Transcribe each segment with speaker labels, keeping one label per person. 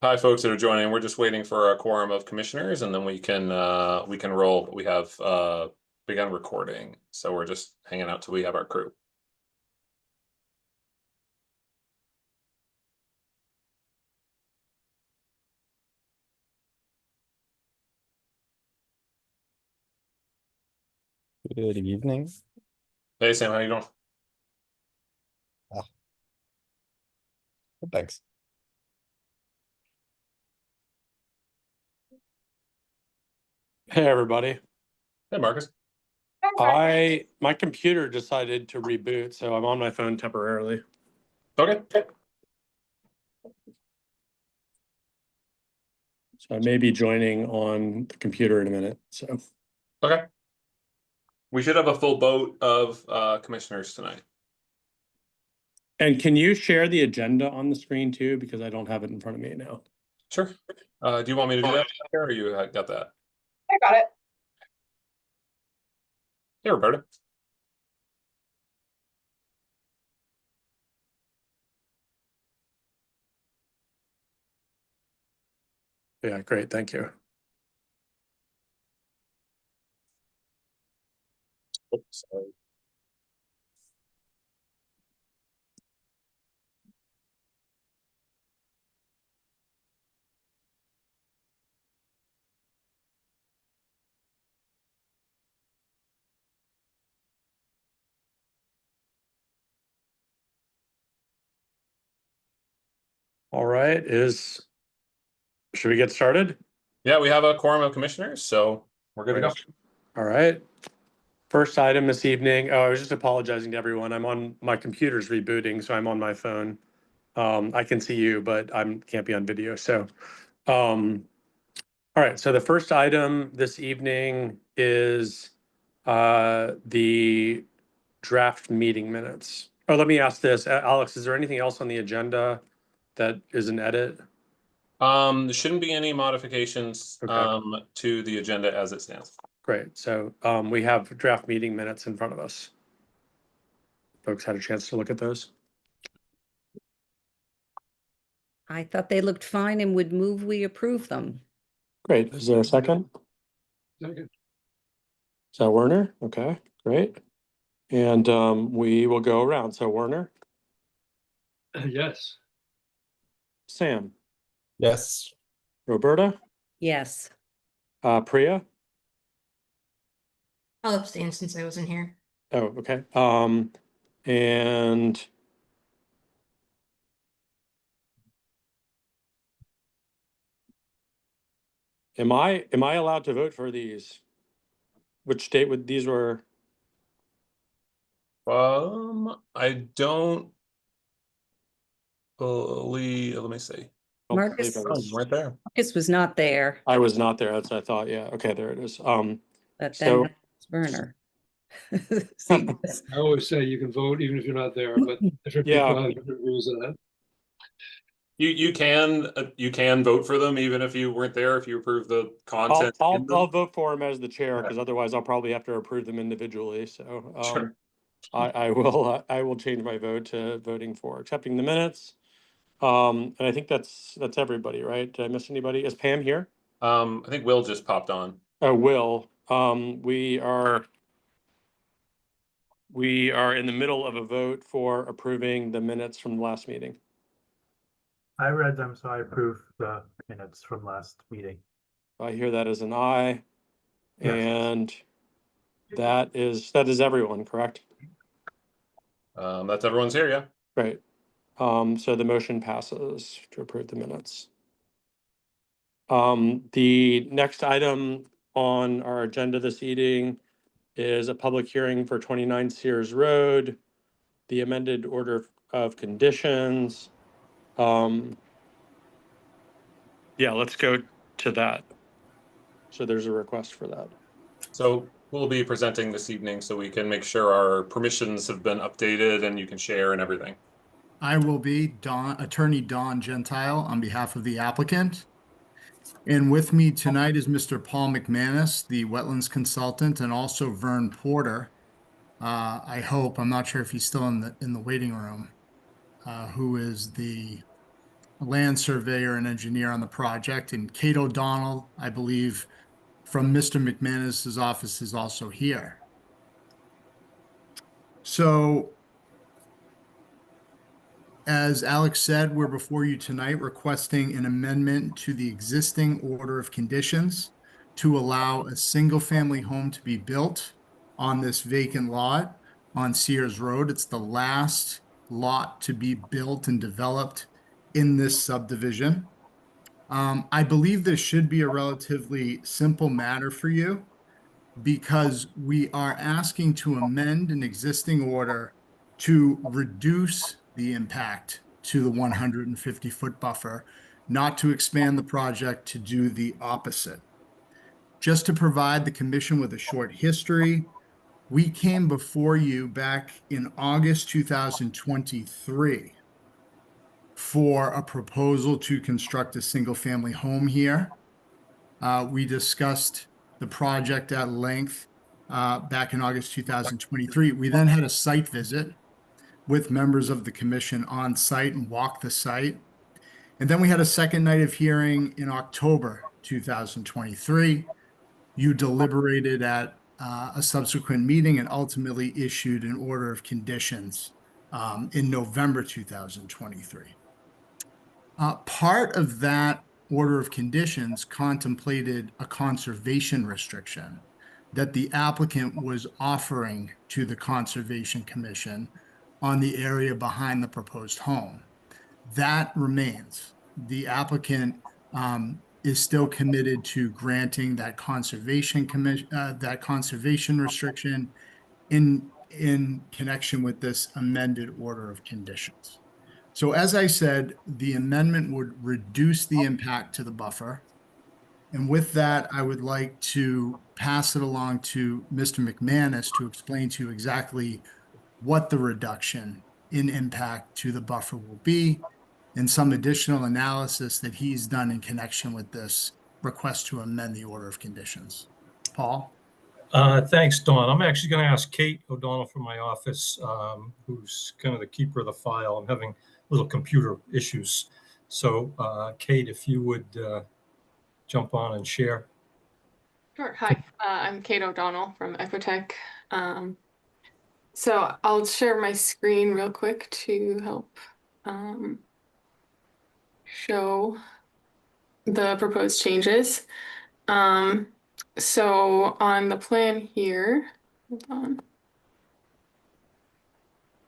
Speaker 1: Hi, folks that are joining. We're just waiting for a quorum of commissioners, and then we can roll. We have begun recording, so we're just hanging out till we have our crew.
Speaker 2: Good evening.
Speaker 1: Hey, Sam, how you doing?
Speaker 2: Thanks.
Speaker 3: Hey, everybody.
Speaker 1: Hey, Marcus.
Speaker 3: My computer decided to reboot, so I'm on my phone temporarily.
Speaker 1: Okay.
Speaker 3: So I may be joining on the computer in a minute. So
Speaker 1: Okay. We should have a full boat of commissioners tonight.
Speaker 3: and can you share the agenda on the screen too? Because I don't have it in front of me now.
Speaker 1: Sure. Do you want me to do that, or you got that?
Speaker 4: I got it.
Speaker 1: Hey, Roberta.
Speaker 3: Yeah, great. Thank you.
Speaker 1: Oops, sorry.
Speaker 3: All right. Should we get started?
Speaker 1: Yeah, we have a quorum of commissioners, so we're good to go.
Speaker 3: All right. First item this evening. Oh, I was just apologizing to everyone. I'm on my computer's rebooting, so I'm on my phone. I can see you, but I can't be on video. So, all right. So the first item this evening is the draft meeting minutes. Oh, let me ask this, Alex. Is there anything else on the agenda that is an edit?
Speaker 1: There shouldn't be any modifications
Speaker 3: Okay.
Speaker 1: to the agenda as it stands.
Speaker 3: Great. So we have draft meeting minutes in front of us. Folks had a chance to look at those?
Speaker 5: I thought they looked fine and would move we approve them.
Speaker 3: Great. Is there a second?
Speaker 2: Second.
Speaker 3: Is that Werner? Okay, great. And we will go around. So Werner,
Speaker 2: Yes.
Speaker 3: Sam,
Speaker 2: Yes.
Speaker 3: Roberta,
Speaker 5: Yes.
Speaker 3: Priya.
Speaker 4: I'll abstain since I wasn't here.
Speaker 3: Oh, okay. And am I allowed to vote for these? Which date would these were?
Speaker 1: I don't believe. Let me see.
Speaker 3: Don't
Speaker 5: Marcus-
Speaker 3: believe I
Speaker 1: Oh,
Speaker 3: was-
Speaker 1: right there.
Speaker 5: This was not there,
Speaker 3: I was not there. That's what I thought. Yeah. Okay. There it is.
Speaker 5: but
Speaker 3: So-
Speaker 5: then it's Werner. See, this-
Speaker 6: I always say you can vote even if you're not there, but different
Speaker 3: Yeah.
Speaker 6: people have different views of that.
Speaker 1: You can vote for them even if you weren't there, if you approve the content. in them.
Speaker 3: I'll vote for him as the chair
Speaker 1: Okay.
Speaker 3: because otherwise I'll probably have to approve them individually. So
Speaker 1: Sure.
Speaker 3: I will change my vote to voting for accepting the minutes. And I think that's everybody, right? Did I miss anybody? Is Pam here?
Speaker 1: I think Will just popped on.
Speaker 3: Oh, Will. We are in the middle of a vote for approving the minutes from the last meeting.
Speaker 7: I read them, so I approve the minutes from last meeting.
Speaker 3: I hear that as an aye.
Speaker 7: Yes.
Speaker 3: And that is everyone, correct?
Speaker 1: That's everyone's here, yeah.
Speaker 3: Great. So the motion passes to approve the minutes. The next item on our agenda this evening is a public hearing for 29 Sears Road, the amended order of conditions. Yeah, let's go to that. So there's a request for that.
Speaker 1: So we'll be presenting this evening so we can make sure our permissions have been updated and you can share and everything.
Speaker 8: I will be Attorney Don Gentile on behalf of the applicant. And with me tonight is Mr. Paul McManus, the wetlands consultant, and also Vern Porter. I hope, I'm not sure if he's still in the waiting room, who is the land surveyor and engineer on the project, and Kate O'Donnell, I believe, from Mr. McManus's office is also here. So, as Alex said, we're before you tonight requesting an amendment to the existing order of conditions to allow a single-family home to be built on this vacant lot on Sears Road. It's the last lot to be built and developed in this subdivision. I believe this should be a relatively simple matter for you because we are asking to amend an existing order to reduce the impact to the 150-foot buffer, not to expand the project, to do the opposite. Just to provide the commission with a short history, we came before you back in August 2023 for a proposal to construct a single-family home here. We discussed the project at length back in August 2023. We then had a site visit with members of the commission on site and walked the site. And then we had a second night of hearing in October 2023. You deliberated at a subsequent meeting and ultimately issued an order of conditions in November 2023. Part of that order of conditions contemplated a conservation restriction that the applicant was offering to the Conservation Commission on the area behind the proposed home. That remains. The applicant is still committed to granting that conservation restriction in connection with this amended order of conditions. So as I said, the amendment would reduce the impact to the buffer. And with that, I would like to pass it along to Mr. McManus to explain to you exactly what the reduction in impact to the buffer will be and some additional analysis that he's done in connection with this request to amend the order of conditions. Paul?
Speaker 9: Thanks, Dawn. I'm actually going to ask Kate O'Donnell from my office, who's kind of the keeper of the file. I'm having little computer issues. So, Kate, if you would jump on and share.
Speaker 10: Sure. Hi, I'm Kate O'Donnell from Ecotech. So I'll share my screen real quick to help show the proposed changes. So on the plan here, hold on.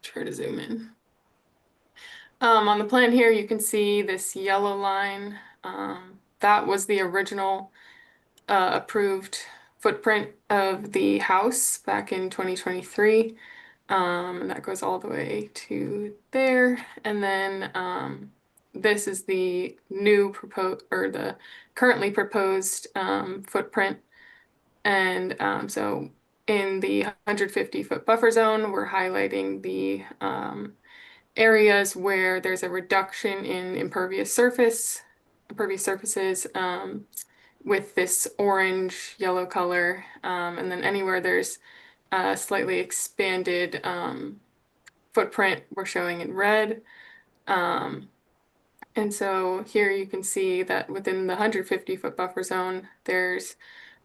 Speaker 10: Try to zoom in. On the plan here, you can see this yellow line. That was the original approved footprint of the house back in 2023. And that goes all the way to there. And then this is the new proposed, or the currently proposed footprint. And so in the 150-foot buffer zone, we're highlighting the areas where there's a reduction in impervious surfaces with this orange yellow color, and then anywhere there's a slightly expanded footprint we're showing in red. And so here you can see that within the 150-foot buffer zone, there's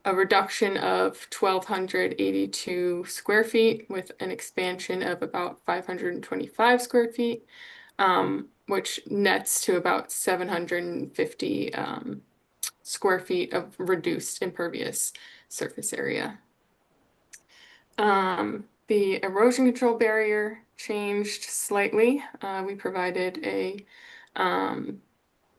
Speaker 10: a reduction of 1,282 square feet with an expansion of about 525 square feet, which nets to about 750 square feet of reduced impervious surface area. The erosion control barrier changed slightly. We provided a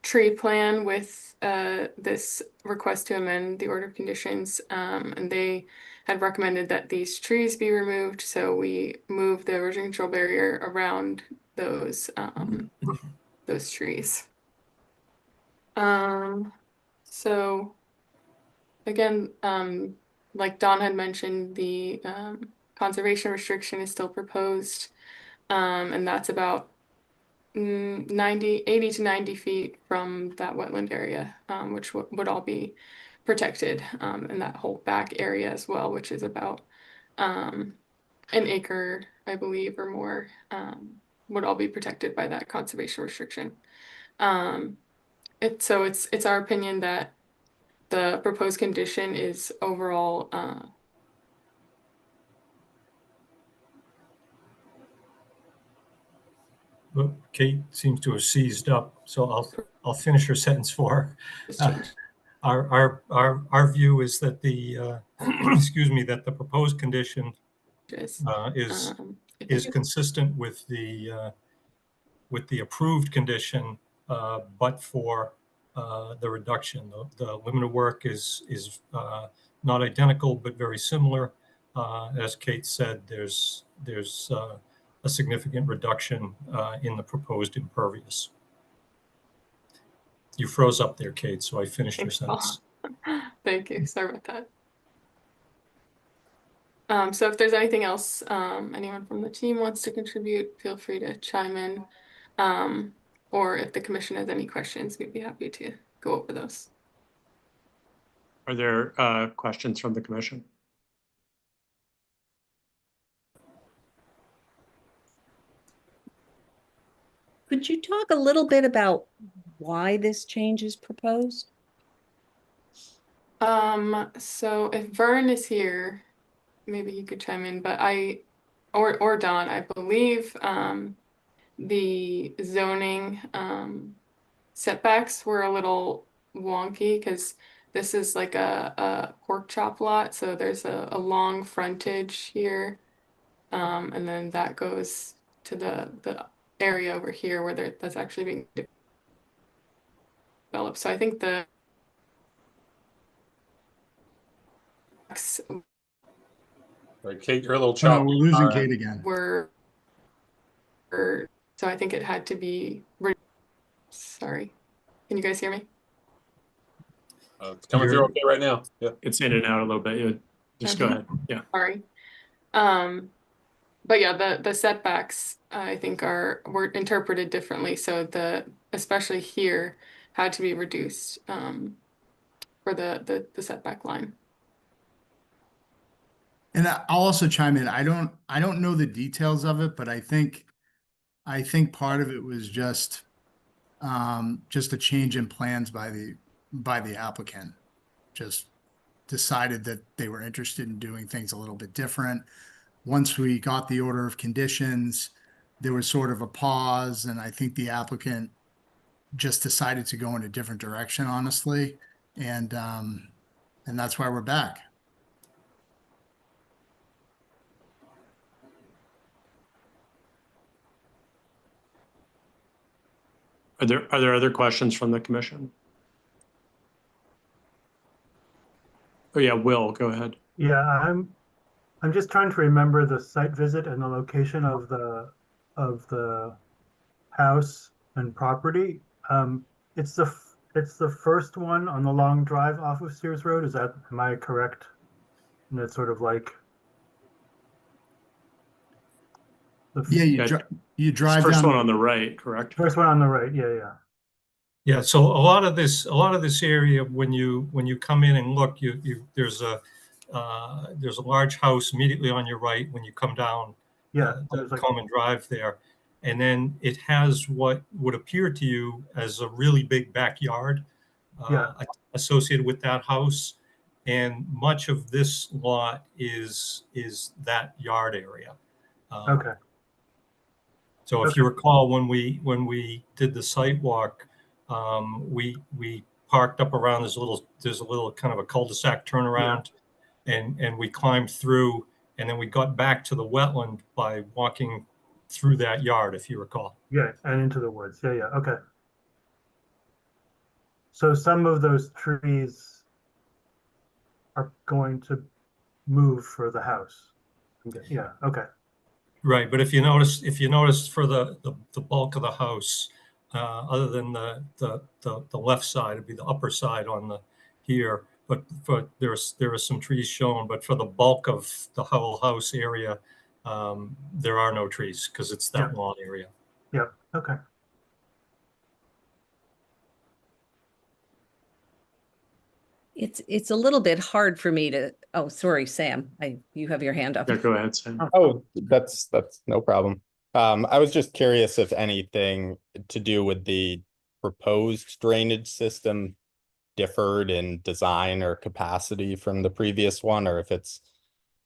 Speaker 10: tree plan with this request to amend the order of conditions, and they had recommended that these trees be removed, so we moved the erosion control barrier around those trees. So again, like Don had mentioned, the conservation restriction is still proposed, and that's about 80 to 90 feet from that wetland area, which would all be protected, and that whole back area as well, which is about an acre, I believe, or more, would all be protected by that conservation restriction. It's our opinion that the proposed condition is overall
Speaker 9: Well, Kate seems to have seized up, so I'll finish her sentence for her.
Speaker 10: is changed.
Speaker 9: Our view is that the excuse me, that the proposed condition
Speaker 10: Is,
Speaker 9: is consistent with the approved condition, but for the reduction. The limit of work is not identical, but very similar. As Kate said, there's a significant reduction in the proposed impervious. You froze up there, Kate, so I finished your sentence.
Speaker 10: Thank you. Sorry about that. So if there's anything else anyone from the team wants to contribute, feel free to chime in. Or if the commission has any questions, we'd be happy to go over those.
Speaker 3: Are there questions from the commission?
Speaker 5: Could you talk a little bit about why this change is proposed?
Speaker 10: So if Vern is here, maybe he could chime in, but or Don, I believe the zoning setbacks were a little wonky because this is like a pork chop lot, so there's a long frontage here, and then that goes to the area over here where that's actually being developed. So I think the
Speaker 1: Right, Kate, you're a little
Speaker 8: Oh,
Speaker 1: choppy.
Speaker 8: we're losing Kate again.
Speaker 10: were so I think it had to be sorry. Can you guys hear me?
Speaker 1: It's coming through okay right now. Yeah.
Speaker 3: It's in and out a little bit. Yeah, just go ahead. Yeah.
Speaker 10: Sorry. But yeah, the setbacks I think were interpreted differently. So especially here had to be reduced for the setback line.
Speaker 8: And I'll also chime in. I don't know the details of it, but I think part of it was just a change in plans by the applicant. Just decided that they were interested in doing things a little bit different. Once we got the order of conditions, there was sort of a pause, and I think the applicant just decided to go in a different direction, honestly. And that's why we're back.
Speaker 3: Are there other questions from the commission? Oh yeah, Will, go ahead.
Speaker 7: Yeah, I'm just trying to remember the site visit and the location of the house and property. It's the first one on the long drive off of Sears Road. Am I correct? And it's sort of like
Speaker 8: Yeah, you drive
Speaker 3: First
Speaker 8: down.
Speaker 3: one on the right, correct?
Speaker 7: first one on the right. Yeah.
Speaker 9: Yeah, so a lot of this area, when you come in and look, there's a large house immediately on your right when you come down
Speaker 7: Yeah.
Speaker 9: the common drive there, and then it has what would appear to you as a really big backyard associated with that house, and much of this lot is that yard area.
Speaker 7: Okay.
Speaker 9: So if you recall, when we did the site walk, we parked up around there's a little kind of a cul-de-sac turnaround, and we climbed through, and then we got back to the wetland by walking through that yard, if you recall.
Speaker 7: Yeah, and into the woods. Yeah. Okay. So some of those trees are going to move for the house. Yeah. Okay.
Speaker 9: Right, but if you notice for the bulk of the house, other than the left side, it'd be the upper side on the here, but there are some trees shown, but for the bulk of the whole house area, there are no trees because it's that lawn area.
Speaker 7: Yeah. Okay.
Speaker 5: It's a little bit hard for me to, oh, sorry, Sam, you have your hand up.
Speaker 3: Yeah, go ahead, Sam.
Speaker 2: Oh, that's no problem. I was just curious if anything to do with the proposed drainage system differed in design or capacity from the previous one, or if it's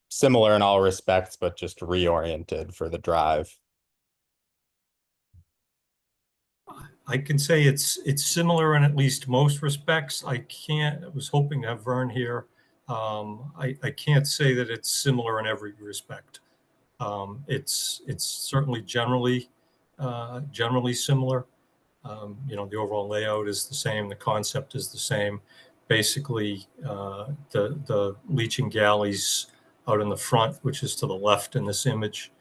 Speaker 2: similar in all respects, but just reoriented for the drive.
Speaker 9: I can say it's similar in at least most respects. I was hoping to have Vern here. I can't say that it's similar in every respect. It's certainly generally similar. The overall layout is the same. The concept is the same. Basically, the leaching galleys out in the front, which is to the left in this image.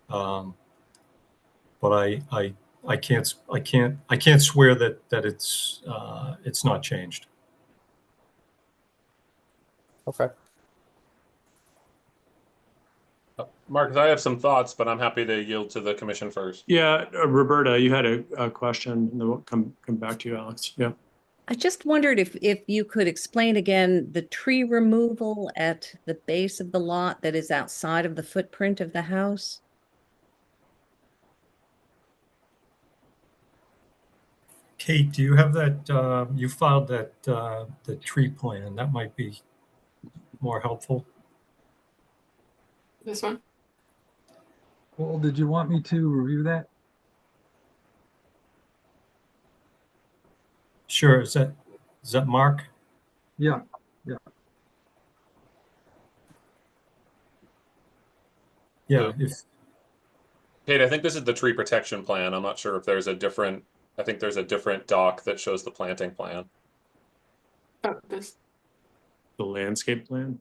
Speaker 9: But I can't swear that it's not changed.
Speaker 2: Okay.
Speaker 1: Marcus, I have some thoughts, but I'm happy to yield to the commission first.
Speaker 3: Yeah, Roberta, you had a question, and then we'll come back to you, Alex. Yeah.
Speaker 5: I just wondered if you could explain again the tree removal at the base of the lot that is outside of the footprint of the house.
Speaker 9: Kate, do you have that? You filed that the tree plan. That might be more helpful.
Speaker 10: This one?
Speaker 6: Well, did you want me to review that?
Speaker 9: Sure. Is that Mark?
Speaker 6: Yeah.
Speaker 9: Yeah.
Speaker 1: Kate, I think this is the tree protection plan. I'm not sure if there's I think there's a different doc that shows the planting plan.
Speaker 10: Oh, this.
Speaker 3: The landscape plan.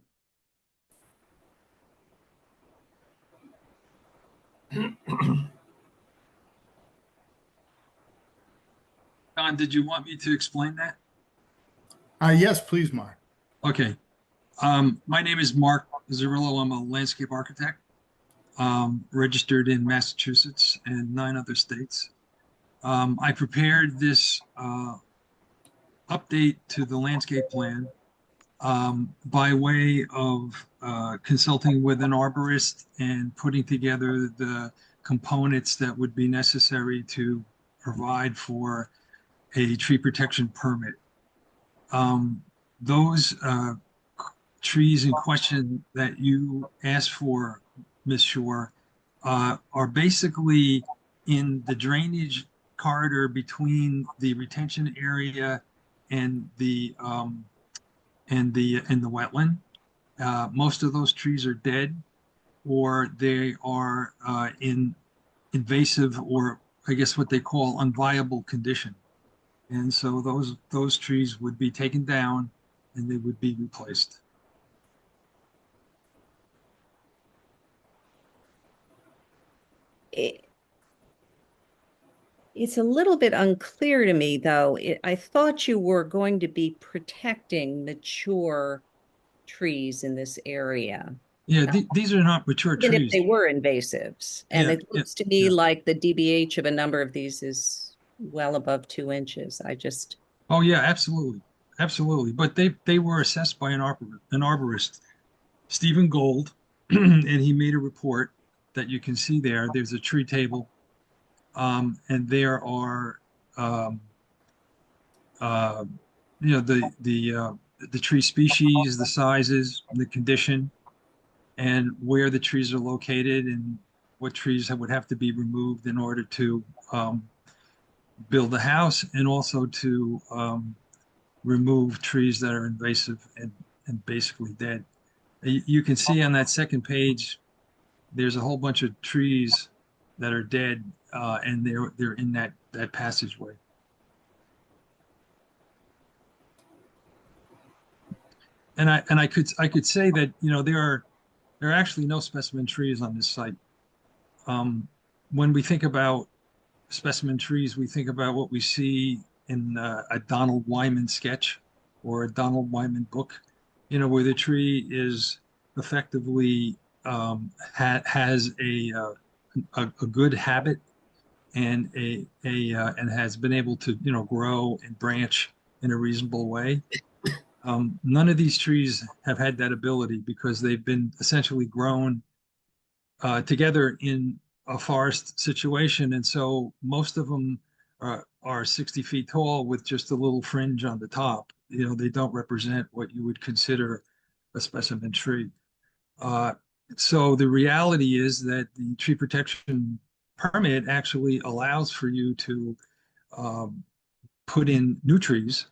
Speaker 6: Don, did you want me to explain that?
Speaker 8: Yes, please, Mark.
Speaker 6: Okay. My name is Mark Zerillo. I'm a landscape architect, registered in Massachusetts and 9 other states. I prepared this update to the landscape plan by way of consulting with an arborist and putting together the components that would be necessary to provide for a tree protection permit. Those trees in question that you asked for, Ms. Shore, are basically in the drainage corridor between the retention area and the wetland. Most of those trees are dead, or they are in invasive, or I guess what they call unviable condition. And so those trees would be taken down and they would be replaced.
Speaker 5: It's a little bit unclear to me, though. I thought you were going to be protecting mature trees in this area.
Speaker 6: Yeah, these are not mature
Speaker 5: Even
Speaker 6: trees.
Speaker 5: if they were invasives. And
Speaker 6: Yeah,
Speaker 5: it looks to me like the DBH of a number of these is well above 2 inches.
Speaker 6: Oh yeah, absolutely, absolutely. But they were assessed by an arborist, Stephen Gold, and he made a report that you can see there. There's a tree table, and there are the tree species, the sizes, the condition, and where the trees are located, and what trees would have to be removed in order to build a house, and also to remove trees that are invasive and basically dead. You can see on that second page, there's a whole bunch of trees that are dead, and they're in that passageway. And I could say that, you know, there are actually no specimen trees on this site. When we think about specimen trees, we think about what we see in a Donald Wyman sketch or a Donald Wyman book, you know, where the tree is effectively has a good habit and and has been able to, you know, grow and branch in a reasonable way. None of these trees have had that ability because they've been essentially grown together in a forest situation, and so most of them are 60 feet tall with just a little fringe on the top. You know, they don't represent what you would consider a specimen tree. So the reality is that the tree protection permit actually allows for you to put in new trees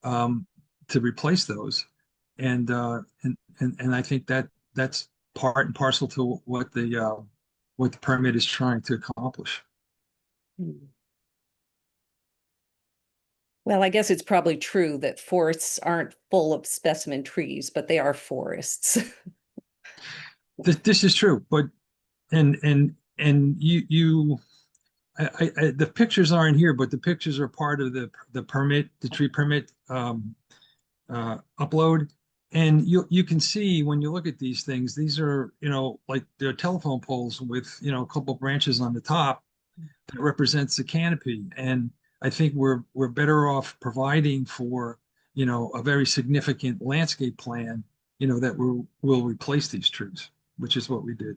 Speaker 6: to replace those, and I think that that's part and parcel to what the permit is trying to accomplish.
Speaker 5: Well, I guess it's probably true that forests aren't full of specimen trees, but they are forests.
Speaker 6: This is true, but and you the pictures aren't here, but the pictures are part of the permit, the tree permit upload. And you can see when you look at these things, these are, you know, like they're telephone poles with, you know, a couple branches on the top that represents the canopy. And I think we're better off providing for, you know, a very significant landscape plan, you know, that will replace these trees, which is what we did.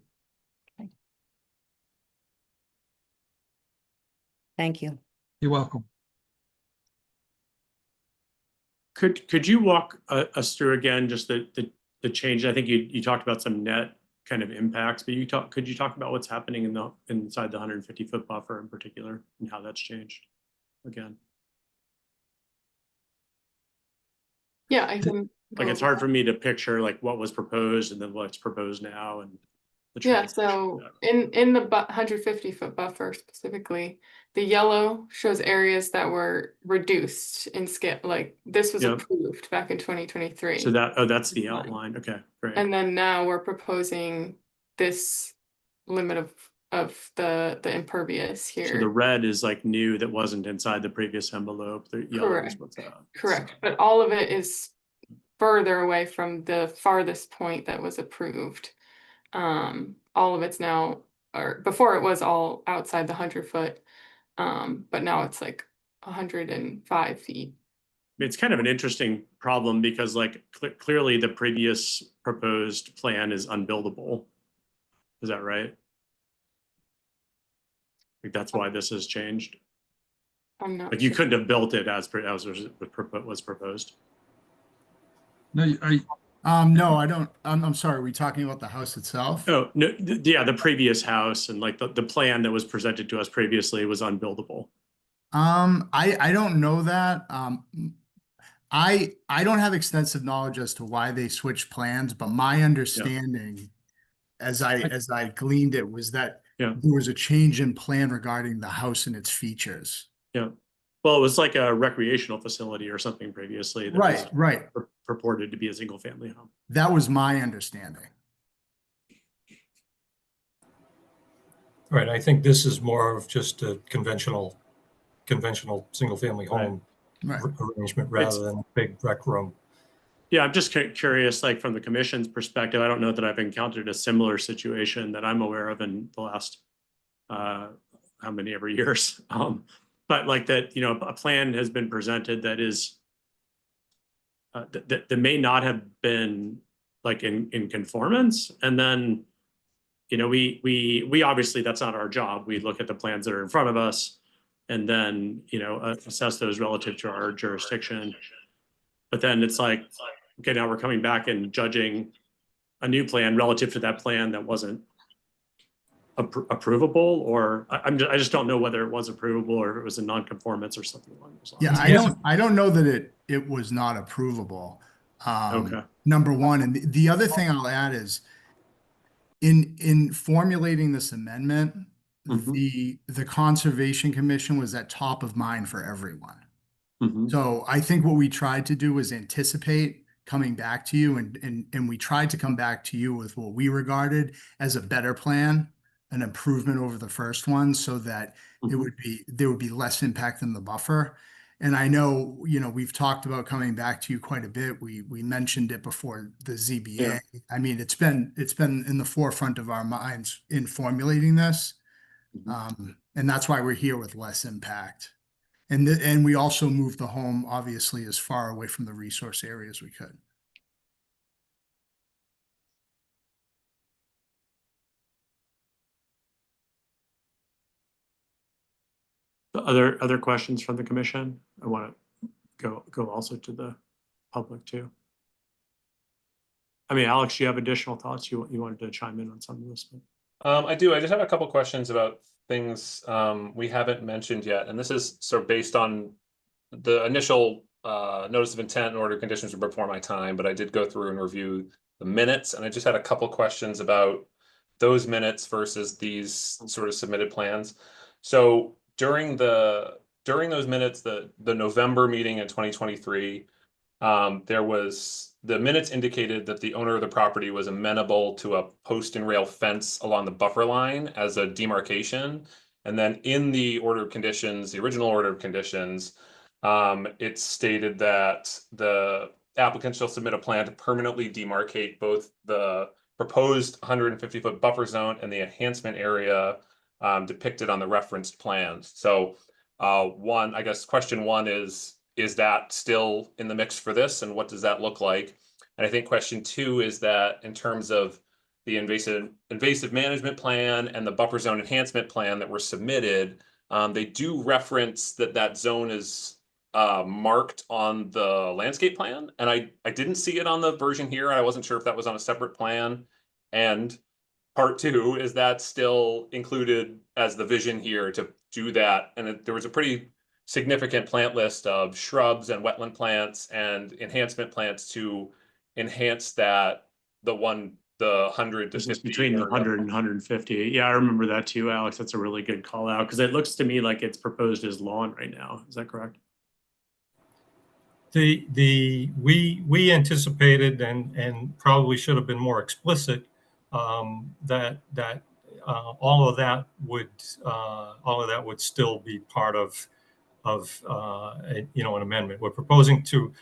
Speaker 5: Thank you.
Speaker 6: You're welcome.
Speaker 3: Could you walk us through again just the change? I think you talked about some net kind of impacts, but could you talk about what's happening inside the 150-foot buffer in particular and how that's changed again?
Speaker 10: Yeah, I can.
Speaker 3: Like it's hard for me to picture like what was proposed and then what's proposed now and the
Speaker 10: Yeah,
Speaker 3: transition.
Speaker 10: so in the 150-foot buffer specifically, the yellow shows areas that were reduced in scale. Like this was
Speaker 3: Yep.
Speaker 10: approved back in 2023.
Speaker 3: So that's the outline. Okay, great.
Speaker 10: And then now we're proposing this limit of the impervious here.
Speaker 3: So the red is like new that wasn't inside the previous envelope. The yellow is
Speaker 10: Correct.
Speaker 3: what's out.
Speaker 10: Correct, but all of it is further away from the farthest point that was approved. All of it's now, or before it was all outside the 100-foot, but now it's like 105 feet.
Speaker 3: It's kind of an interesting problem because like clearly the previous proposed plan is unbuildable. Is that right? Like that's why this has changed.
Speaker 10: I'm not
Speaker 3: Like you
Speaker 10: sure.
Speaker 3: couldn't have built it as was proposed.
Speaker 6: No,
Speaker 8: No, I don't. I'm sorry. Are we talking about the house itself?
Speaker 3: Oh, no, yeah, the previous house and like the plan that was presented to us previously was unbuildable.
Speaker 8: I don't know that. I don't have extensive knowledge as to why they switched plans, but my understanding, as I gleaned it, was that
Speaker 3: Yeah.
Speaker 8: there was a change in plan regarding the house and its features.
Speaker 3: Yeah. Well, it was like a recreational facility or something previously. That was
Speaker 8: Right.
Speaker 3: purported to be a single family home.
Speaker 8: That was my understanding.
Speaker 9: Right, I think this is more of just a conventional single family home
Speaker 8: Right.
Speaker 9: arrangement rather than a big rec room.
Speaker 3: Yeah, I'm just curious, like from the commission's perspective, I don't know that I've encountered a similar situation that I'm aware of in the last, how many ever years. But like that, you know, a plan has been presented that is, that may not have been like in conformance. And then, you know, we obviously, that's not our job. We look at the plans that are in front of us and then, you know, assess those relative to our jurisdiction. But then it's like, okay, now we're coming back and judging a new plan relative to that plan that wasn't approvable, or I just don't know whether it was approvable or if it was a non-conformance or something along those lines.
Speaker 8: Yeah, I don't know that it was not approvable.
Speaker 3: Okay.
Speaker 8: Number one, and the other thing I'll add is in formulating this amendment, the Conservation Commission was at top of mind for everyone. So I think what we tried to do was anticipate coming back to you, and we tried to come back to you with what we regarded as a better plan, an improvement over the first one, so that there would be less impact in the buffer. And I know, you know, we've talked about coming back to you quite a bit. We mentioned it before the ZBA.
Speaker 3: Yeah.
Speaker 8: I mean, it's been in the forefront of our minds in formulating this. And that's why we're here with less impact. And we also moved the home, obviously, as far away from the resource area as we could.
Speaker 3: Other questions from the commission? I want to go also to the public too. I mean, Alex, do you have additional thoughts? You wanted to chime in on some of this?
Speaker 1: I do. I just have a couple questions about things we haven't mentioned yet, and this is sort of based on the initial notice of intent and order of conditions were before my time, but I did go through and review the minutes, and I just had a couple questions about those minutes versus these sort of submitted plans. So during those minutes, the November meeting in 2023, there was the minutes indicated that the owner of the property was amenable to a post and rail fence along the buffer line as a demarcation. And then in the order of conditions, the original order of conditions, it stated that the applicant shall submit a plan to permanently demarcate both the proposed 150-foot buffer zone and the enhancement area depicted on the referenced plans. So I guess question one is that still in the mix for this, and what does that look like? And I think question two is that in terms of the invasive management plan and the buffer zone enhancement plan that were submitted, they do reference that zone is marked on the landscape plan, and I didn't see it on the version here. I wasn't sure if that was on a separate plan. And part two, is that still included as the vision here to do that? And there was a pretty significant plant list of shrubs and wetland plants and enhancement plants to enhance that, the 100 to 50
Speaker 3: between the 100 and 150. Yeah, I remember that too, Alex. That's a really good call out, because it looks to me like it's proposed as lawn right now. Is that correct?
Speaker 9: We anticipated and probably should have been more explicit that all of that would still be part of an amendment. We're proposing to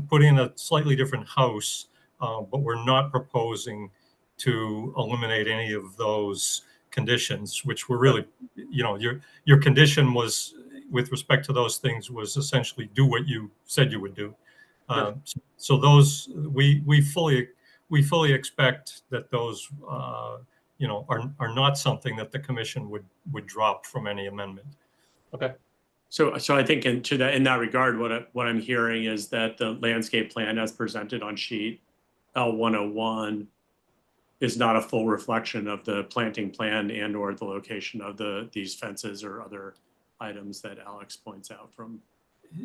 Speaker 9: put in a slightly different house, but we're not proposing to eliminate any of those conditions, which were really, your condition was, with respect to those things, was essentially do what you said you would do. So those we fully expect that those are not something that the commission would drop from any amendment.
Speaker 1: Okay.
Speaker 3: So I think in that regard, what I'm hearing is that the landscape plan as presented on sheet L101 is not a full reflection of the planting plan and or the location of these fences or other items that Alex points out from.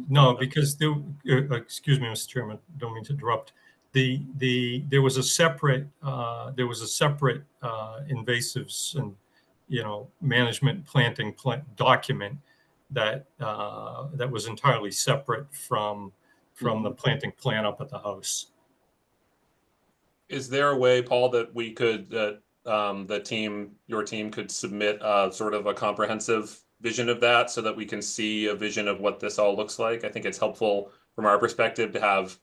Speaker 9: No, because excuse me, Mr. Chairman, don't mean to interrupt. There was a separate invasives and management planting document that was entirely separate from the planting plan up at the house.
Speaker 1: Is there a way, Paul, that we could your team could submit sort of a comprehensive vision of that so that we can see a vision of what this all looks like? I think it's helpful from our perspective to have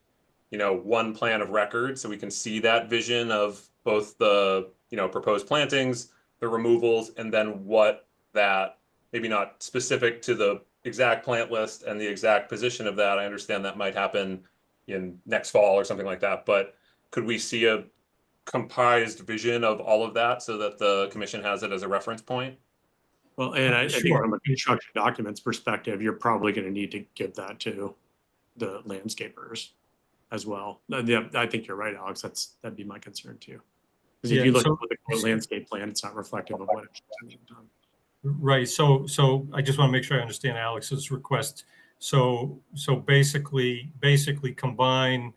Speaker 1: one plan of record so we can see that vision of both the proposed plantings, the removals, and then what that, maybe not specific to the exact plant list and the exact position of that. I understand that might happen in next fall or something like that, but could we see a comprised vision of all of that so that the commission has it as a reference point?
Speaker 3: Well, and I think
Speaker 9: Sure.
Speaker 3: from a construction documents perspective, you're probably going to need to give that to the landscapers as well. Yeah, I think you're right, Alex. That'd be my concern too. Because if you look at the landscape plan, it's not reflective of what it's done.
Speaker 9: Right. So I just want to make sure I understand Alex's request. So basically combine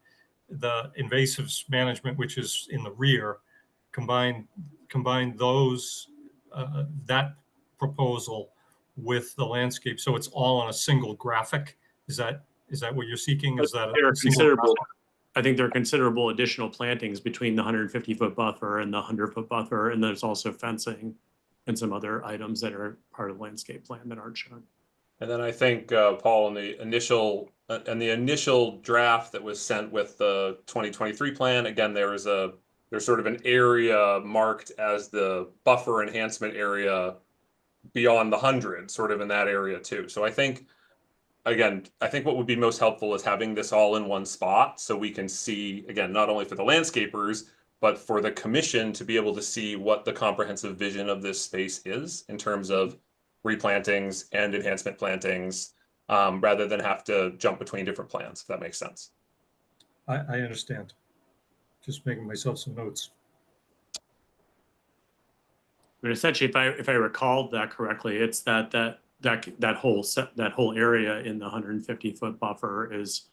Speaker 9: the invasives management, which is in the rear, combine those that proposal with the landscape, so it's all on a single graphic. Is that what you're seeking? Is that
Speaker 3: I think there are considerable additional plantings between the 150-foot buffer and the 100-foot buffer, and there's also fencing and some other items that are part of the landscape plan that aren't shown.
Speaker 1: And then I think Paul, in the initial draft that was sent with the 2023 plan, again there's sort of an area marked as the buffer enhancement area beyond the 100, sort of in that area too. So I think what would be most helpful is having this all in one spot so we can see, again, not only for the landscapers, but for the commission to be able to see what the comprehensive vision of this space is in terms of replantings and enhancement plantings, rather than have to jump between different plans, if that makes sense.
Speaker 9: I understand. Just making myself some notes.
Speaker 3: I mean, essentially, if I recall that correctly, it's that whole area in the 150-foot buffer is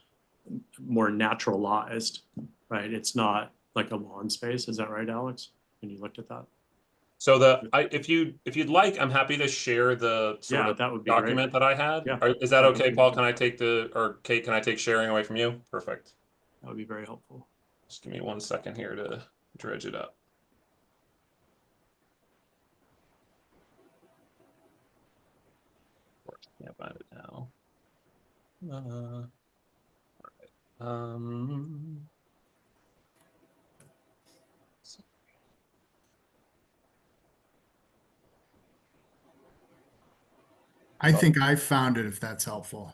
Speaker 3: more naturalized, right? It's not like a lawn space. Is that right, Alex? When you looked at that?
Speaker 1: So if you'd like, I'm happy to share the sort
Speaker 3: Yeah,
Speaker 1: of
Speaker 3: that would be
Speaker 1: document that I had.
Speaker 3: Yeah.
Speaker 1: Is that
Speaker 3: That would
Speaker 1: okay,
Speaker 3: be
Speaker 1: Paul?
Speaker 3: helpful.
Speaker 1: Can I take or Kate, can I take sharing away from you? Perfect.
Speaker 3: That would be very helpful.
Speaker 1: Just give me 1 second here to dredge it up. Of course, can't find it now. All right.
Speaker 8: I think I found it if that's helpful.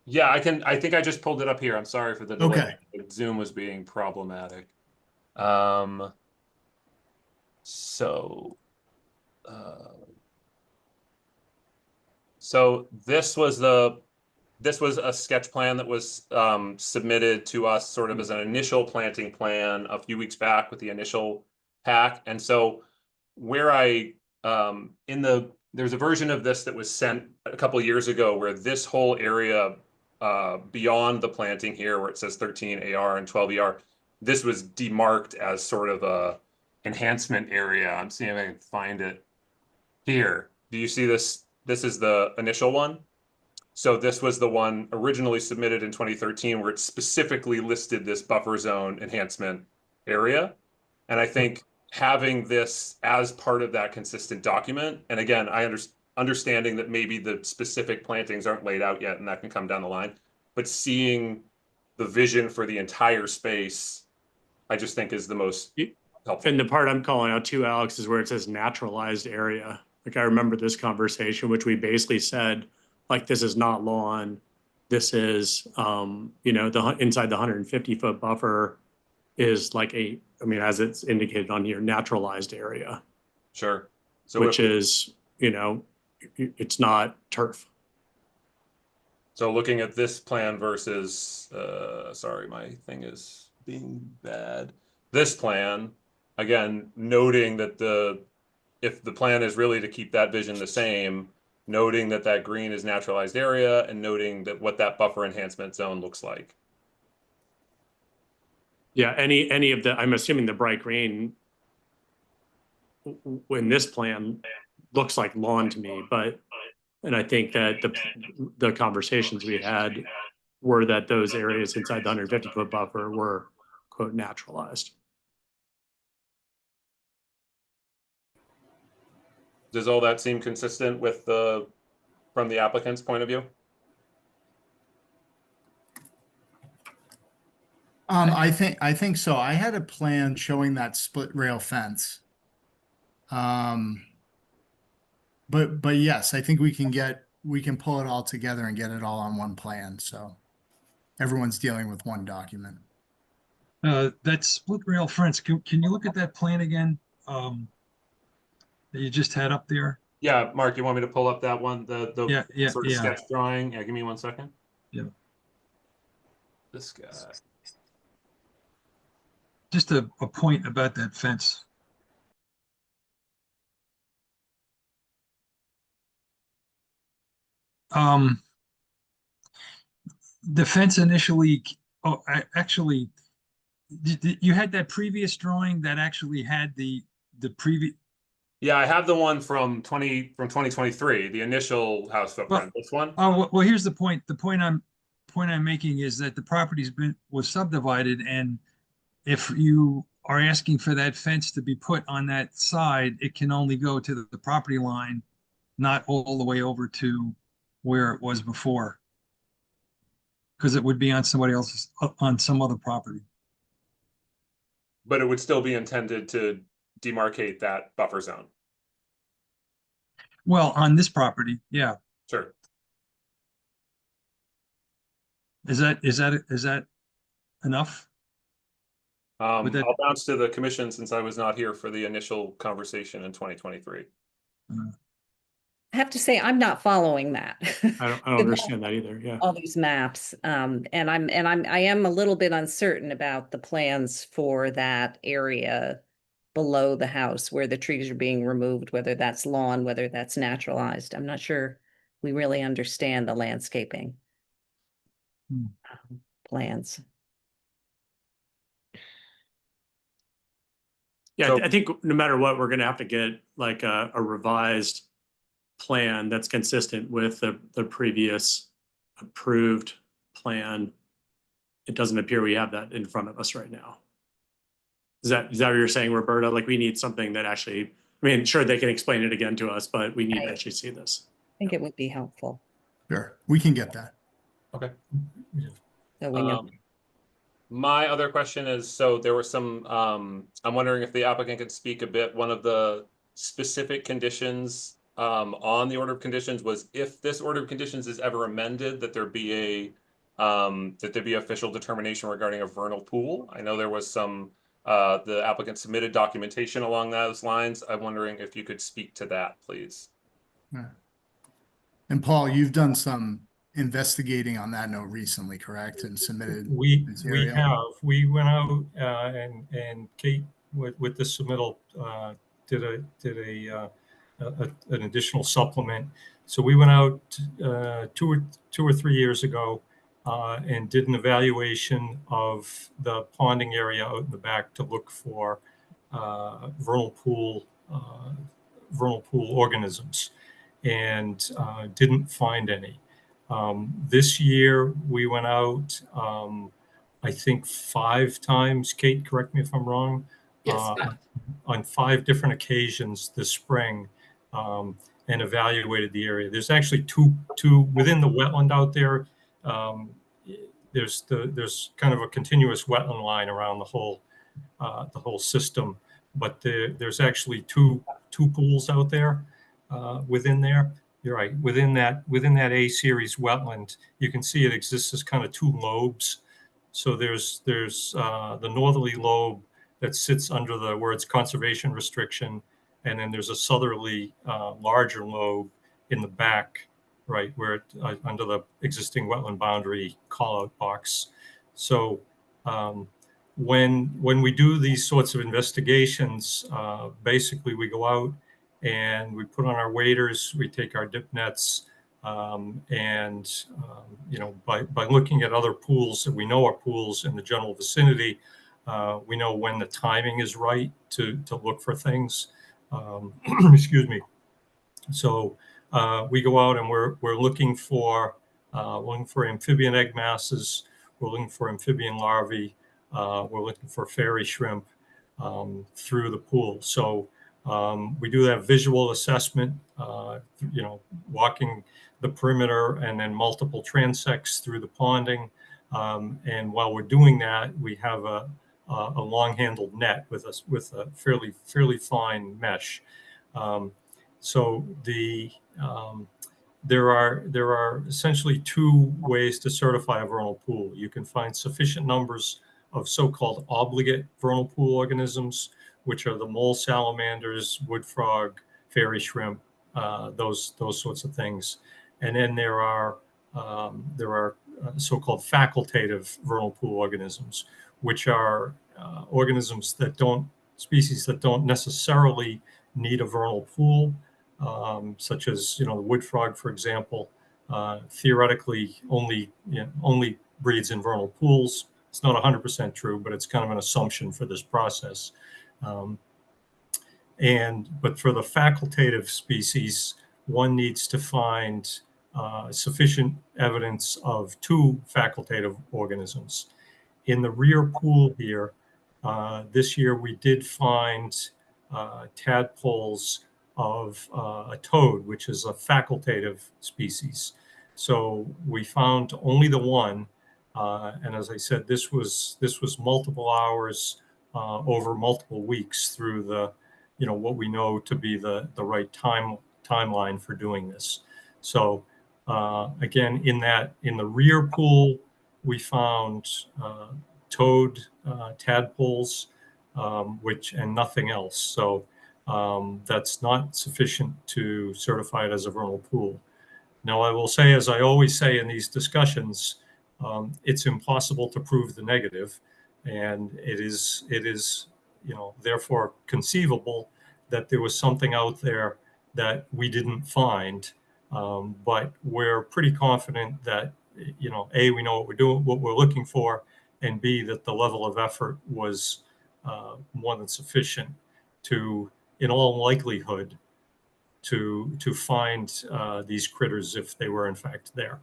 Speaker 1: Yeah, I think I just pulled it up here. I'm sorry for the delay.
Speaker 8: Okay.
Speaker 1: Zoom was being problematic. So this was a sketch plan that was submitted to us sort of as an initial planting plan a few weeks back with the initial pack. And so where there's a version of this that was sent a couple of years ago where this whole area beyond the planting here where it says 13 AR and 12 ER, this was demarked as sort of a enhancement area. I'm seeing if I can find it here. Do you see this? This is the initial one. So this was the one originally submitted in 2013 where it specifically listed this buffer zone enhancement area. And I think having this as part of that consistent document, and again, understanding that maybe the specific plantings aren't laid out yet and that can come down the line, but seeing the vision for the entire space, I just think is the most helpful.
Speaker 3: And the part I'm calling out too, Alex, is where it says naturalized area. Like I remember this conversation, which we basically said, like, this is not lawn. This is, inside the 150-foot buffer is like as it's indicated on here, naturalized area.
Speaker 1: Sure. So
Speaker 3: which is, it's not turf.
Speaker 1: So looking at this plan versus, sorry, my thing is being bad. This plan, again, noting that if the plan is really to keep that vision the same, noting that green is naturalized area and noting that what that buffer enhancement zone looks like.
Speaker 3: Yeah, any of the, I'm assuming the bright green in this plan looks like lawn to me, and I think that the conversations we had were that those areas inside the 150-foot buffer were, quote, naturalized.
Speaker 1: Does all that seem consistent with from the applicant's point of view?
Speaker 8: I think so. I had a plan showing that split rail fence. But yes, I think we can pull it all together and get it all on one plan. So everyone's dealing with one document.
Speaker 6: That split rail fence, can you look at that plan again? That you just had up there?
Speaker 1: Yeah, Mark, you want me to pull up that one, the
Speaker 6: Yeah,
Speaker 1: sort of sketch drawing? Yeah, give me 1 second.
Speaker 6: Yeah.
Speaker 1: This guy.
Speaker 6: Just a point about that fence. The fence initially, actually, you had that previous drawing that actually had the previous.
Speaker 1: Yeah, I have the one from 2023, the initial house footprint. This one.
Speaker 6: Oh, well, here's the point. The point I'm making is that the property's was subdivided, and if you are asking for that fence to be put on that side, it can only go to the property line, not all the way over to where it was before. Because it would be on somebody else's, on some other property.
Speaker 1: But it would still be intended to demarcate that buffer zone.
Speaker 6: Well, on this property, yeah.
Speaker 1: Sure.
Speaker 6: Is that enough?
Speaker 1: I'll bounce to the commission since I was not here for the initial conversation in 2023.
Speaker 5: I have to say, I'm not following that.
Speaker 3: I don't understand that either. Yeah.
Speaker 5: All these maps. And I am a little bit uncertain about the plans for that area below the house where the trees are being removed, whether that's lawn, whether that's naturalized. I'm not sure we really understand the landscaping plans.
Speaker 3: Yeah,
Speaker 1: So-
Speaker 3: I think no matter what, we're gonna have to get like a revised plan that's consistent with the previous approved plan. It doesn't appear we have that in front of us right now. Is that what you're saying, Roberta? Like, we need something that actually, I mean, sure, they can explain it again to us, but we need to
Speaker 5: Right.
Speaker 3: actually see this.
Speaker 5: I think it would be helpful.
Speaker 8: Sure, we can get that.
Speaker 1: Okay.
Speaker 5: So we know.
Speaker 1: My other question is, so there were some, I'm wondering if the applicant could speak a bit. One of the specific conditions on the order of conditions was if this order of conditions is ever amended, that there be official determination regarding a vernal pool. I know there was some, the applicant submitted documentation along those lines. I'm wondering if you could speak to that, please.
Speaker 8: Yeah. And Paul, you've done some investigating on that note recently, correct? And submitted
Speaker 9: We
Speaker 8: material?
Speaker 9: have. We went out and Kate with the submittal did an additional supplement. So we went out 2 or 3 years ago and did an evaluation of the ponding area out in the back to look for vernal pool organisms, and didn't find any. This year we went out, I think 5 times. Kate, correct me if I'm wrong.
Speaker 10: Yes.
Speaker 9: On 5 different occasions this spring, and evaluated the area. There's actually two within the wetland out there. There's kind of a continuous wetland line around the whole system, but there's actually two pools out there within there. You're right. Within that A series wetland, you can see it exists as kind of 2 lobes. So there's the northerly lobe that sits under the where it's conservation restriction, and then there's a southerly larger lobe in the back, right, where under the existing wetland boundary call-out box. So when we do these sorts of investigations, basically we go out and we put on our waders, we take our dip nets, and you know, by looking at other pools that we know are pools in the general vicinity, we know when the timing is right to look for things. Excuse me. So we go out and we're looking for amphibian egg masses, we're looking for amphibian larvae, we're looking for fairy shrimp through the pool. So we do that visual assessment, you know, walking the perimeter and then multiple transects through the ponding. And while we're doing that, we have a long-handled net with a fairly fine mesh. So there are essentially 2 ways to certify a vernal pool. You can find sufficient numbers of so-called obligate vernal pool organisms, which are the mole salamanders, wood frog, fairy shrimp, those sorts of things. And then there are so-called facultative vernal pool organisms, which are species that don't necessarily need a vernal pool, such as, you know, the wood frog, for example, theoretically only breeds in vernal pools. It's not 100% true, but it's kind of an assumption for this process. But for the facultative species, one needs to find sufficient evidence of 2 facultative organisms. In the rear pool here, this year we did find tadpoles of a toad, which is a facultative species. So we found only the one, and as I said, this was multiple hours over multiple weeks through the, you know, what we know to be the right timeline for doing this. So again, in the rear pool, we found toad tadpoles, and nothing else. So that's not sufficient to certify it as a vernal pool. Now, I will say, as I always say in these discussions, it's impossible to prove the negative, and it is, therefore conceivable that there was something out there that we didn't find. But we're pretty confident that, A, we know what we're doing, what we're looking for, and B, that the level of effort was more than sufficient to, in all likelihood, to find these critters if they were in fact there.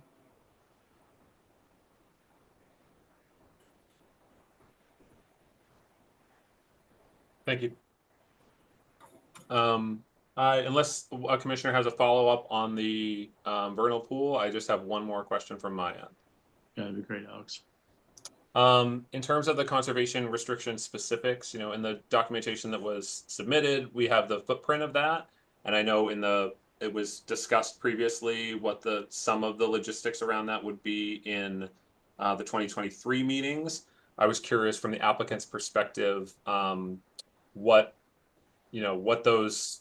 Speaker 1: Thank you. Unless a commissioner has a follow-up on the vernal pool, I just have one more question from my end.
Speaker 3: Yeah, that'd be great, Alex.
Speaker 1: In terms of the conservation restriction specifics, in the documentation that was submitted, we have the footprint of that. And I know it was discussed previously what some of the logistics around that would be in the 2023 meetings. I was curious from the applicant's perspective, what those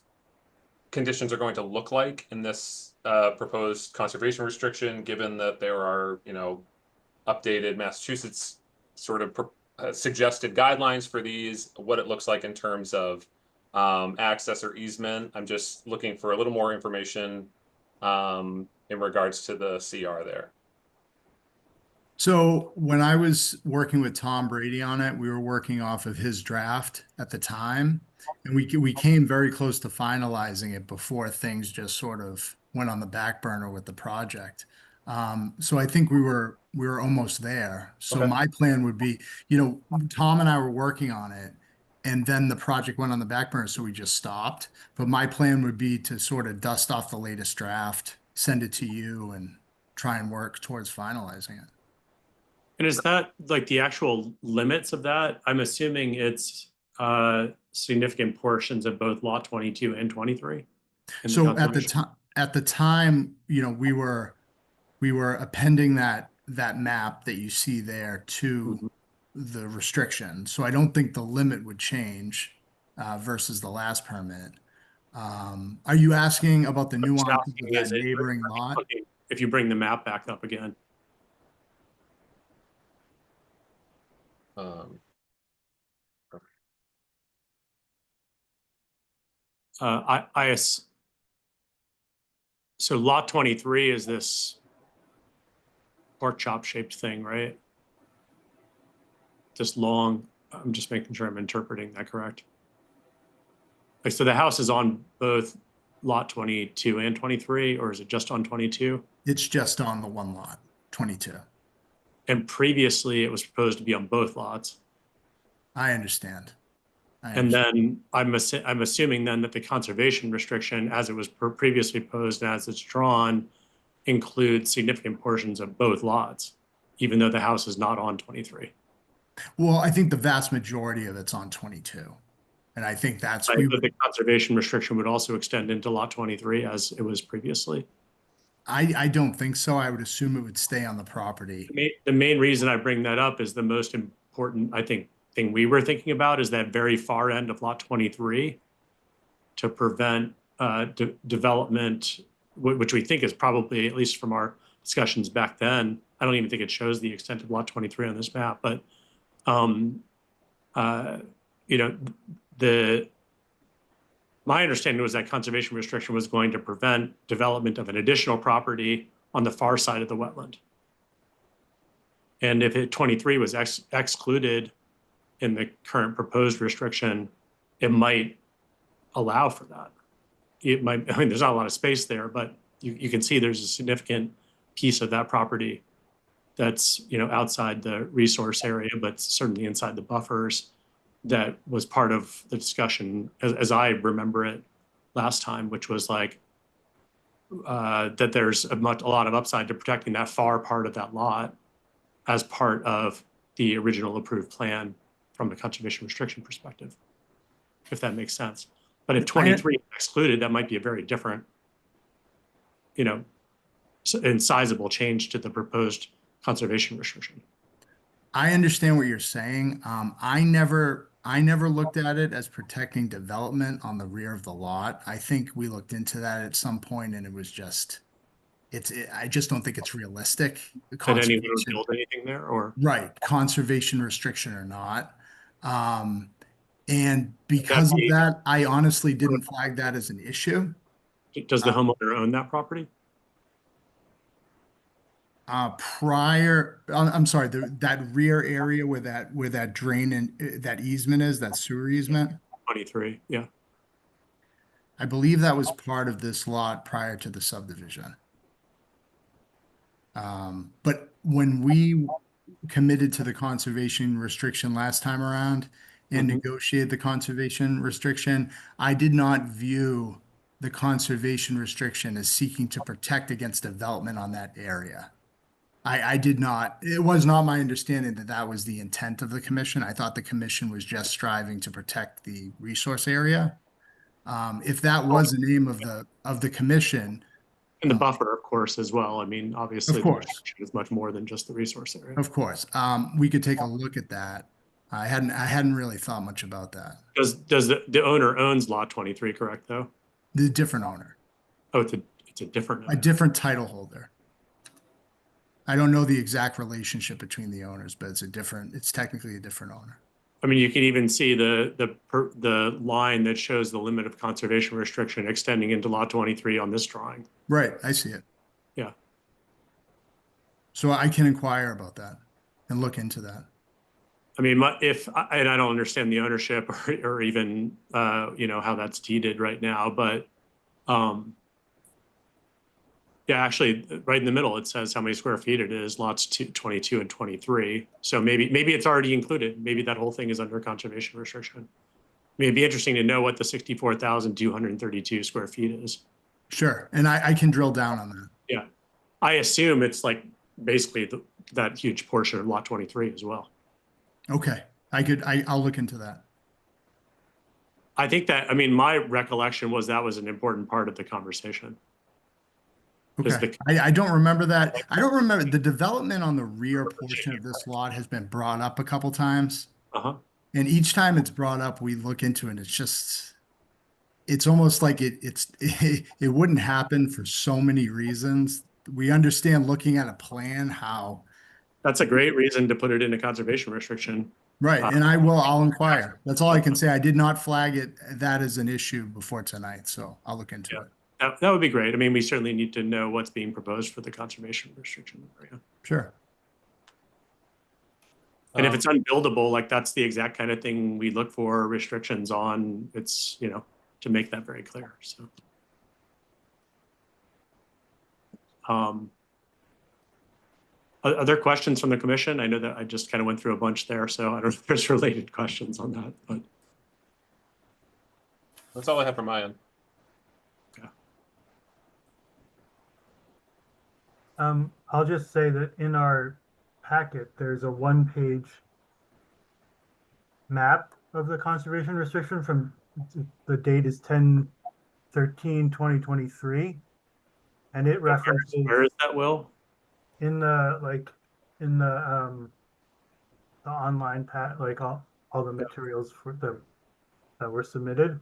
Speaker 1: conditions are going to look like in this proposed conservation restriction, given that there are, updated Massachusetts sort of suggested guidelines for these, what it looks like in terms of access or easement. I'm just looking for a little more information in regards to the CR there.
Speaker 8: So when I was working with Tom Brady on it, we were working off of his draft at the time, and we came very close to finalizing it before things just sort of went on the back burner with the project. So I think we were almost there. So
Speaker 1: Okay.
Speaker 8: my plan would be, Tom and I were working on it, and then the project went on the back burner, so we just stopped. But my plan would be to sort of dust off the latest draft, send it to you, and try and work towards finalizing it.
Speaker 3: And is that like the actual limits of that? I'm assuming it's significant portions of both lot 22 and 23.
Speaker 8: So at the time, we were appending that map that you see there to the restriction. So I don't think the limit would change versus the last permit. Are you asking about the nuances of that neighboring lot?
Speaker 3: If you bring the map back up again. So lot 23 is this pork chop shaped thing, right? This long, I'm just making sure I'm interpreting that correct. Like, so the house is on both lot 22 and 23, or is it just on 22?
Speaker 8: It's just on the one lot, 22.
Speaker 3: And previously it was proposed to be on both lots.
Speaker 8: I understand.
Speaker 3: And then I'm assuming then that the conservation restriction, as it was previously posed, as it's drawn, includes significant portions of both lots, even though the house is not on 23.
Speaker 8: Well, I think the vast majority of it's on 22. And I think that's
Speaker 3: the conservation restriction would also extend into lot 23 as it was previously.
Speaker 8: I don't think so. I would assume it would stay on the property.
Speaker 3: The main reason I bring that up is the most important, I think, thing we were thinking about is that very far end of lot 23 to prevent development, which we think is probably, at least from our discussions back then, I don't even think it shows the extent of lot 23 on this map, but my understanding was that conservation restriction was going to prevent development of an additional property on the far side of the wetland. And if 23 was excluded in the current proposed restriction, it might allow for that. It might, there's not a lot of space there, but you can see there's a significant piece of that property that's, outside the resource area, but certainly inside the buffers, that was part of the discussion as I remember it last time, which was like that there's a lot of upside to protecting that far part of that lot as part of the original approved plan from a conservation restriction perspective, if that makes sense. But if 23 is excluded, that might be a very different, and sizable change to the proposed conservation restriction.
Speaker 8: I understand what you're saying. I never I never looked at it as protecting development on the rear of the lot. I think we looked into that at some point and it was just, I just don't think it's realistic.
Speaker 11: That anyone would
Speaker 8: Conservation-
Speaker 11: build anything there, or?
Speaker 8: Right, conservation restriction or not. And because of
Speaker 11: be-
Speaker 8: that, I honestly didn't flag that as an issue.
Speaker 11: Does the homeowner own that property?
Speaker 8: I'm sorry, that rear area where that drain and that easement is, that sewer easement,
Speaker 11: 23, yeah.
Speaker 8: I believe that was part of this lot prior to the subdivision. But when we committed to the conservation restriction last time around and negotiated the conservation restriction, I did not view the conservation restriction as seeking to protect against development on that area. I did not, it was not my understanding that that was the intent of the commission. I thought the commission was just striving to protect the resource area. If that was the name of the commission,
Speaker 11: And the buffer, of course, as well. I mean, obviously,
Speaker 8: Of course.
Speaker 11: the protection is much more than just the resource area.
Speaker 8: of course, we could take a look at that. I hadn't really thought much about that.
Speaker 11: Does the owner owns lot 23, correct, though?
Speaker 8: The different owner,
Speaker 11: Oh, it's a different
Speaker 8: a
Speaker 11: owner.
Speaker 8: different title holder. I don't know the exact relationship between the owners, but it's technically a different owner.
Speaker 11: I mean, you can even see the line that shows the limit of conservation restriction extending into lot 23 on this drawing.
Speaker 8: Right, I see it.
Speaker 11: Yeah.
Speaker 8: So I can inquire about that and look into that.
Speaker 11: I mean, and I don't understand the ownership or even, how that's deeded right now, but, yeah, actually, right in the middle, it says how many square feet it is, lots 22 and 23. So maybe it's already included. Maybe that whole thing is under conservation restriction. I mean, it'd be interesting to know what the 64,232 square feet is.
Speaker 8: Sure, and I can drill down on that.
Speaker 11: Yeah. I assume it's like basically that huge portion of lot 23 as well.
Speaker 8: Okay, I'll look into that.
Speaker 11: I think that, I mean, my recollection was that was an important part of the conversation. Is
Speaker 8: Okay, I don't remember that. I don't remember the development on the rear portion of this lot has been brought up a couple times.
Speaker 11: Uh-huh.
Speaker 8: And each time it's brought up, we look into it. It's almost like it wouldn't happen for so many reasons. We understand looking at a plan how.
Speaker 11: That's a great reason to put it in a conservation restriction.
Speaker 8: Right, and I'll inquire. That's all I can say. I did not flag that as an issue before tonight, so I'll look into it.
Speaker 11: That would be great. I mean, we certainly need to know what's being proposed for the conservation restriction area.
Speaker 8: Sure.
Speaker 11: And if it's unbuildable, like that's the exact kind of thing we look for restrictions on. It's, to make that very clear. So, other questions from the commission? I know that I just kind of went through a bunch there, so I don't know if there's related questions on that, but.
Speaker 1: That's all I have from my end.
Speaker 7: I'll just say that in our packet, there's a one-page map of the conservation restriction from, the date is 10/13/2023. And it references
Speaker 11: Where is that, Will?
Speaker 7: in the online all the materials that were submitted.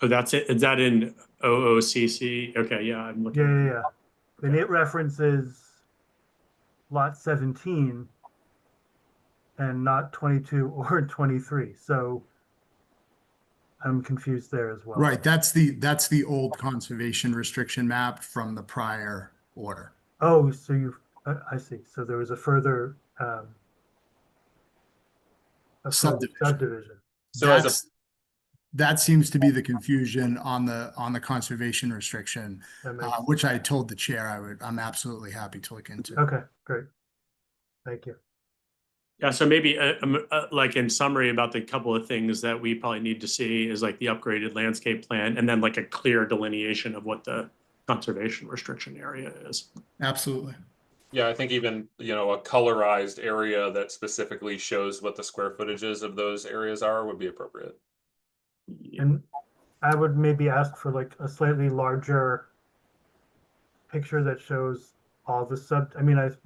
Speaker 11: Oh, that's it. Is that in OOCC? Okay, yeah, I'm looking.
Speaker 7: Yeah. And it references lot 17 and not 22 or 23. So I'm confused there as well.
Speaker 8: Right, that's the old conservation restriction map from the prior order.
Speaker 7: Oh, so I see. So there was a further subdivision.
Speaker 1: So
Speaker 8: that seems to be the confusion on the conservation restriction, which I told the chair I'm absolutely happy to look into.
Speaker 7: Okay, great. Thank you.
Speaker 11: Yeah, so maybe like in summary about the couple of things that we probably need to see is like the upgraded landscape plan and then like a clear delineation of what the conservation restriction area is.
Speaker 8: Absolutely.
Speaker 1: Yeah, I think even, a colorized area that specifically shows what the square footages of those areas are would be appropriate.
Speaker 7: And I would maybe ask for like a slightly larger picture that shows all the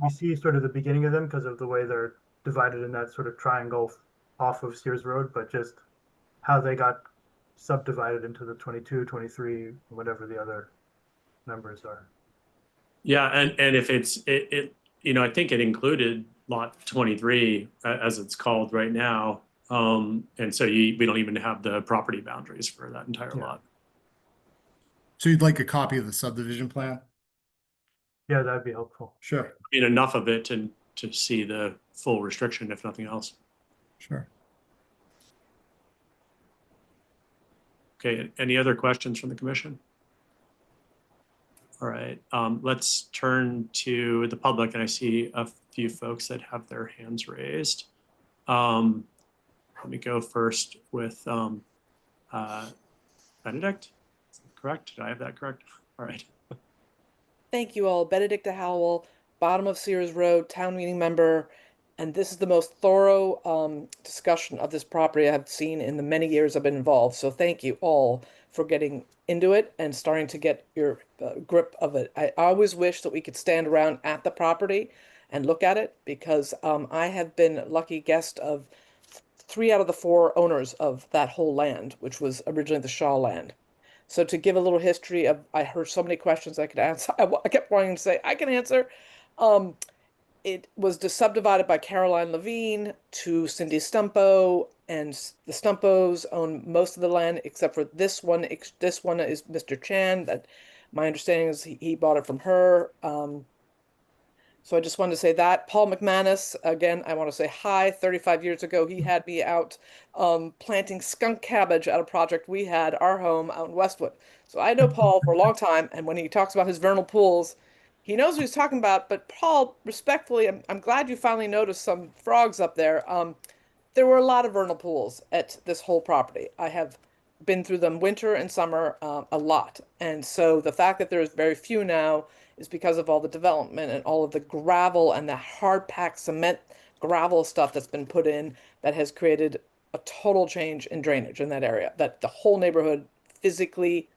Speaker 7: we see sort of the beginning of them because of the way they're divided in that sort of triangle off of Sears Road, but just how they got subdivided into the 22, 23, whatever the other numbers are.
Speaker 11: Yeah, and if it I think it included lot 23 as it's called right now. And so we don't even have the property boundaries for that entire lot.
Speaker 8: So you'd like a copy of the subdivision plan?
Speaker 7: Yeah, that'd be helpful.
Speaker 8: Sure.
Speaker 11: Enough of it to see the full restriction, if nothing else.
Speaker 8: Sure.
Speaker 11: Okay, any other questions from the commission? All right, let's turn to the public, and I see a few folks that have their hands raised. Let me go first with Benedict. Correct? Did I have that correct? All right.
Speaker 12: Thank you all. Benedicta Howell, bottom of Sears Road, town meeting member. And this is the most thorough discussion of this property I've seen in the many years I've been involved. So thank you all for getting into it and starting to get your grip of it. I always wish that we could stand around at the property and look at it, because I have been a lucky guest of 3 out of the 4 owners of that whole land, which was originally the Shaw land. So to give a little history of, I heard so many questions I could answer. I kept wanting to say, I can answer. It was subdivided by Caroline Levine to Cindy Stumpo, and the Stumpos own most of the land except for this one. This one is Mr. Chan. That my understanding is he bought it from her. So I just wanted to say that. Paul McManus, again, I want to say hi. 35 years ago, he had me out planting skunk cabbage at a project we had, our home out in Westwood. So I know Paul for a long time, and when he talks about his vernal pools, he knows what he's talking about. But Paul, respectfully, I'm glad you finally noticed some frogs up there. There were a lot of vernal pools at this whole property. I have been through them winter and summer a lot. And so the fact that there's very few now is because of all the development and all of the gravel and the hard packed cement gravel stuff that's been put in that has created a total change in drainage in that area, that the whole neighborhood physically,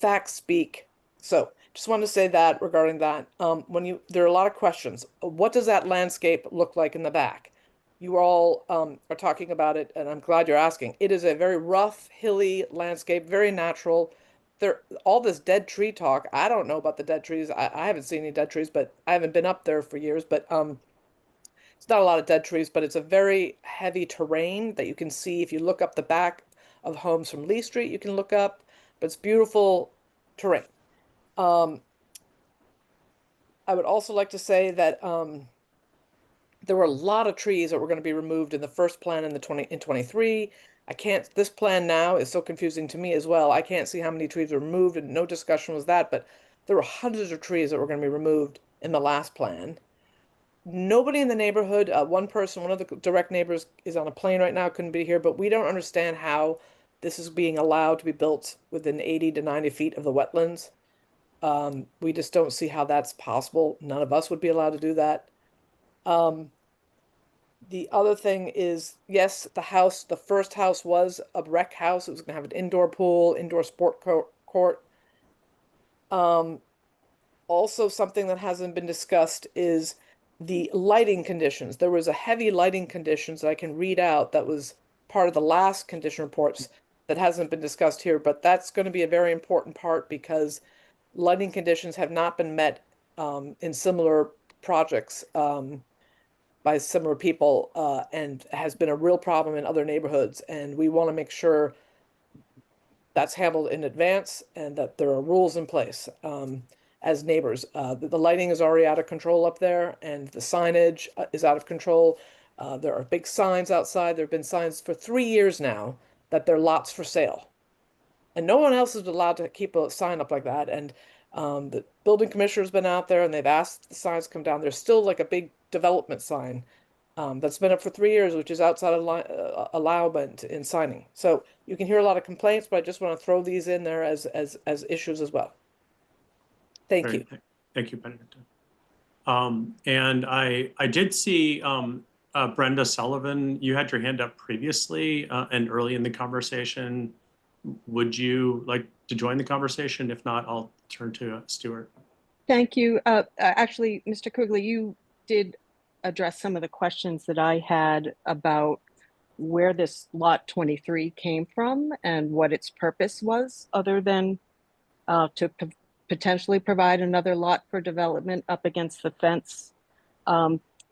Speaker 12: facts speak. So just wanted to say that regarding that. There are a lot of questions. What does that landscape look like in the back? You all are talking about it, and I'm glad you're asking. It is a very rough, hilly landscape, very natural. All this dead tree talk, I don't know about the dead trees. I haven't seen any dead trees, but I haven't been up there for years. But it's not a lot of dead trees, but it's a very heavy terrain that you can see if you look up the back of homes from Lee Street. You can look up, but it's beautiful terrain. I would also like to say that there were a lot of trees that were going to be removed in the first plan in 23. This plan now is so confusing to me as well. I can't see how many trees were removed, and no discussion was that, but there were hundreds of trees that were going to be removed in the last plan. Nobody in the neighborhood, one of the direct neighbors is on a plane right now, couldn't be here, but we don't understand how this is being allowed to be built within 80 to 90 feet of the wetlands. We just don't see how that's possible. None of us would be allowed to do that. The other thing is, yes, the first house was a rec house. It was going to have an indoor pool, indoor sport court. Also, something that hasn't been discussed is the lighting conditions. There was a heavy lighting conditions that I can read out that was part of the last condition reports that hasn't been discussed here, but that's going to be a very important part because lighting conditions have not been met in similar projects by similar people and has been a real problem in other neighborhoods. And we want to make sure that's handled in advance and that there are rules in place as neighbors. The lighting is already out of control up there, and the signage is out of control. There are big signs outside. There have been signs for 3 years now that they're lots for sale. And no one else is allowed to keep a sign up like that. And the building commissioner's been out there and they've asked the signs to come down. There's still like a big development sign that's been up for 3 years, which is outside of allowment in signing. So you can hear a lot of complaints, but I just want to throw these in there as issues as well. Thank you.
Speaker 11: Thank you, Benedict. And I did see Brenda Sullivan. You had your hand up previously and early in the conversation. Would you like to join the conversation? If not, I'll turn to Stuart.
Speaker 13: Thank you. Actually, Mr. Quigley, you did address some of the questions that I had about where this lot 23 came from and what its purpose was, other than to potentially provide another lot for development up against the fence.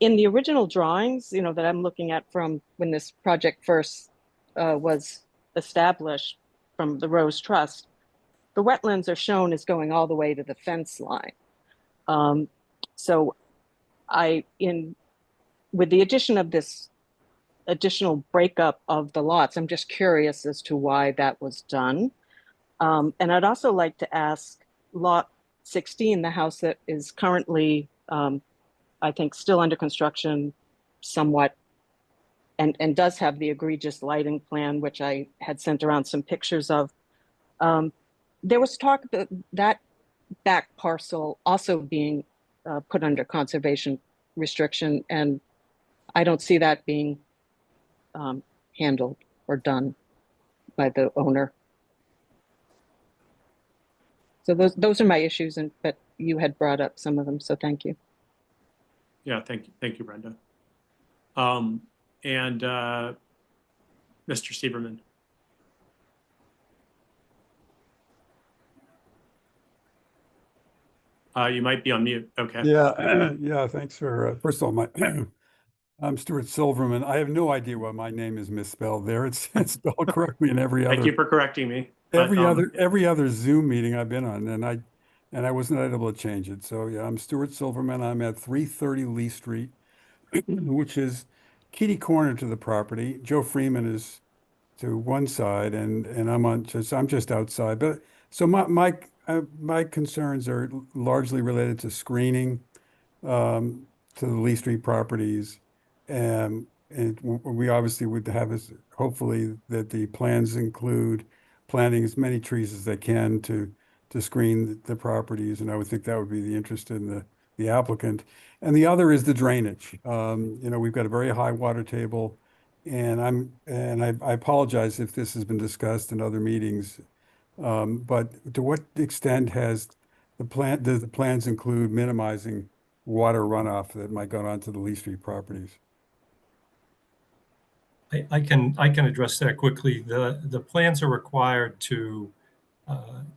Speaker 13: In the original drawings, you know, that I'm looking at from when this project first was established from the Rose Trust, the wetlands are shown as going all the way to the fence line. So with the addition of this additional breakup of the lots, I'm just curious as to why that was done. And I'd also like to ask lot 16, the house that is currently, I think, still under construction somewhat, and does have the egregious lighting plan, which I had sent around some pictures of. There was talk that that back parcel also being put under conservation restriction, and I don't see that being handled or done by the owner. So those are my issues, but you had brought up some of them, so thank you.
Speaker 11: Yeah, thank you, Brenda. And Mr. Sieberman. You might be on mute. Okay.
Speaker 14: Yeah, yeah. Thanks for first of all, I'm Stuart Silverman. I have no idea why my name is misspelled there. It's spelled correctly in every other.
Speaker 11: Thank you for correcting me.
Speaker 14: Every other Zoom meeting I've been on, and I was not able to change it. So yeah, I'm Stuart Silverman. I'm at 330 Lee Street, which is kitty corner to the property. Joe Freeman is to one side, and I'm just outside. But so my concerns are largely related to screening to the Lee Street properties. And we obviously would have this, hopefully that the plans include planting as many trees as they can to screen the properties. And I would think that would be the interest in the applicant. And the other is the drainage. You know, we've got a very high water table, and I apologize if this has been discussed in other meetings. But to what extent does the plans include minimizing water runoff that might go onto the Lee Street properties?
Speaker 9: I can address that quickly. The plans are required to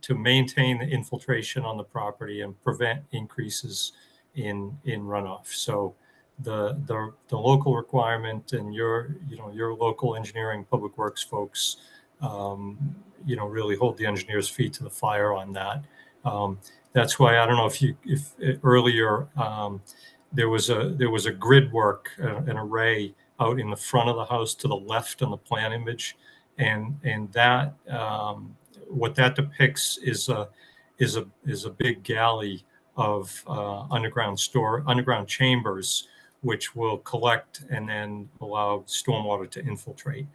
Speaker 9: maintain the infiltration on the property and prevent increases in runoff. So the local requirement and your local engineering public works folks really hold the engineer's feet to the fire on that. That's why I don't know if earlier there was a grid work, an array out in the front of the house to the left on the plan image, and that what that depicts is a big galley of underground chambers, which will collect and then allow stormwater to infiltrate.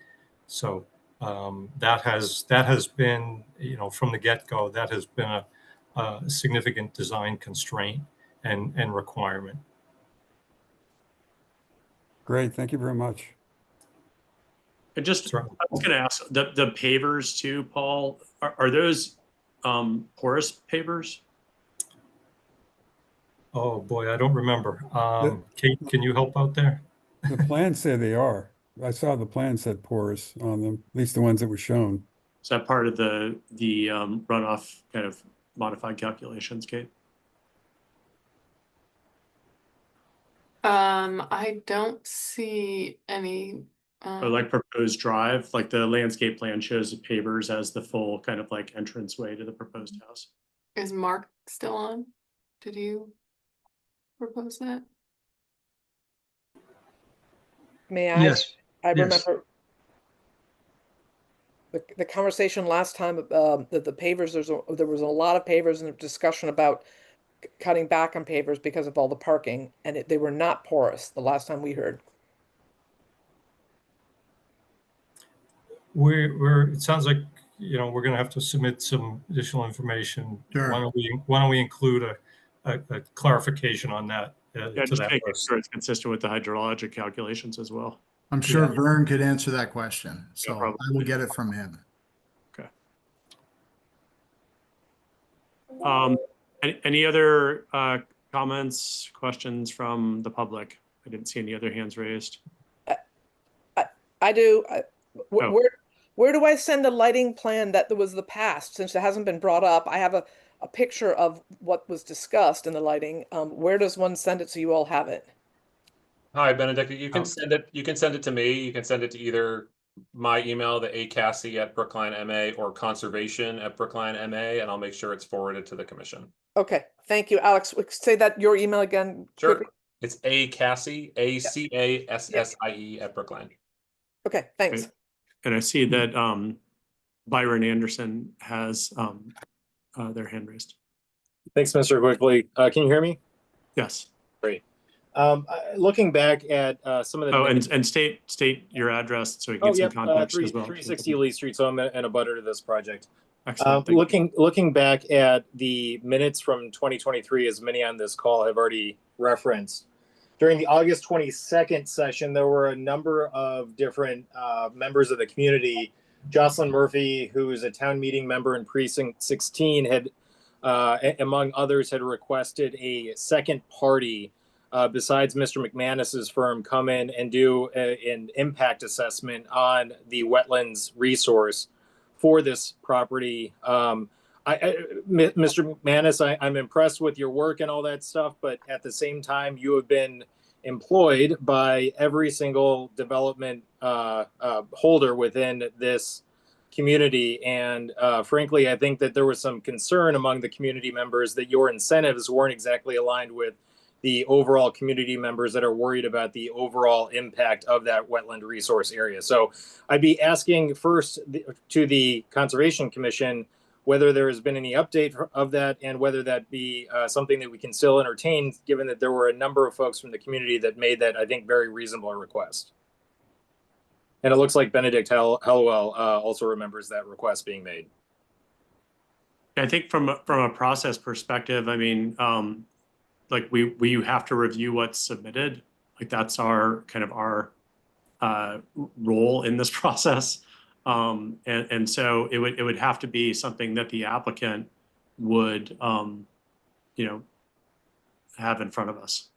Speaker 9: So that has been, from the get-go, that has been a significant design constraint and requirement.
Speaker 14: Great, thank you very much.
Speaker 11: I was going to ask the pavers too, Paul. Are those porous pavers?
Speaker 9: Oh boy, I don't remember. Kate, can you help out there?
Speaker 14: The plans say they are. I saw the plans said porous on them, at least the ones that were shown.
Speaker 11: Is that part of the runoff kind of modified calculations, Kate?
Speaker 10: I don't see any.
Speaker 11: Or like proposed drive, like the landscape plan shows the pavers as the full kind of like entranceway to the proposed house.
Speaker 10: Is Mark still on? Did you propose that?
Speaker 12: May I?
Speaker 6: Yes.
Speaker 12: I remember the conversation last time, the pavers, there was a lot of pavers and discussion about cutting back on pavers because of all the parking, and they were not porous the last time we heard.
Speaker 9: It sounds like we're going to have to submit some additional information.
Speaker 8: Sure.
Speaker 9: Why don't we include a clarification on that?
Speaker 11: Yeah, just making sure it's consistent with the hydrologic calculations as well.
Speaker 8: I'm sure Vern could answer that question, so
Speaker 11: Yeah,
Speaker 8: I will get it from him.
Speaker 11: Okay. Any other comments, questions from the public? I didn't see any other hands raised.
Speaker 12: I do.
Speaker 11: Oh.
Speaker 12: Where do I send a lighting plan that was the past, since it hasn't been brought up? I have a picture of what was discussed in the lighting. Where does one send it so you all have it?
Speaker 1: Hi, Benedict. You can
Speaker 11: Oh.
Speaker 1: send it. You can send it to me. You can send it to either my email, the acassie@brookline.ma, or conservation@brookline.ma, and I'll make sure it's forwarded to the commission.
Speaker 12: Okay, thank you, Alex. Say that your email again.
Speaker 1: Sure.
Speaker 12: quickly.
Speaker 1: It's acassie, ACASSIE @Brookline.
Speaker 12: Okay, thanks.
Speaker 11: And I see that Byron Anderson has their hand raised.
Speaker 15: Thanks, Mr. Quickly. Can you hear me?
Speaker 11: Yes.
Speaker 15: Great. Looking back at some of the
Speaker 11: and state your address so we can get some context as well.
Speaker 15: 360 Lee Street. So I'm in a butter to this project.
Speaker 11: Excellent.
Speaker 15: Looking back at the minutes from 2023, as many on this call have already referenced, during the August 22nd session, there were a number of different members of the community. Jocelyn Murphy, who is a town meeting member in Precinct 16, had, among others, had requested a second party besides Mr. McManus's firm come in and do an impact assessment on the wetlands resource for this property. Mr. McManus, I'm impressed with your work and all that stuff, but at the same time, you have been employed by every single development holder within this community. And frankly, I think that there was some concern among the community members that your incentives weren't exactly aligned with the overall community members that are worried about the overall impact of that wetland resource area. So I'd be asking first to the Conservation Commission whether there has been any update of that and whether that be something that we can still entertain, given that there were a number of folks from the community that made that, I think, very reasonable request. And it looks like Benedict Hallowell also remembers that request being made.
Speaker 11: I think from a process perspective, I mean, like we have to review what's submitted. Like that's our kind of our role in this process. And so it would have to be something that the applicant would, have in front of us.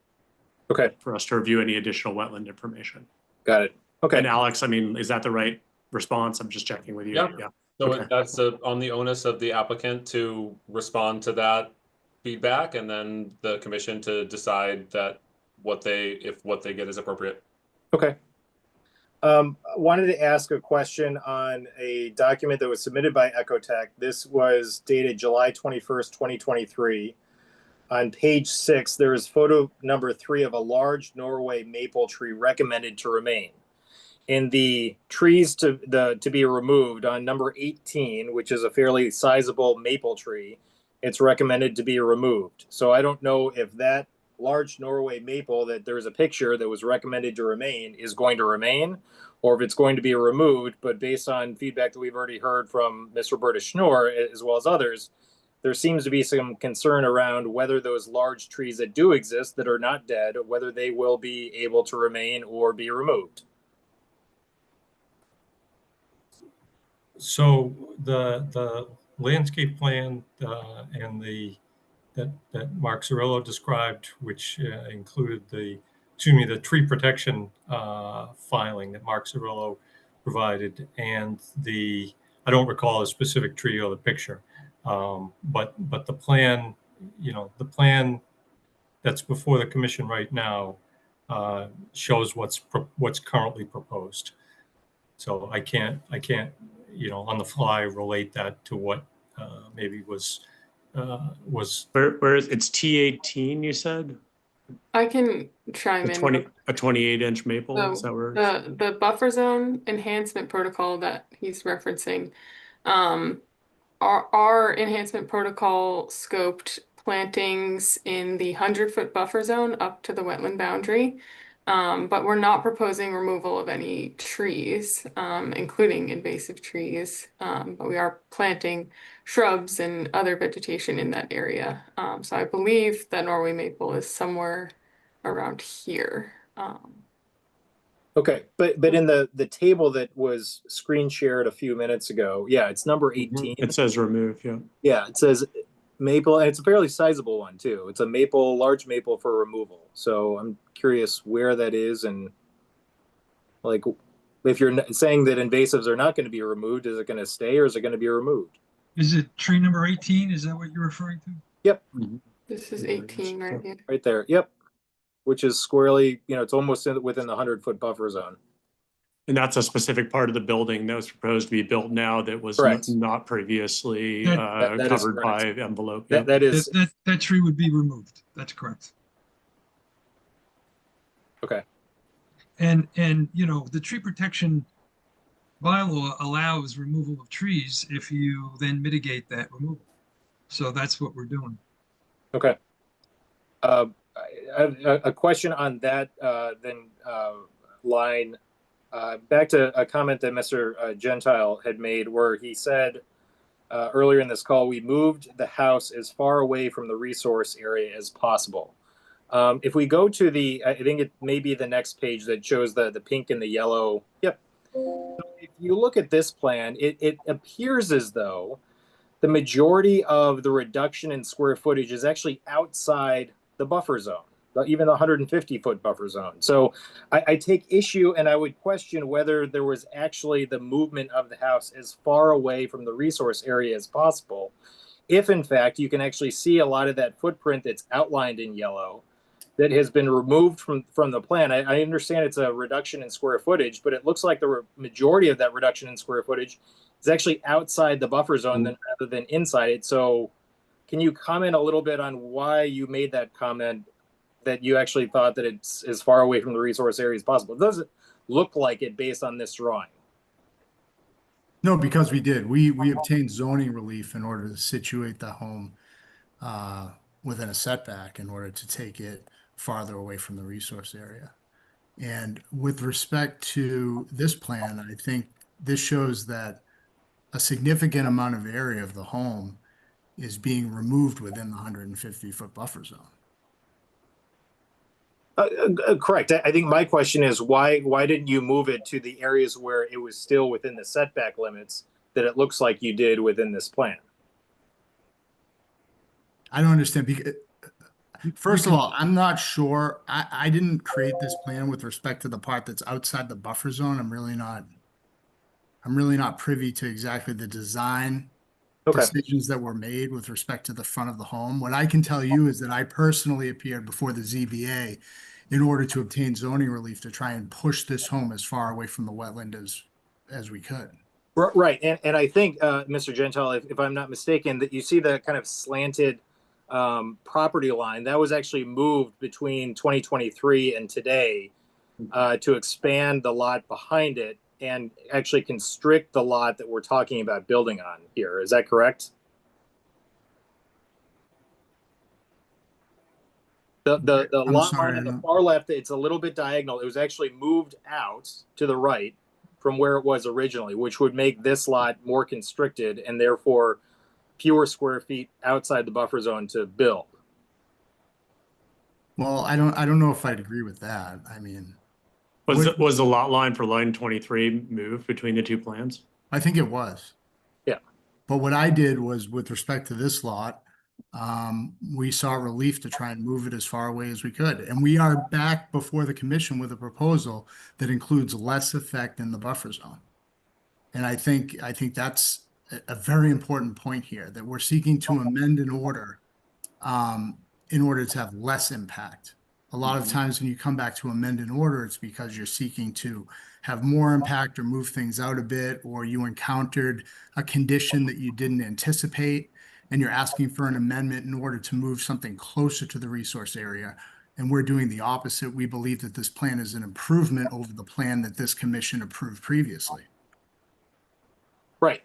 Speaker 15: Okay.
Speaker 11: For us to review any additional wetland information.
Speaker 15: Got it. Okay.
Speaker 11: And Alex, I mean, is that the right response? I'm just checking with you.
Speaker 1: Yeah. So
Speaker 11: Okay.
Speaker 1: that's on the onus of the applicant to respond to that feedback, and then the commission to decide that what they get is appropriate.
Speaker 15: Okay. Wanted to ask a question on a document that was submitted by Ecotech. This was dated July 21st, 2023. On page 6, there is photo number 3 of a large Norway maple tree recommended to remain. In the trees to be removed on number 18, which is a fairly sizable maple tree, it's recommended to be removed. So I don't know if that large Norway maple that there's a picture that was recommended to remain is going to remain, or if it's going to be removed. But based on feedback that we've already heard from Ms. Roberta Schnorr, as well as others, there seems to be some concern around whether those large trees that do exist that are not dead, whether they will be able to remain or be removed.
Speaker 9: So the landscape plan and that Mark Cirillo described, which included the tree protection filing that Mark Cirillo provided, and I don't recall a specific tree or the picture, but the plan, the plan that's before the commission right now shows what's currently proposed. So I can't on the fly relate that to what maybe was.
Speaker 11: Where is it's T18? You said
Speaker 10: I can chime in.
Speaker 11: A 28-inch maple.
Speaker 10: So
Speaker 11: is that where
Speaker 10: the buffer zone enhancement protocol that he's referencing, our enhancement protocol scoped plantings in the 100-foot buffer zone up to the wetland boundary. But we're not proposing removal of any trees, including invasive trees. But we are planting shrubs and other vegetation in that area. So I believe that Norway maple is somewhere around here.
Speaker 15: Okay, but in the table that was screen shared a few minutes ago, yeah, it's number 18.
Speaker 11: it says remove, yeah.
Speaker 15: Yeah, it says maple, and it's a fairly sizable one too. It's a maple, large maple for removal. So I'm curious where that is, and like, if you're saying that invasives are not going to be removed, is it going to stay or is it going to be removed?
Speaker 6: Is it tree number 18? Is that what you're referring to?
Speaker 15: Yep.
Speaker 10: This is 18 right here.
Speaker 15: Right there. Yep. Which is squarely, it's almost within the 100-foot buffer zone.
Speaker 11: And that's a specific part of the building that was proposed to be built now that was
Speaker 15: Correct.
Speaker 11: not previously
Speaker 15: That is
Speaker 11: covered by
Speaker 15: correct.
Speaker 11: envelope.
Speaker 15: That, that is
Speaker 6: That tree would be removed. That's correct.
Speaker 15: okay.
Speaker 6: And the tree protection bylaw allows removal of trees if you then mitigate that removal. So that's what we're doing.
Speaker 15: Okay. A question on that line. Back to a comment that Mr. Gentile had made, where he said earlier in this call, we moved the house as far away from the resource area as possible. If we go to I think it may be the next page that shows the pink and the yellow. Yep. If you look at this plan, it appears as though the majority of the reduction in square footage is actually outside the buffer zone, even the 150-foot buffer zone. So I take issue, and I would question whether there was actually the movement of the house as far away from the resource area as possible. If in fact you can actually see a lot of that footprint that's outlined in yellow that has been removed from the plan. I understand it's a reduction in square footage, but it looks like the majority of that reduction in square footage is actually outside the buffer zone rather than inside it. So can you comment a little bit on why you made that comment, that you actually thought that it's as far away from the resource area as possible? It doesn't look like it based on this drawing.
Speaker 8: No, because we did. We obtained zoning relief in order to situate the home within a setback in order to take it farther away from the resource area. And with respect to this plan, I think this shows that a significant amount of area of the home is being removed within the 150-foot buffer zone.
Speaker 15: Correct. I think my question is why didn't you move it to the areas where it was still within the setback limits that it looks like you did within this plan?
Speaker 8: I don't understand. First of all, I'm not sure. I didn't create this plan with respect to the part that's outside the buffer zone. I'm really not privy to exactly the design decisions that were made with respect to the front of the home. What I can tell you is that I personally appeared before the ZBA in order to obtain zoning relief to try and push this home as far away from the wetland as we could.
Speaker 15: Right. And I think, Mr. Gentile, if I'm not mistaken, that you see the kind of slanted property line that was actually moved between 2023 and today to expand the lot behind it and actually constrict the lot that we're talking about building on here. Is that correct? The lot line on the far left, it's a little bit diagonal. It was actually moved out to the right from where it was originally, which would make this lot more constricted and therefore fewer square feet outside the buffer zone to build.
Speaker 8: Well, I don't know if I'd agree with that. I mean,
Speaker 11: Was the lot line for line 23 moved between the two plans?
Speaker 8: I think it was.
Speaker 15: Yeah.
Speaker 8: But what I did was, with respect to this lot, we sought relief to try and move it as far away as we could. And we are back before the commission with a proposal that includes less effect in the buffer zone. And I think that's a very important point here, that we're seeking to amend an order in order to have less impact. A lot of times when you come back to amend an order, it's because you're seeking to have more impact or move things out a bit, or you encountered a condition that you didn't anticipate, and you're asking for an amendment in order to move something closer to the resource area. And we're doing the opposite. We believe that this plan is an improvement over the plan that this commission approved previously.
Speaker 15: Right.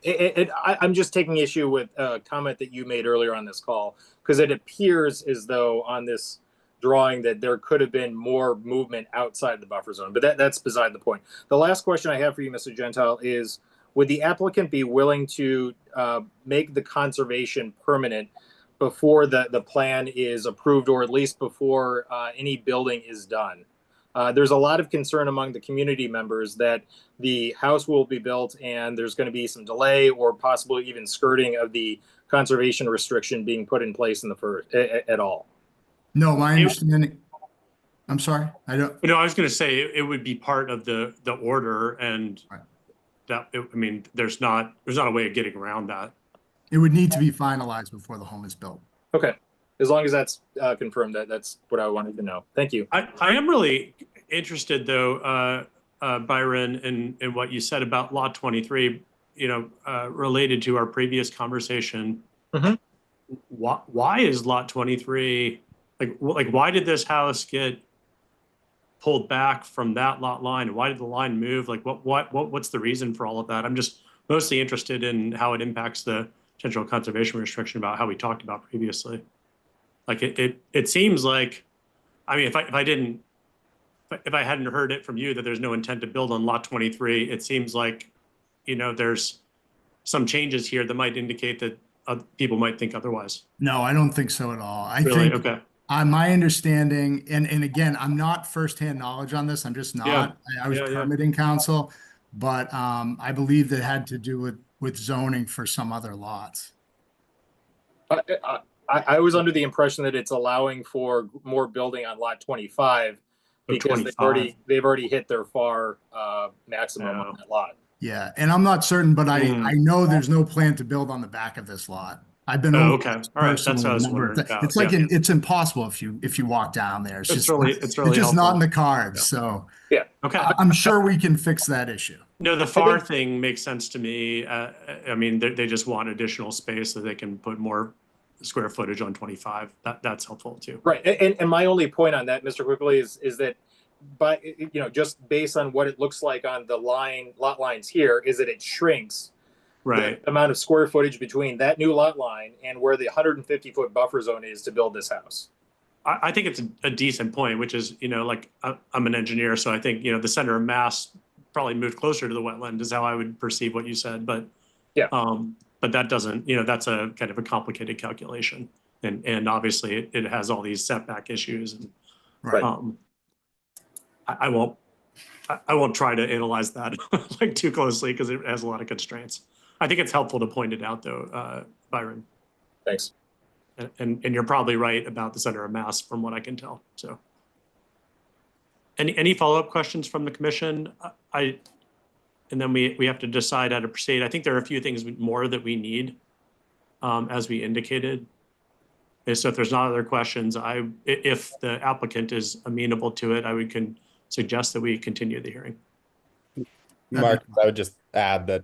Speaker 15: I'm just taking issue with a comment that you made earlier on this call, because it appears as though on this drawing that there could have been more movement outside the buffer zone, but that's beside the point. The last question I have for you, Mr. Gentile, is would the applicant be willing to make the conservation permanent before the plan is approved, or at least before any building is done? there's a lot of concern among the community members that the house will be built and there's going to be some delay or possibly even skirting of the conservation restriction being put in place in the first at all.
Speaker 8: No, my understanding, I'm sorry, I don't,
Speaker 11: No, I was going to say it would be part of the order, and
Speaker 8: Right.
Speaker 11: I mean, there's not a way of getting around that.
Speaker 8: it would need to be finalized before the home is built.
Speaker 15: Okay, as long as that's confirmed, that's what I wanted to know. Thank you.
Speaker 11: I am really interested, though, Byron, in what you said about Lot 23. You know, related to our previous conversation.
Speaker 15: Mhm.
Speaker 11: Why is Lot 23 like? Why did this house get pulled back from that lot line? Why did the line move? Like, what's the reason for all of that? I'm just mostly interested in how it impacts the potential conservation restriction about how we talked about previously. Like it seems like, I mean, if I hadn't heard it from you that there's no intent to build on Lot 23, it seems like, you know, there's some changes here that might indicate that people might think otherwise.
Speaker 8: No, I don't think so at all. I
Speaker 11: Really?
Speaker 8: think
Speaker 11: Okay.
Speaker 8: my understanding, and again, I'm not firsthand knowledge on this. I'm just not. I was
Speaker 11: Yeah, yeah.
Speaker 8: permitting counsel, but I believe that had to do with zoning for some other lots.
Speaker 15: I was under the impression that it's allowing for more building on lot 25 because they've already hit their FAR maximum on that lot.
Speaker 8: Yeah, and I'm not certain, but I know there's no plan to build on the back of this lot. I've been over
Speaker 11: Okay.
Speaker 8: this
Speaker 11: All right. That's
Speaker 8: personally
Speaker 11: what I was
Speaker 8: a number of
Speaker 11: wondering
Speaker 8: times.
Speaker 11: about.
Speaker 8: It's like
Speaker 11: Yeah.
Speaker 8: it's impossible if you walk down there.
Speaker 11: It's really
Speaker 8: it's just not
Speaker 11: helpful.
Speaker 8: in the cards. So
Speaker 15: Yeah.
Speaker 11: Okay.
Speaker 8: I'm sure we can fix that issue.
Speaker 11: No, the FAR thing makes sense to me. I mean, they just want additional space so they can put more square footage on 25. That's helpful too.
Speaker 15: Right. And my only point on that, Mr. Quigley, is that just based on what it looks like on the lot lines here, is that it shrinks
Speaker 11: Right.
Speaker 15: the amount of square footage between that new lot line and where the 150-foot buffer zone is to build this house.
Speaker 11: I think it's a decent point, which is, you know, like I'm an engineer, so I think, you know, the center of mass probably moved closer to the wetland is how I would perceive what you said. But
Speaker 15: yeah,
Speaker 11: but that doesn't, you know, that's a kind of a complicated calculation, and obviously it has all these setback issues, and
Speaker 8: Right.
Speaker 11: I won't try to analyze that like too closely because it has a lot of constraints. I think it's helpful to point it out though, Byron.
Speaker 15: Thanks.
Speaker 11: And you're probably right about the center of mass from what I can tell. So any follow-up questions from the commission? And then we have to decide how to proceed. I think there are a few things more that we need, as we indicated. And so if there's not other questions, if the applicant is amenable to it, I can suggest that we continue the hearing.
Speaker 2: Mark, I would just add that,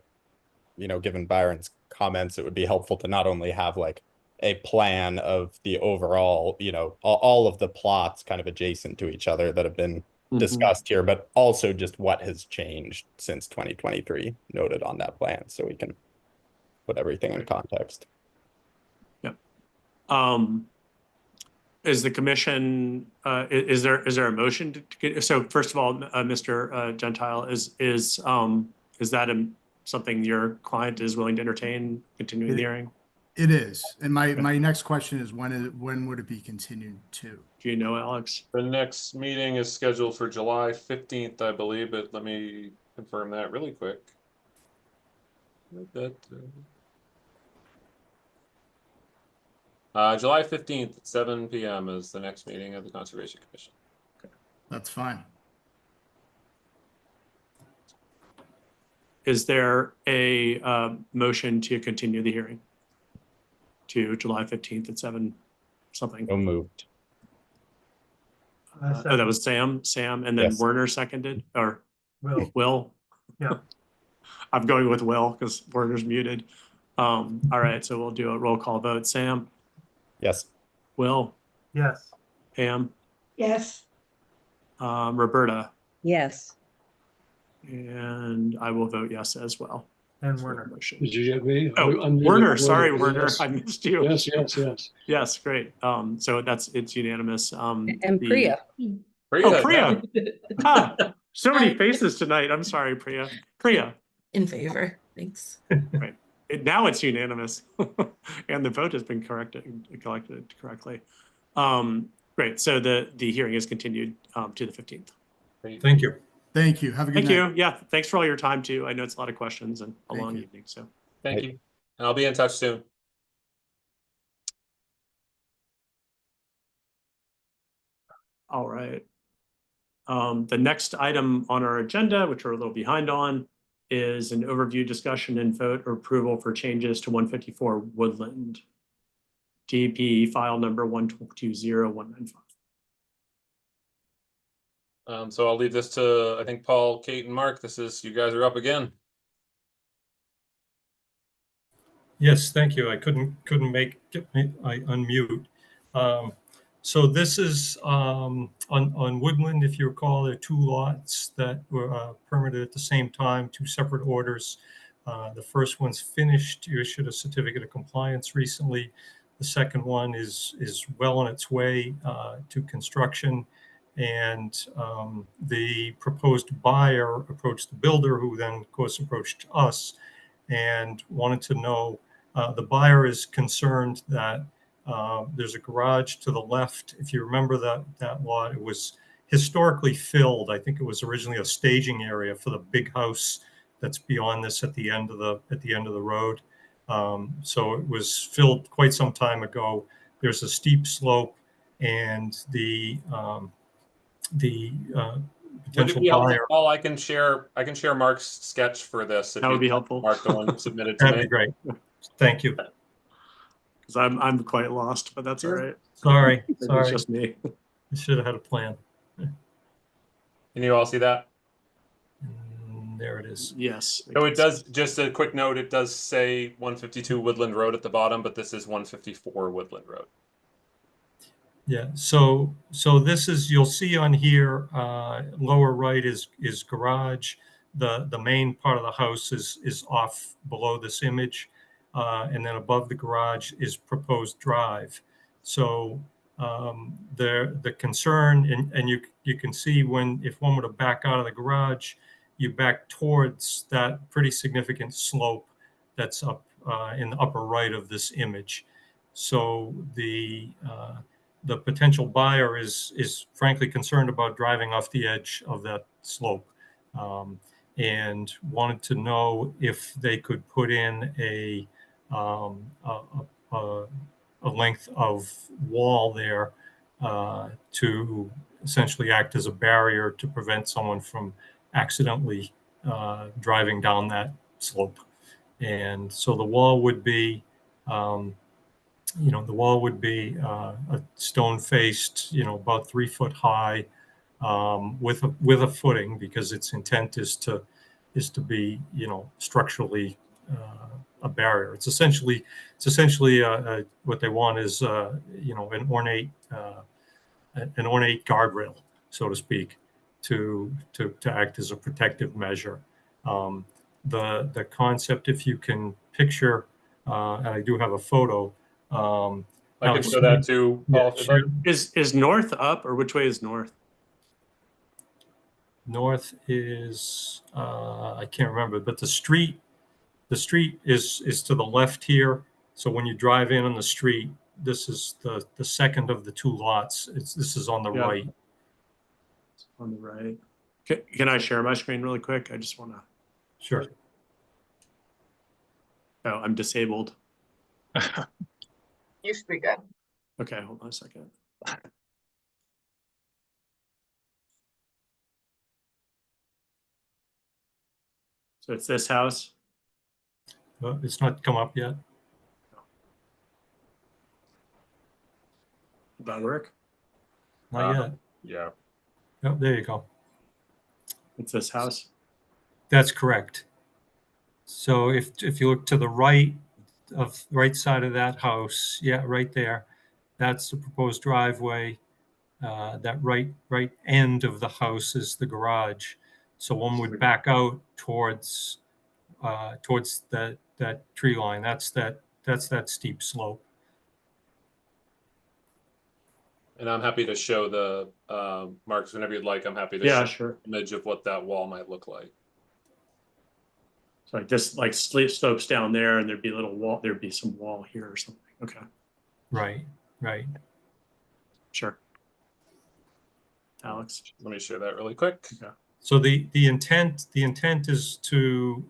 Speaker 2: you know, given Byron's comments, it would be helpful to not only have like a plan of the overall, you know, all of the plots kind of adjacent to each other that have been discussed here, but also just what has changed since 2023 noted on that plan, so we can put everything in context.
Speaker 11: Yep. Is the commission, is there a motion to so first of all, Mr. Gentile, is that something your client is willing to entertain, continuing the hearing?
Speaker 8: It is. And my next question is when would it be continued to?
Speaker 11: Do you know, Alex?
Speaker 1: The next meeting is scheduled for July 15th, I believe, but let me confirm that really quick. July 15th at 7 p.m. is the next meeting of the Conservation Commission.
Speaker 8: Okay. That's fine.
Speaker 11: Is there a motion to continue the hearing to July 15th at 7 something?
Speaker 2: So moved.
Speaker 11: Oh, that was Sam, and then
Speaker 2: Yes.
Speaker 11: Werner seconded, or
Speaker 7: Will. Yeah.
Speaker 11: I'm going with Will because Werner's muted. All right, so we'll do a roll call vote. Sam?
Speaker 2: Yes.
Speaker 11: Will?
Speaker 7: Yes.
Speaker 11: Pam?
Speaker 4: Yes.
Speaker 11: Roberta?
Speaker 5: Yes.
Speaker 11: And I will vote yes as well.
Speaker 7: And Werner.
Speaker 16: Did you get me?
Speaker 11: Oh, Werner, sorry, Werner,
Speaker 16: Yes.
Speaker 11: I missed you.
Speaker 16: Yes.
Speaker 11: Yes, great. So it's unanimous.
Speaker 5: And Priya.
Speaker 11: Oh, Priya. Ah, so many faces tonight. I'm sorry, Priya. Priya.
Speaker 4: In favor. Thanks.
Speaker 11: Right. Now it's unanimous, and the vote has been collected correctly. Great. So the hearing is continued to the 15th.
Speaker 9: Thank you.
Speaker 8: Thank you. Have a good
Speaker 11: Thank
Speaker 8: night.
Speaker 11: you. Yeah, thanks for all your time too. I know it's a lot of questions and a
Speaker 8: Thank
Speaker 11: long
Speaker 8: you.
Speaker 11: evening, so.
Speaker 1: Thank you. And I'll be in touch soon.
Speaker 11: All right. The next item on our agenda, which we're a little behind on, is an overview discussion and vote or approval for changes to 154 Woodland. DP file number 120195.
Speaker 1: So I'll leave this to, I think, Paul, Kate, and Mark. You guys are up again.
Speaker 9: Yes, thank you. I couldn't I unmute. So this is on Woodland, if you recall, there are two lots that were permitted at the same time, two separate orders. The first one's finished. You issued a certificate of compliance recently. The second one is well on its way to construction. And the proposed buyer approached the builder, who then, of course, approached us and wanted to know, the buyer is concerned that there's a garage to the left. If you remember that lot, it was historically filled. I think it was originally a staging area for the big house that's beyond this at the end of the road. So it was filled quite some time ago. There's a steep slope, and the
Speaker 1: Would it
Speaker 9: potential
Speaker 1: be helpful,
Speaker 9: buyer.
Speaker 1: Paul? I can share Mark's sketch for this.
Speaker 11: That would be helpful.
Speaker 1: Mark, the one submitted to
Speaker 9: That'd
Speaker 1: me.
Speaker 9: be great. Thank you.
Speaker 11: Because I'm quite lost, but that's all right.
Speaker 9: Sorry,
Speaker 11: Maybe
Speaker 9: sorry.
Speaker 11: It's just me.
Speaker 9: I should have had a plan.
Speaker 1: Can you all see that?
Speaker 9: There it is.
Speaker 11: Yes.
Speaker 1: So it does, just a quick note, it does say 152 Woodland Road at the bottom, but this is 154 Woodland Road.
Speaker 9: Yeah, so this is, you'll see on here, lower right is garage. The main part of the house is off below this image. And then above the garage is proposed drive. So the concern, and you can see if one were to back out of the garage, you back towards that pretty significant slope that's up in the upper right of this image. So the potential buyer is frankly concerned about driving off the edge of that slope, and wanted to know if they could put in a length of wall there to essentially act as a barrier to prevent someone from accidentally driving down that slope. And so the wall would be, a stone-faced, about 3 foot high, with a footing, because its intent is to be, structurally a barrier. It's essentially what they want is an ornate guardrail, so to speak, to act as a protective measure. The concept, if you can picture, and I do have a photo.
Speaker 1: I can show that too, Paul.
Speaker 11: Is north up, or which way is north?
Speaker 9: North is I can't remember, but the street is to the left here. So when you drive in on the street, this is the second of the two lots. This is on the right.
Speaker 11: On the right. Can I share my screen really quick? I just want to.
Speaker 9: Sure.
Speaker 11: Oh, I'm disabled.
Speaker 4: You should be good.
Speaker 11: Okay, hold on a second. So it's this house.
Speaker 9: It's not come up yet.
Speaker 11: Did that work?
Speaker 9: Not yet.
Speaker 1: Yeah.
Speaker 9: Oh, there you go.
Speaker 11: It's this house.
Speaker 9: That's correct. So if you look to the right side of that house, yeah, right there, that's the proposed driveway. That right end of the house is the garage. So one would back out towards that tree line. That's that steep slope.
Speaker 1: And I'm happy to show the Marks whenever you'd like. I'm happy to
Speaker 11: Yeah,
Speaker 1: show
Speaker 11: sure.
Speaker 1: an image of what that wall might look like.
Speaker 11: So like this, like slopes down there, and there'd be a little wall. There'd be some wall here or something. Okay.
Speaker 9: Right.
Speaker 11: Sure. Alex?
Speaker 1: Let me share that really quick.
Speaker 9: So the intent is to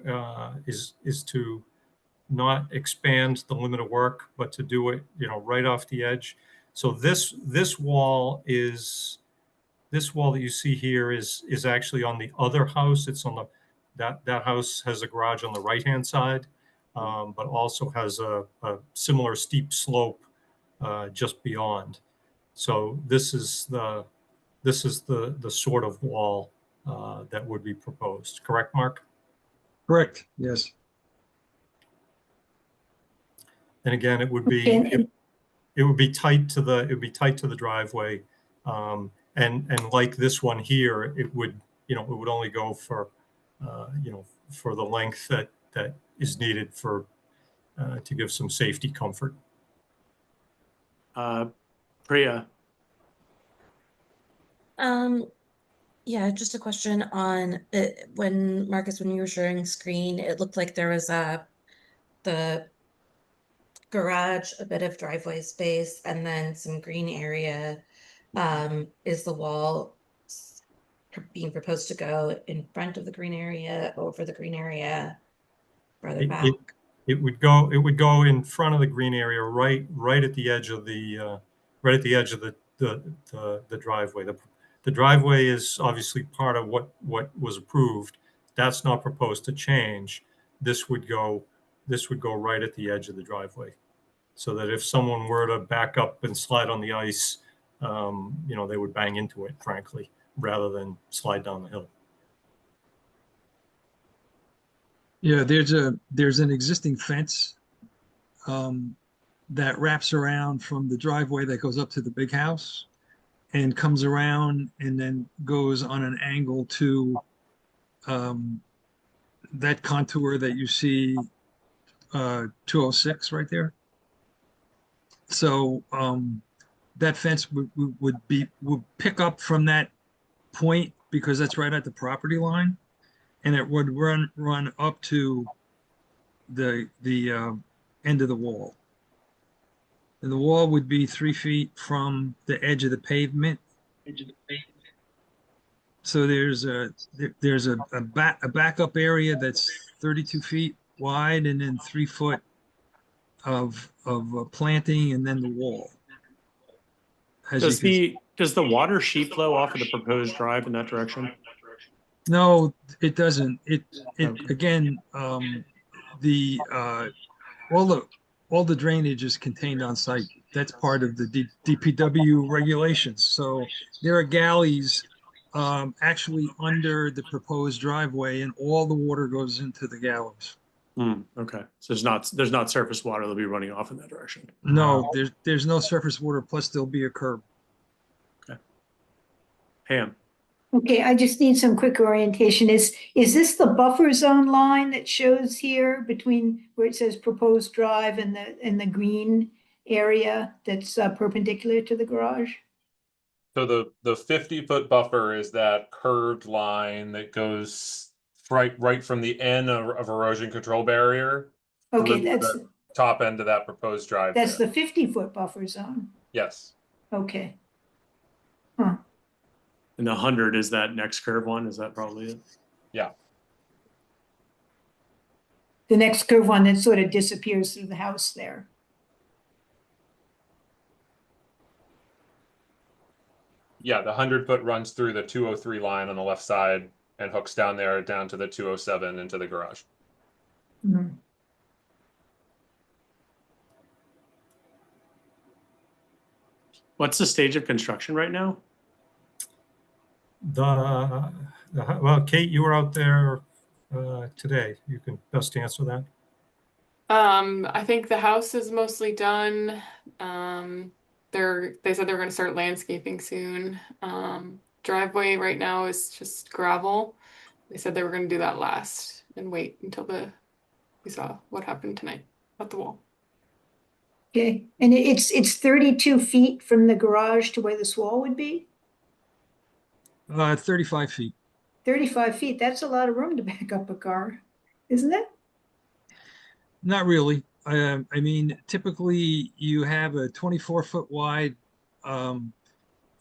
Speaker 9: not expand the limit of work, but to do it, right off the edge. So this wall that you see here is actually on the other house. It's on that house has a garage on the right-hand side, but also has a similar steep slope just beyond. So this is the sort of wall that would be proposed. Correct, Mark?
Speaker 6: Correct, yes.
Speaker 9: And again, it would be it would be tight to the driveway, and like this one here, it would only go for for the length that is needed for to give some safety comfort.
Speaker 11: Priya?
Speaker 4: Yeah, just a question on it. When Marcus, when you were sharing screen, it looked like there was the garage, a bit of driveway space, and then some green area. Is the wall being proposed to go in front of the green area, over the green area, further back?
Speaker 9: It would go in front of the green area, right at the edge of the the driveway. The driveway is obviously part of what was approved. That's not proposed to change. This would go right at the edge of the driveway, so that if someone were to back up and slide on the ice, they would bang into it, frankly, rather than slide down the hill.
Speaker 6: Yeah, there's an existing fence that wraps around from the driveway that goes up to the big house and comes around and then goes on an angle to that contour that you see 206 right there. So that fence would pick up from that point because that's right at the property line, and it would run up to the end of the wall. And the wall would be 3 feet from the edge of the pavement. So there's a backup area that's 32 feet wide, and then 3 foot of planting, and then the wall.
Speaker 11: Does the water sheet flow off of the proposed drive in that direction?
Speaker 6: No, it doesn't. Again, all the drainage is contained on site. That's part of the DPW regulations. So there are galleys actually under the proposed driveway, and all the water goes into the gallows.
Speaker 11: Okay, so there's not surface water that'll be running off in that direction.
Speaker 6: No, there's no surface water. Plus, there'll be a curb.
Speaker 11: Okay. Pam.
Speaker 16: Okay, I just need some quick orientation. Is this the buffer zone line that shows here between where it says proposed drive and the green area that's perpendicular to the garage?
Speaker 1: So the 50-foot buffer is that curved line that goes right from the end of erosion control barrier.
Speaker 16: Okay,
Speaker 1: through
Speaker 16: that's
Speaker 1: the top end of that proposed drive.
Speaker 16: the
Speaker 1: there.
Speaker 16: 50-foot buffer zone.
Speaker 1: Yes.
Speaker 16: Okay.
Speaker 11: And the 100 is that next curve one? Is that probably it?
Speaker 1: Yeah.
Speaker 16: The next curve one that sort of disappears through the house there.
Speaker 1: Yeah, the 100-foot runs through the 203 line on the left side and hooks down there down to the 207 into the garage.
Speaker 16: Mhm.
Speaker 11: What's the stage of construction right now?
Speaker 9: Well, Kate, you were out there today. You can best answer that.
Speaker 10: I think the house is mostly done. They said they're going to start landscaping soon. Driveway right now is just gravel. They said they were going to do that last and wait until we saw what happened tonight at the wall.
Speaker 16: Okay, and it's 32 feet from the garage to where this wall would be?
Speaker 6: 35 feet.
Speaker 16: 35 feet, that's a lot of room to back up a car, isn't it?
Speaker 6: Not really. I mean, typically you have a 24-foot wide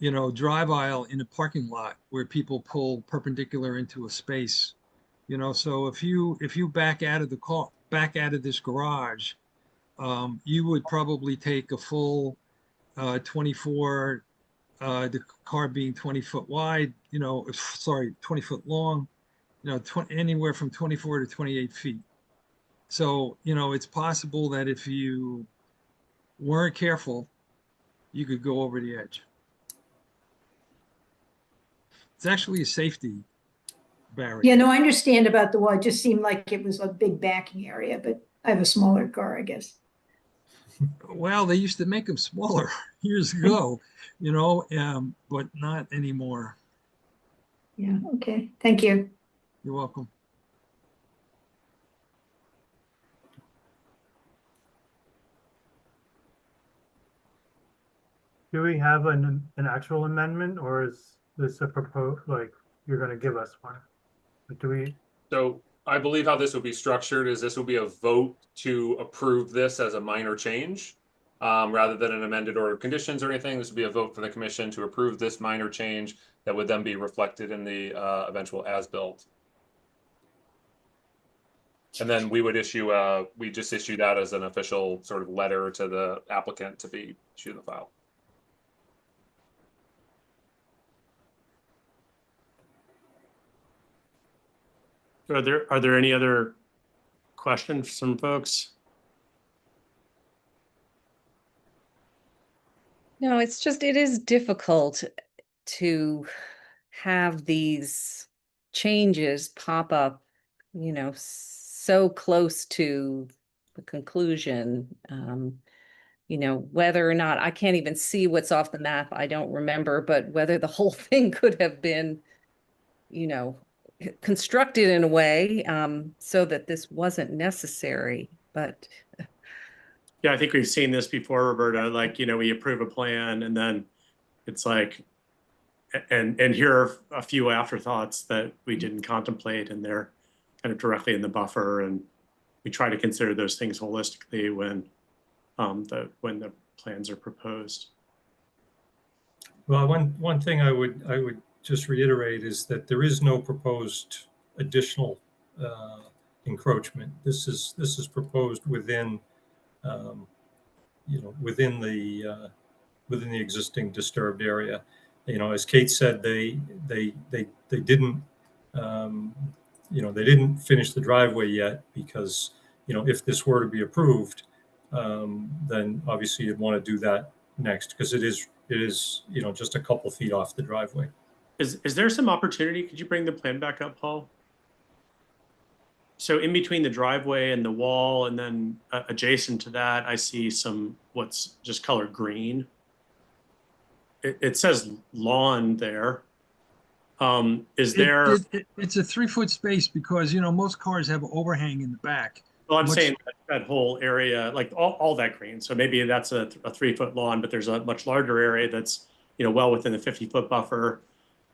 Speaker 6: drive aisle in a parking lot where people pull perpendicular into a space. So if you back out of this garage, you would probably take a full 24, the car being 20 foot wide, 20 foot long, anywhere from 24 to 28 feet. So, it's possible that if you weren't careful, you could go over the edge. It's actually a safety barrier.
Speaker 16: Yeah, no, I understand about the wall. It just seemed like it was a big backing area, but I have a smaller car, I guess.
Speaker 6: Well, they used to make them smaller years ago, but not anymore.
Speaker 16: Yeah, okay. Thank you.
Speaker 6: You're welcome.
Speaker 7: Do we have an actual amendment, or is this a proposed, like, you're gonna give us one? Do we,
Speaker 1: So I believe how this will be structured is this will be a vote to approve this as a minor change. Rather than an amended order of conditions or anything, this would be a vote for the commission to approve this minor change that would then be reflected in the eventual as-built. And then we would we just issue that as an official sort of letter to the applicant to be issued in the file.
Speaker 11: Are there any other questions from folks?
Speaker 5: No, it is difficult to have these changes pop up, so close to the conclusion. Whether or not, I can't even see what's off the map, I don't remember, but whether the whole thing could have been, constructed in a way so that this wasn't necessary, but
Speaker 11: Yeah, I think we've seen this before, Roberta. Like, we approve a plan and then it's like, and here are a few afterthoughts that we didn't contemplate, and they're kind of directly in the buffer. And we try to consider those things holistically when the plans are proposed.
Speaker 9: Well, one thing I would just reiterate is that there is no proposed additional encroachment. This is proposed within within the existing disturbed area. As Kate said, they didn't they didn't finish the driveway yet because if this were to be approved, then obviously you'd want to do that next, because it is just a couple feet off the driveway.
Speaker 11: Is there some opportunity? Could you bring the plan back up, Paul? So in between the driveway and the wall, and then adjacent to that, I see some what's just colored green. It says lawn there. Is there?
Speaker 6: It's a 3-foot space because most cars have overhang in the back.
Speaker 11: Well, I'm saying that whole area, like all that green. So maybe that's a 3-foot lawn, but there's a much larger area that's well within the 50-foot buffer.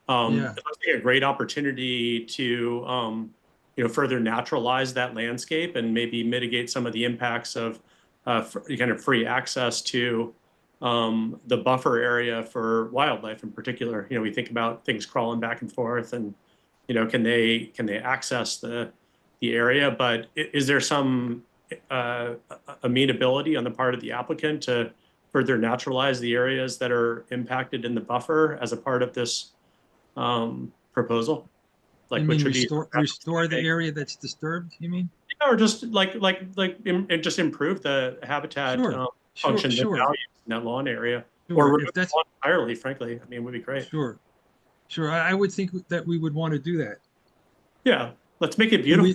Speaker 11: It looks like a great opportunity to further naturalize that landscape and maybe mitigate some of the impacts of kind of free access to the buffer area for wildlife in particular. We think about things crawling back and forth, and can they access the area? But is there some amenability on the part of the applicant to further naturalize the areas that are impacted in the buffer as a part of this proposal? Like, which would
Speaker 6: restore the area that's disturbed, you mean?
Speaker 11: Yeah, or just just improve the habitat functions and values in that lawn area, or remove the lawn entirely. Frankly, I mean, it would be great.
Speaker 6: Sure. I would think that we would want to do that.
Speaker 11: Yeah, let's make it beautiful.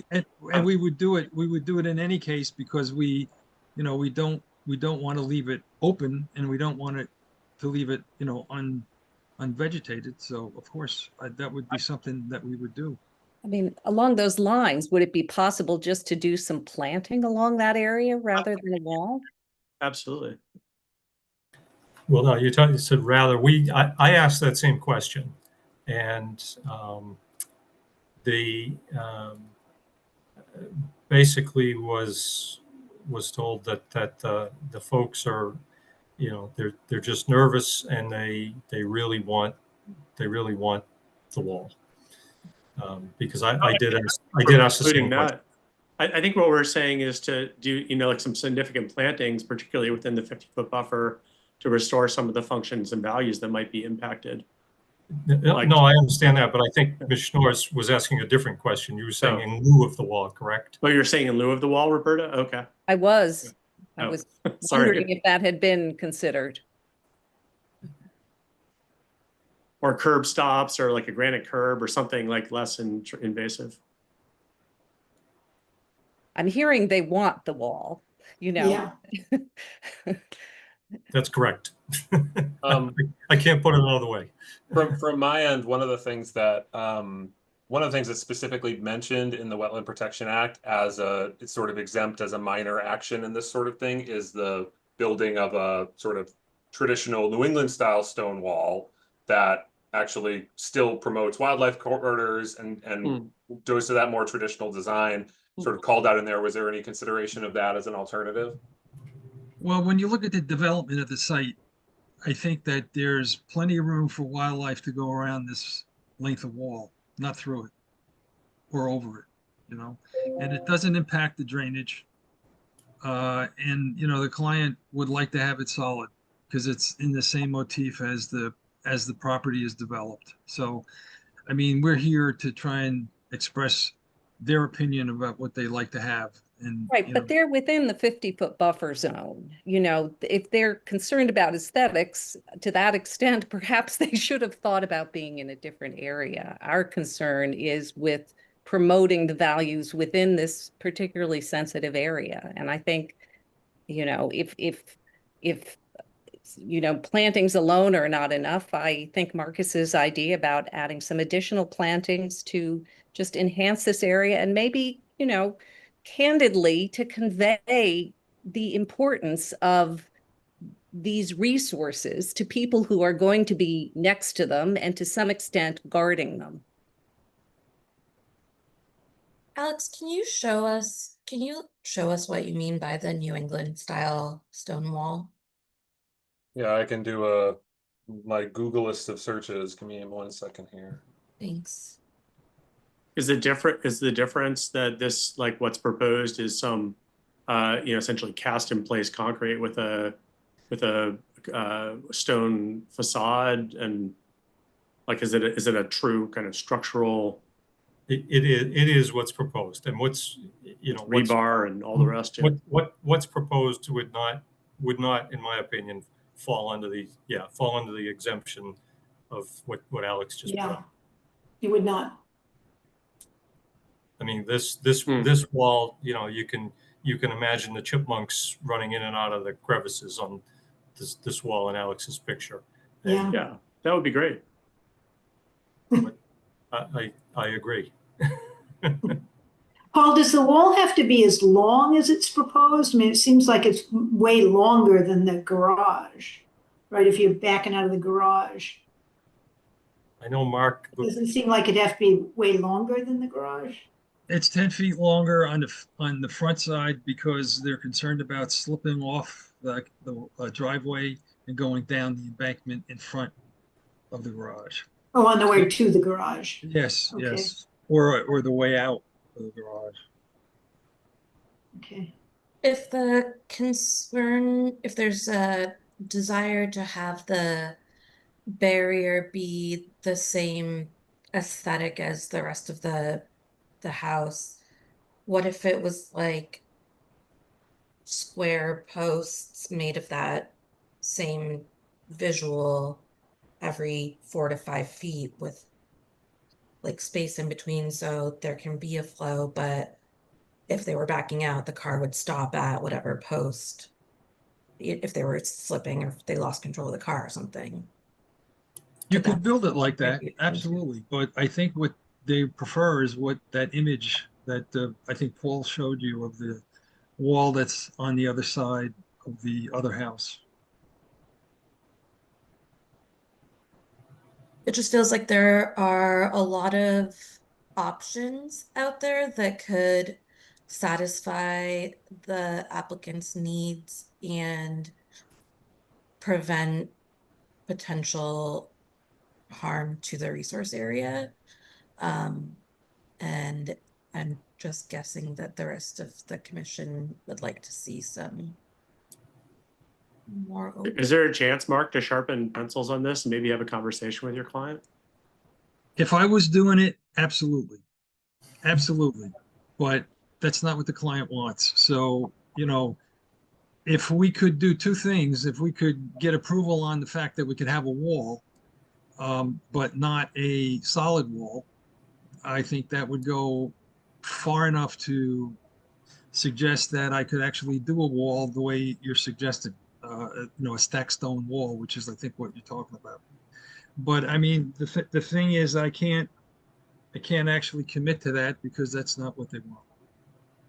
Speaker 6: And we would do it. We would do it in any case because we don't want to leave it open, and we don't want it to leave it unvegetated. So of course that would be something that we would do.
Speaker 5: I mean, along those lines, would it be possible just to do some planting along that area rather than a wall?
Speaker 11: Absolutely.
Speaker 9: Well, no, you said rather. I asked that same question, and basically was told that the folks are you know, they're just nervous and they really want the wall. Because I did ask the same
Speaker 11: Including
Speaker 9: question.
Speaker 11: that. I think what we're saying is to do, you know, like some significant plantings, particularly within the 50-foot buffer, to restore some of the functions and values that might be impacted. Like-
Speaker 9: No, I understand that, but I think Ms. Schnorrs was asking a different question. You were saying in lieu of the wall, correct?
Speaker 11: Oh, you're saying in lieu of the wall, Roberta? Okay.
Speaker 5: I was
Speaker 11: Oh,
Speaker 5: wondering
Speaker 11: sorry.
Speaker 5: if that had been considered.
Speaker 11: Or curb stops or like a granite curb or something like less invasive.
Speaker 5: I'm hearing they want the wall, you know.
Speaker 16: Yeah.
Speaker 9: That's correct.
Speaker 1: Um,
Speaker 9: I can't put it another way.
Speaker 1: From my end, one of the things that's specifically mentioned in the Wetland Protection Act as it's sort of exempt as a minor action in this sort of thing is the building of a sort of traditional New England style stone wall that actually still promotes wildlife corridors and goes to that more traditional design. Sort of called out in there. Was there any consideration of that as an alternative?
Speaker 6: Well, when you look at the development of the site, I think that there's plenty of room for wildlife to go around this length of wall, not through it or over it, you know, and it doesn't impact the drainage. And, you know, the client would like to have it solid because it's in the same motif as the property is developed. So, I mean, we're here to try and express their opinion about what they like to have. And,
Speaker 5: Right,
Speaker 6: you
Speaker 5: but
Speaker 6: know,
Speaker 5: they're within the 50-foot buffer zone. You know, if they're concerned about aesthetics to that extent, perhaps they should have thought about being in a different area. Our concern is with promoting the values within this particularly sensitive area. And I think, you know, if you know, plantings alone are not enough, I think Marcus's idea about adding some additional plantings to just enhance this area and maybe, you know, candidly to convey the importance of these resources to people who are going to be next to them and to some extent guarding them.
Speaker 4: Alex, can you show us what you mean by the New England style stone wall?
Speaker 1: Yeah, I can do my Google list of searches. Give me 1 second here.
Speaker 4: Thanks.
Speaker 11: Is the difference that this, like what's proposed is some, you know, essentially cast in place concrete with a stone facade, and like, is it a true kind of structural?
Speaker 9: It is what's proposed, and what's, you know,
Speaker 11: rebar and all the rest. Yeah.
Speaker 9: What's proposed would not, in my opinion, fall under the exemption of what Alex just put up.
Speaker 16: You would not.
Speaker 9: I mean, this wall, you know, you can imagine the chipmunks running in and out of the crevices on this wall in Alex's picture.
Speaker 16: Yeah.
Speaker 11: Yeah, that would be great.
Speaker 9: I agree.
Speaker 16: Paul, does the wall have to be as long as it's proposed? I mean, it seems like it's way longer than the garage, right? If you're backing out of the garage.
Speaker 9: I know Mark.
Speaker 16: Doesn't it seem like it'd have to be way longer than the garage?
Speaker 6: it's 10 feet longer on the front side because they're concerned about slipping off the driveway and going down the embankment in front of the garage.
Speaker 16: Oh, on the way to the garage.
Speaker 6: Yes,
Speaker 16: Okay.
Speaker 6: yes, or the way out of the garage.
Speaker 16: Okay.
Speaker 4: If there's a desire to have the barrier be the same aesthetic as the rest of the house, what if it was like square posts made of that same visual every 4 to 5 feet with like space in between so there can be a flow, but if they were backing out, the car would stop at whatever post if they were slipping or if they lost control of the car or something.
Speaker 6: You could build it like that, absolutely. But I think what they prefer is what that image that I think Paul showed you of the wall that's on the other side of the other house.
Speaker 4: It just feels like there are a lot of options out there that could satisfy the applicant's needs and prevent potential harm to the resource area. And I'm just guessing that the rest of the commission would like to see some more.
Speaker 11: Is there a chance, Mark, to sharpen pencils on this and maybe have a conversation with your client?
Speaker 6: If I was doing it, absolutely. Absolutely. But that's not what the client wants. So, you know, if we could do two things, if we could get approval on the fact that we could have a wall, but not a solid wall, I think that would go far enough to suggest that I could actually do a wall the way you're suggesting, you know, a stacked stone wall, which is, I think, what you're talking about. But I mean, the thing is, I can't actually commit to that because that's not what they want.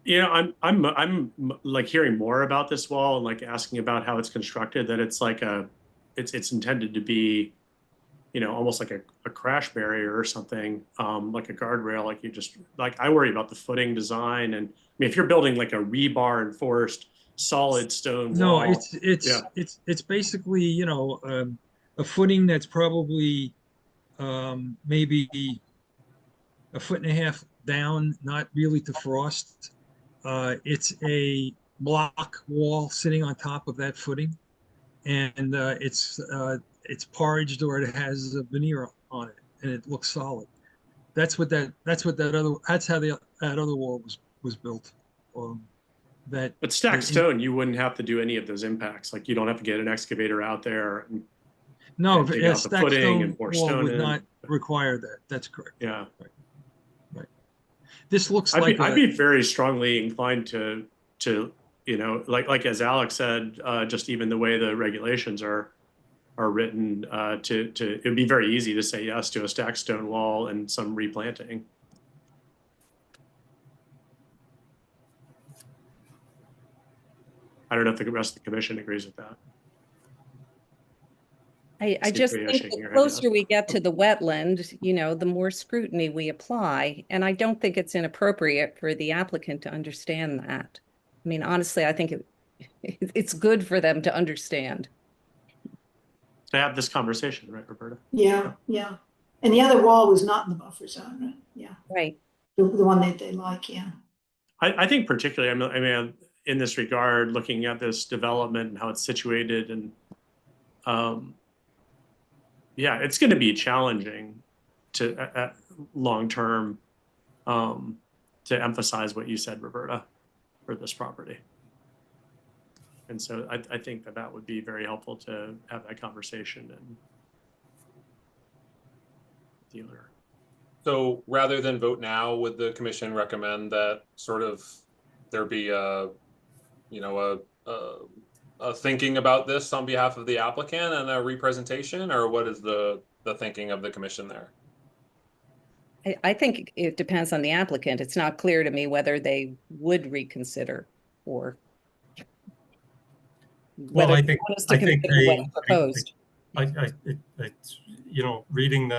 Speaker 11: Yeah, I'm like hearing more about this wall and like asking about how it's constructed, that it's like it's intended to be, you know, almost like a crash barrier or something, like a guardrail. Like you just, like, I worry about the footing design. And I mean, if you're building like a rebar enforced solid stone wall.
Speaker 6: No, it's basically, you know, a footing that's probably maybe a foot and a half down, not really to frost. It's a block wall sitting on top of that footing, and it's parged, or it has a veneer on it, and it looks solid. That's how that other wall was built.
Speaker 11: But stacked stone, you wouldn't have to do any of those impacts. Like you don't have to get an excavator out there.
Speaker 6: No,
Speaker 11: dig
Speaker 6: a
Speaker 11: out the
Speaker 6: stacked
Speaker 11: footing
Speaker 6: stone
Speaker 11: and pour
Speaker 6: wall
Speaker 11: stone
Speaker 6: would
Speaker 11: in.
Speaker 6: not require that. That's correct.
Speaker 11: Yeah.
Speaker 6: Right. This looks
Speaker 11: I'd
Speaker 6: like
Speaker 11: be very strongly inclined to you know, like as Alex said, just even the way the regulations are written, it would be very easy to say yes to a stacked stone wall and some replanting. I don't know if the rest of the commission agrees with that.
Speaker 5: I just think the closer we get to the wetland, you know, the more scrutiny we apply. And I don't think it's inappropriate for the applicant to understand that. I mean, honestly, I think it's good for them to understand.
Speaker 11: To have this conversation, right, Roberta?
Speaker 16: Yeah, yeah. And the other wall was not in the buffer zone, right? Yeah.
Speaker 5: Right.
Speaker 16: The one that they like, yeah.
Speaker 11: I think particularly, I mean, in this regard, looking at this development and how it's situated, and yeah, it's going to be challenging to long term to emphasize what you said, Roberta, for this property. And so I think that would be very helpful to have that conversation and dealer.
Speaker 1: So rather than vote now, would the commission recommend that sort of there be a, you know, a thinking about this on behalf of the applicant and a representation, or what is the thinking of the commission there?
Speaker 5: I think it depends on the applicant. It's not clear to me whether they would reconsider or
Speaker 9: well, I think
Speaker 5: proposed.
Speaker 9: You know, reading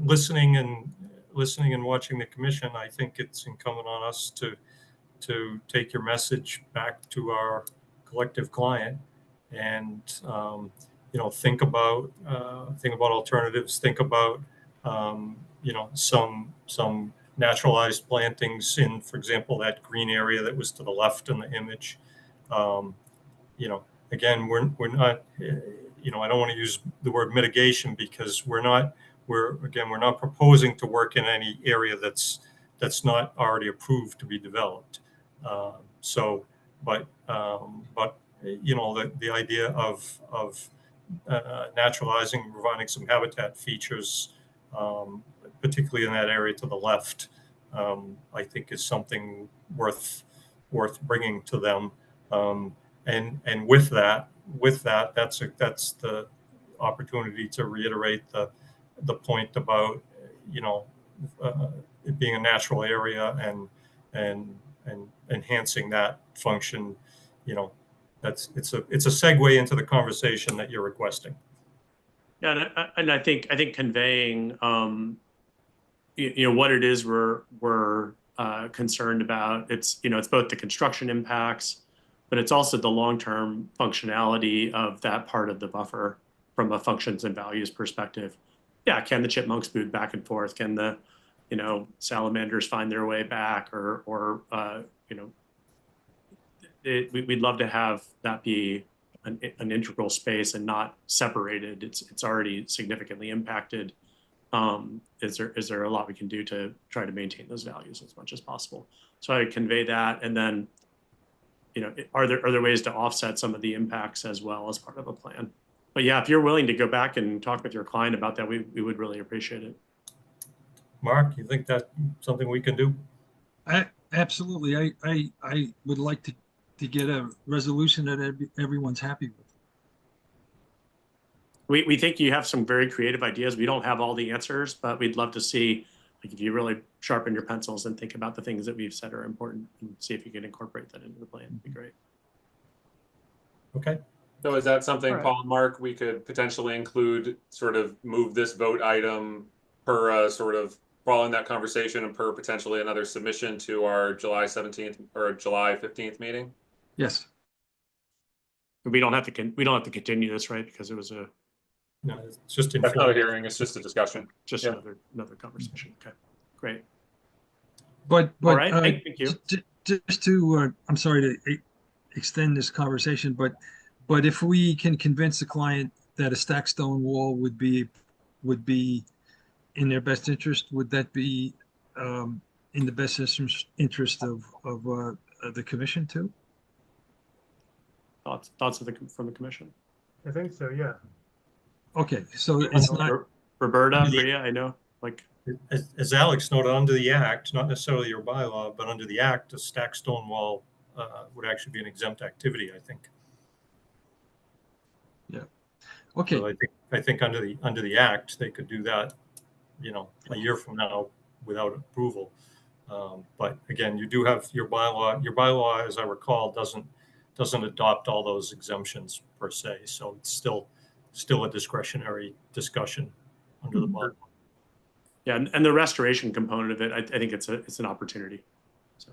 Speaker 9: listening and watching the commission, I think it's incumbent on us to take your message back to our collective client and you know, think about alternatives, think about you know, some naturalized plantings in, for example, that green area that was to the left in the image. You know, again, we're not, you know, I don't want to use the word mitigation because we're not proposing to work in any area that's not already approved to be developed. So, but you know, the idea of naturalizing, providing some habitat features, particularly in that area to the left, I think is something worth bringing to them. And with that, that's the opportunity to reiterate the point about, you know, it being a natural area and enhancing that function. You know, it's a segue into the conversation that you're requesting.
Speaker 11: Yeah, and I think conveying you know what it is we're concerned about. It's, you know, it's both the construction impacts, but it's also the long-term functionality of that part of the buffer from a functions and values perspective. Yeah, can the chipmunks move back and forth? Can the, you know, salamanders find their way back, or you know, we'd love to have that be an integral space and not separated. It's already significantly impacted. Is there a lot we can do to try to maintain those values as much as possible? So I convey that, and then, you know, are there ways to offset some of the impacts as well as part of a plan? But yeah, if you're willing to go back and talk with your client about that, we would really appreciate it.
Speaker 9: Mark, you think that's something we can do?
Speaker 6: Absolutely. I would like to get a resolution that everyone's happy with.
Speaker 11: We think you have some very creative ideas. We don't have all the answers, but we'd love to see, like, if you really sharpen your pencils and think about the things that we've said are important, and see if you can incorporate that into the plan. It'd be great.
Speaker 9: Okay.
Speaker 1: So is that something,
Speaker 12: All right.
Speaker 1: Paul and Mark, we could potentially include, sort of move this vote item per sort of following that conversation and per potentially another submission to our July 17th or July 15th meeting?
Speaker 6: Yes.
Speaker 11: We don't have to continue this, right? Because it was
Speaker 9: No, it's just
Speaker 1: That's not a
Speaker 9: informal.
Speaker 1: hearing, it's just a discussion.
Speaker 11: just
Speaker 1: Yeah.
Speaker 11: another conversation. Okay, great.
Speaker 6: But
Speaker 11: All right, thank you.
Speaker 6: Just to, I'm sorry to extend this conversation, but if we can convince the client that a stacked stone wall would be in their best interest, would that be in the best interest of the commission too?
Speaker 11: Thoughts from the commission?
Speaker 7: I think so, yeah.
Speaker 6: Okay, so it's not.
Speaker 11: Roberta, Maria, I know, like,
Speaker 9: As Alex noted, under the act, not necessarily your bylaw, but under the act, a stacked stone wall would actually be an exempt activity, I think.
Speaker 6: Yeah. Okay.
Speaker 9: So I think under the act, they could do that, you know, a year from now without approval. But again, you do have your bylaw. Your bylaw, as I recall, doesn't adopt all those exemptions per se. So it's still a discretionary discussion under the bylaw.
Speaker 11: yeah, and the restoration component of it, I think it's an opportunity. So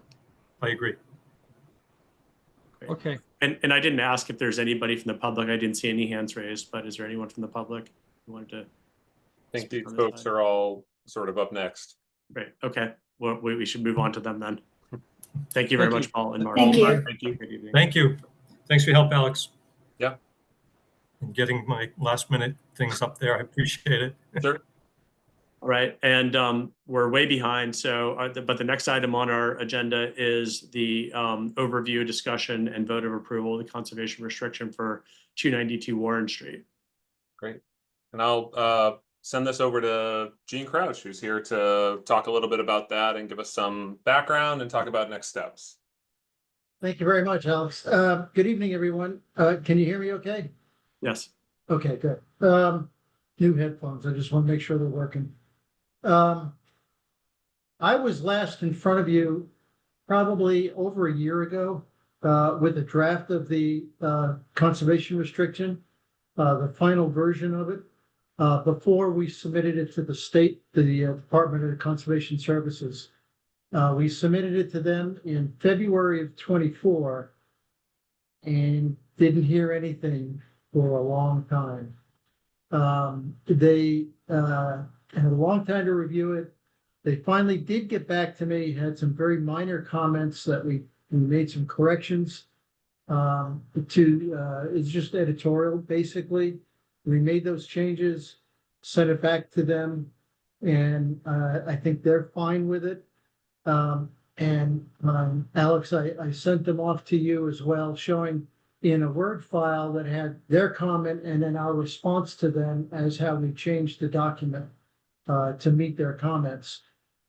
Speaker 9: I agree.
Speaker 11: great.
Speaker 6: Okay.
Speaker 11: And I didn't ask if there's anybody from the public. I didn't see any hands raised, but is there anyone from the public who wanted to?
Speaker 1: I think
Speaker 11: speak
Speaker 1: these
Speaker 11: on this
Speaker 1: folks
Speaker 11: side?
Speaker 1: are all sort of up next.
Speaker 11: Great. Okay. Well, we should move on to them then. Thank you very
Speaker 6: Thank
Speaker 11: much, Paul and Mark.
Speaker 16: Thank you.
Speaker 1: Thank you.
Speaker 11: Good evening.
Speaker 9: Thank you. Thanks for your help, Alex.
Speaker 1: Yeah.
Speaker 9: And getting my last minute things up there. I appreciate it.
Speaker 1: Sure.
Speaker 11: All right, and we're way behind. So, but the next item on our agenda is the overview, discussion, and vote of approval of the conservation restriction for 292 Warren Street.
Speaker 1: Great. And I'll send this over to Gene Crouch, who's here to talk a little bit about that and give us some background and talk about next steps.
Speaker 17: Thank you very much, Alex. Good evening, everyone. Can you hear me okay?
Speaker 11: Yes.
Speaker 17: Okay, good. New headphones. I just want to make sure they're working. I was last in front of you probably over a year ago with a draft of the conservation restriction, the final version of it, before we submitted it to the state, the Department of Conservation Services. We submitted it to them in February of 24 and didn't hear anything for a long time. They had a long time to review it. They finally did get back to me, had some very minor comments that we made some corrections it's just editorial, basically. We made those changes, sent it back to them, and I think they're fine with it. Alex, I sent them off to you as well, showing in a Word file that had their comment and then our response to them as how we changed the document to meet their comments.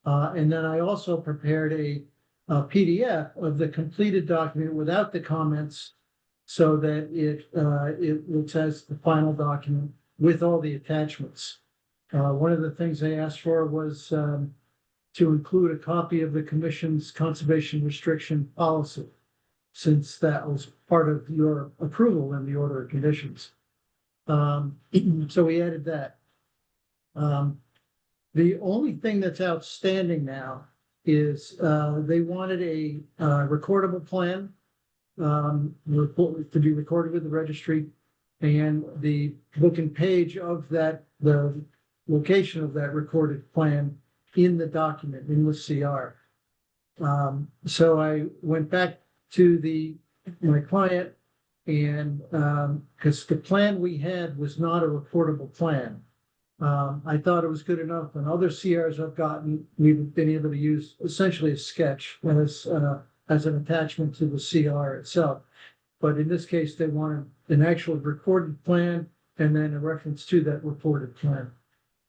Speaker 17: And then I also prepared a PDF of the completed document without the comments so that it looks as the final document with all the attachments. One of the things they asked for was to include a copy of the Commission's conservation restriction policy, since that was part of your approval in the order of conditions. So we added that. The only thing that's outstanding now is they wanted a recordable plan report to be recorded with the registry. And the book and page of that, the location of that recorded plan in the document, in the CR. So I went back to my client and, because the plan we had was not a reportable plan. I thought it was good enough, and other CRs I've gotten, we've been able to use essentially a sketch as an attachment to the CR itself. But in this case, they wanted an actual recorded plan and then a reference to that reported plan.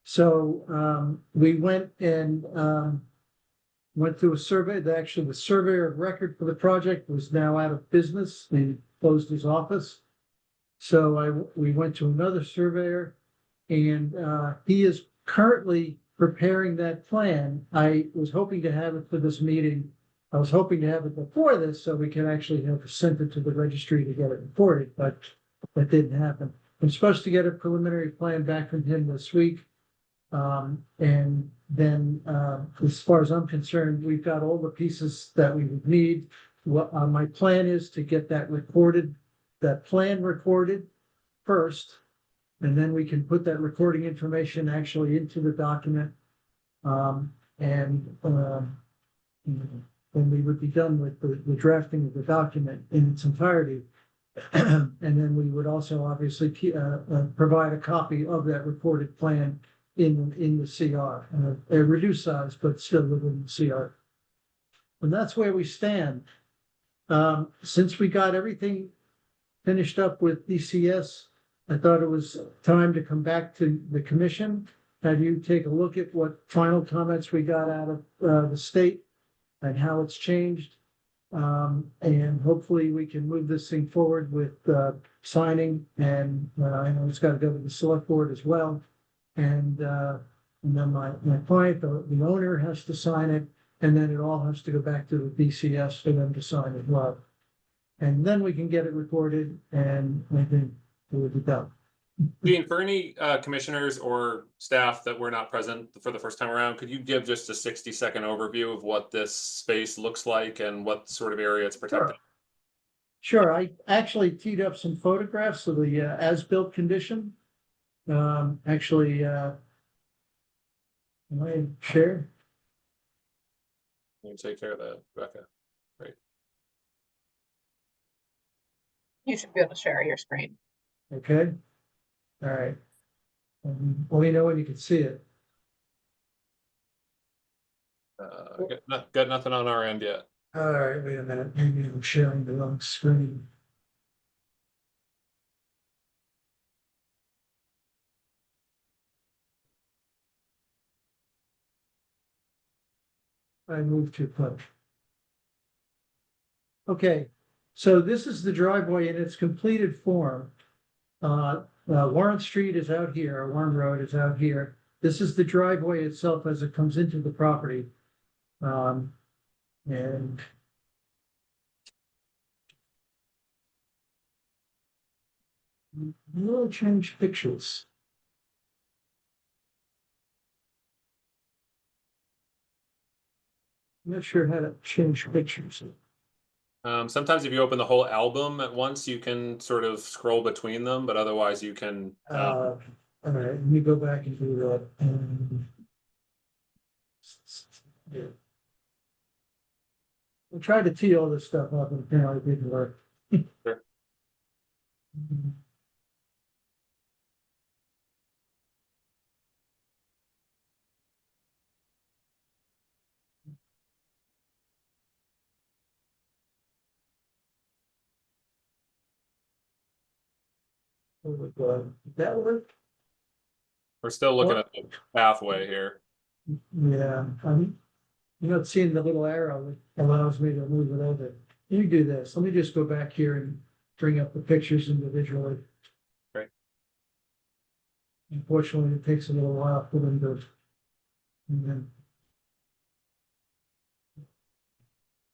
Speaker 17: So we went and went through a survey. The surveyor of record for the project was now out of business. He closed his office. So we went to another surveyor, and he is currently preparing that plan. I was hoping to have it for this meeting. I was hoping to have it before this so we can actually have sent it to the registry to get it reported, but that didn't happen. I'm supposed to get a preliminary plan back from him this week. And then, as far as I'm concerned, we've got all the pieces that we would need. My plan is to get that plan recorded first, and then we can put that recording information actually into the document. Then we would be done with the drafting of the document in its entirety. And then we would also obviously provide a copy of that recorded plan in the CR, a reduced size, but still within the CR. And that's where we stand. Since we got everything finished up with DCS, I thought it was time to come back to the commission, have you take a look at what final comments we got out of the state and how it's changed. And hopefully we can move this thing forward with signing, and I know it's got to go to the select board as well. And then my client, the owner, has to sign it, and then it all has to go back to the DCS for them to sign as well. And then we can get it recorded, and I think it will be done.
Speaker 1: Gene, for any commissioners or staff that were not present for the first time around, could you give just a 60-second overview of what this space looks like and what sort of area it's protected?
Speaker 17: Sure. I actually teed up some photographs of the as-built condition. Actually, can I share?
Speaker 1: You take care of that, Rebecca. Great.
Speaker 18: You should be able to share your screen.
Speaker 17: Okay. All right. Let me know when you can see it.
Speaker 1: Got nothing on our end yet.
Speaker 17: All right, wait a minute. Maybe I'm sharing the wrong screen. I moved too close. Okay, so this is the driveway in its completed form. Warren Street is out here, Warren Road is out here. This is the driveway itself as it comes into the property. And we'll change pictures. I'm not sure how to change pictures.
Speaker 1: Sometimes if you open the whole album at once, you can sort of scroll between them, but otherwise you can.
Speaker 17: All right, let me go back and do that. Yeah. I tried to tee all this stuff up, and apparently it didn't work.
Speaker 1: Sure.
Speaker 17: Oh my God, did that work?
Speaker 1: We're still looking at the pathway here.
Speaker 17: Yeah, I'm not seeing the little arrow that allows me to move it over. You do this. Let me just go back here and bring up the pictures individually.
Speaker 1: Great.
Speaker 17: Unfortunately, it takes a little while for them to. And then...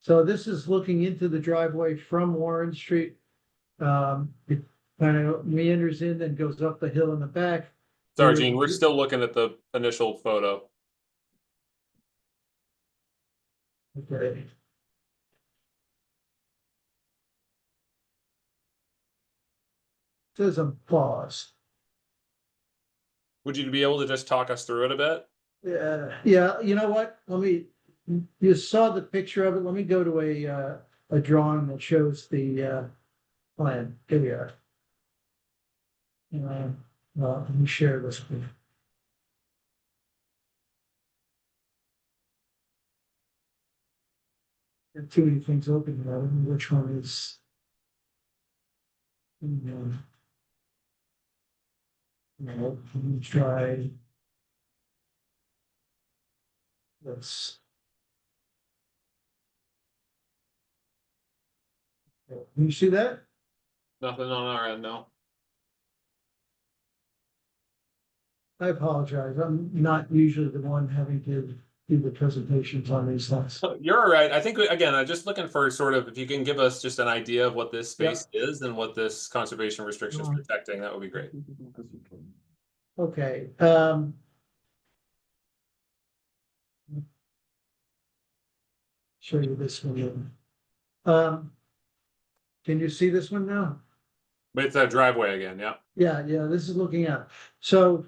Speaker 17: So this is looking into the driveway from Warren Street. It kind of meanders in, then goes up the hill in the back.
Speaker 1: Sorry, Gene, we're still looking at the initial photo.
Speaker 17: Okay. says I'm paused.
Speaker 1: Would you be able to just talk us through it a bit?
Speaker 17: Yeah, you know what? You saw the picture of it. Let me go to a drawing that shows the plan. Here we are. Let me share this with you. There are too many things open here. I don't know which one is. No, let me try this. Can you see that?
Speaker 1: Nothing on our end, no.
Speaker 17: I apologize. I'm not usually the one having to do the presentations on these things.
Speaker 1: You're all right. I think, again, I'm just looking for sort of, if you can give us just an idea of what this space is and what this conservation restriction is protecting, that would be great.
Speaker 17: Okay. Show you this one. Can you see this one now?
Speaker 1: But it's that driveway again, yeah.
Speaker 17: Yeah, this is looking out. So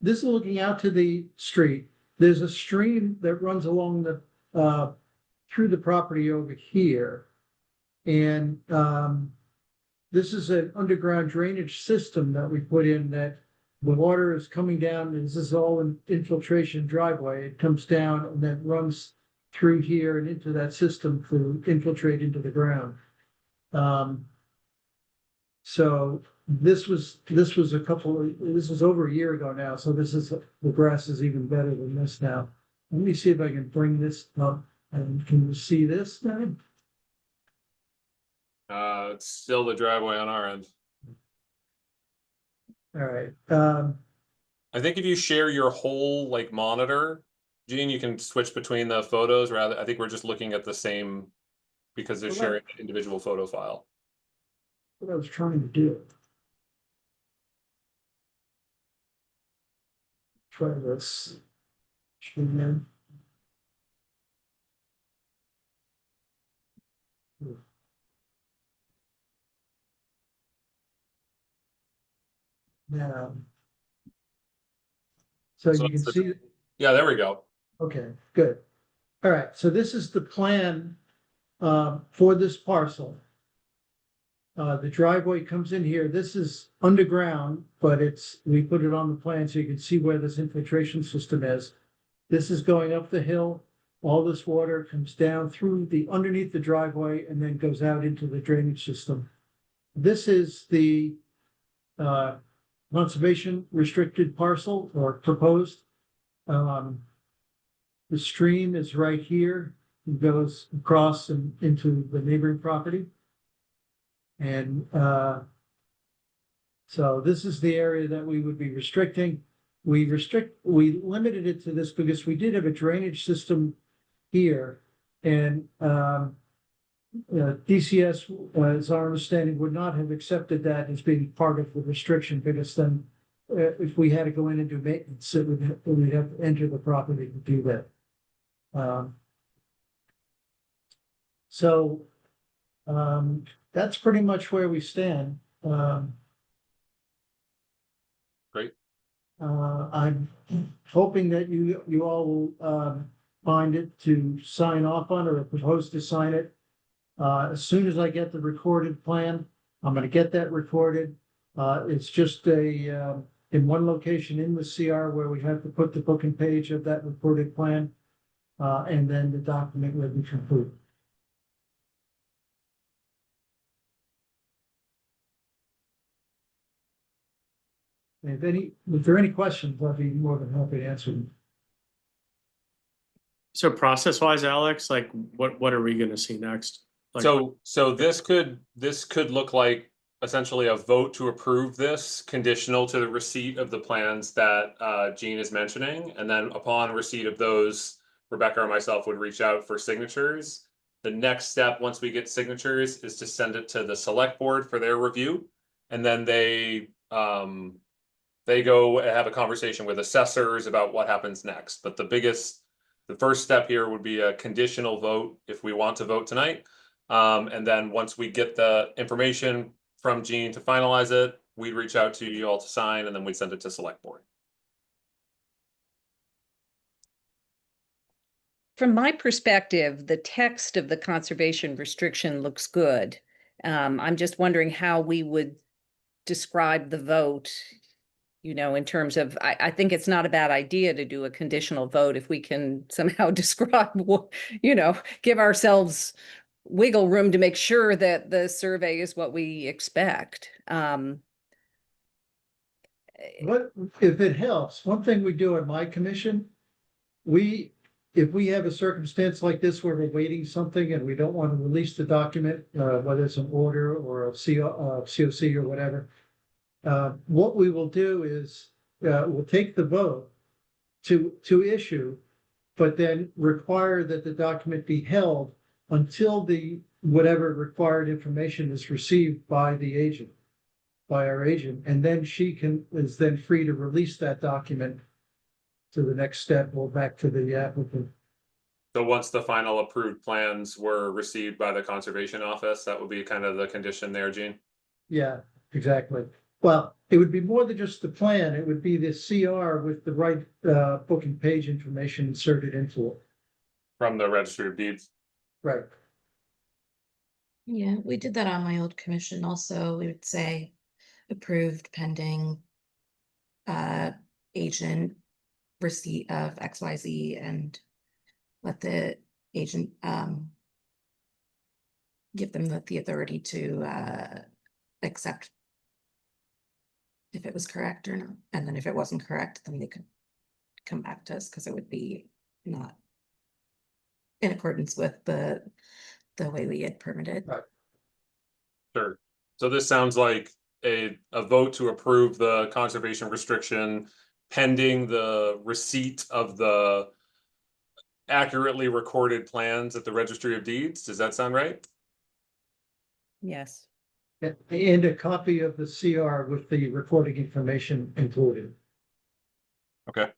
Speaker 17: this is looking out to the street. There's a stream that runs along the through the property over here. And this is an underground drainage system that we put in that the water is coming down. And this is all an infiltration driveway. It comes down and then runs through here and into that system to infiltrate into the ground. So this was over a year ago now. So the grass is even better than this now. Let me see if I can bring this up. And can you see this now?
Speaker 1: It's still the driveway on our end.
Speaker 17: All right.
Speaker 1: I think if you share your whole like monitor, Gene, you can switch between the photos. Rather, I think we're just looking at the same because they're sharing an individual photo file.
Speaker 17: What I was trying to do. Try this. Now. So you can see.
Speaker 1: Yeah, there we go.
Speaker 17: Okay, good. All right, so this is the plan for this parcel. The driveway comes in here. This is underground, but we put it on the plan so you can see where this infiltration system is. This is going up the hill. All this water comes down through underneath the driveway and then goes out into the drainage system. This is the conservation restricted parcel or proposed. The stream is right here. It goes across and into the neighboring property. And so this is the area that we would be restricting. We limited it to this because we did have a drainage system here. And DCS, as our understanding, would not have accepted that as being part of the restriction because then if we had to go in and do maintenance, we'd have to enter the property to do that. That's pretty much where we stand.
Speaker 1: Great.
Speaker 17: I'm hoping that you all will find it to sign off on or propose to sign it. As soon as I get the recorded plan, I'm going to get that recorded. It's just in one location in the CR where we have to put the book and page of that recorded plan, and then the document will be complete. If there are any questions, I'll be more than happy to answer them.
Speaker 11: So process wise, Alex, like what are we gonna see next? Like,
Speaker 1: So this could look like essentially a vote to approve this conditional to the receipt of the plans that Gene is mentioning. And then upon receipt of those, Rebecca or myself would reach out for signatures. The next step, once we get signatures, is to send it to the select board for their review. And then they go have a conversation with assessors about what happens next. But the first step here would be a conditional vote if we want to vote tonight. And then once we get the information from Gene to finalize it, we'd reach out to you all to sign, and then we'd send it to select board.
Speaker 5: From my perspective, the text of the conservation restriction looks good. I'm just wondering how we would describe the vote, you know, in terms of, I think it's not a bad idea to do a conditional vote if we can somehow describe what, you know, give ourselves wiggle room to make sure that the survey is what we expect.
Speaker 17: What, if it helps, one thing we do at my commission, if we have a circumstance like this where we're waiting something and we don't want to release the document, whether it's an order or a COC or whatever, what we will do is we'll take the vote to issue, but then require that the document be held until the whatever required information is received by the agent, by our agent, and then she is then free to release that document to the next step or back to the applicant.
Speaker 1: So once the final approved plans were received by the conservation office, that would be kind of the condition there, Gene?
Speaker 17: Yeah, exactly. Well, it would be more than just the plan. It would be the CR with the right book and page information inserted into it.
Speaker 1: From the registry of deeds?
Speaker 17: Right.
Speaker 4: Yeah, we did that on my old commission also. We would say approved pending agent receipt of XYZ and let the agent give them the authority to accept if it was correct or not. And then if it wasn't correct, then they could come back to us because it would be not in accordance with the way we had permitted.
Speaker 17: Right.
Speaker 1: Sure. So this sounds like a vote to approve the conservation restriction pending the receipt of the accurately recorded plans at the registry of deeds. Does that sound right?
Speaker 5: Yes.
Speaker 17: And a copy of the CR with the recording information included.
Speaker 1: Okay.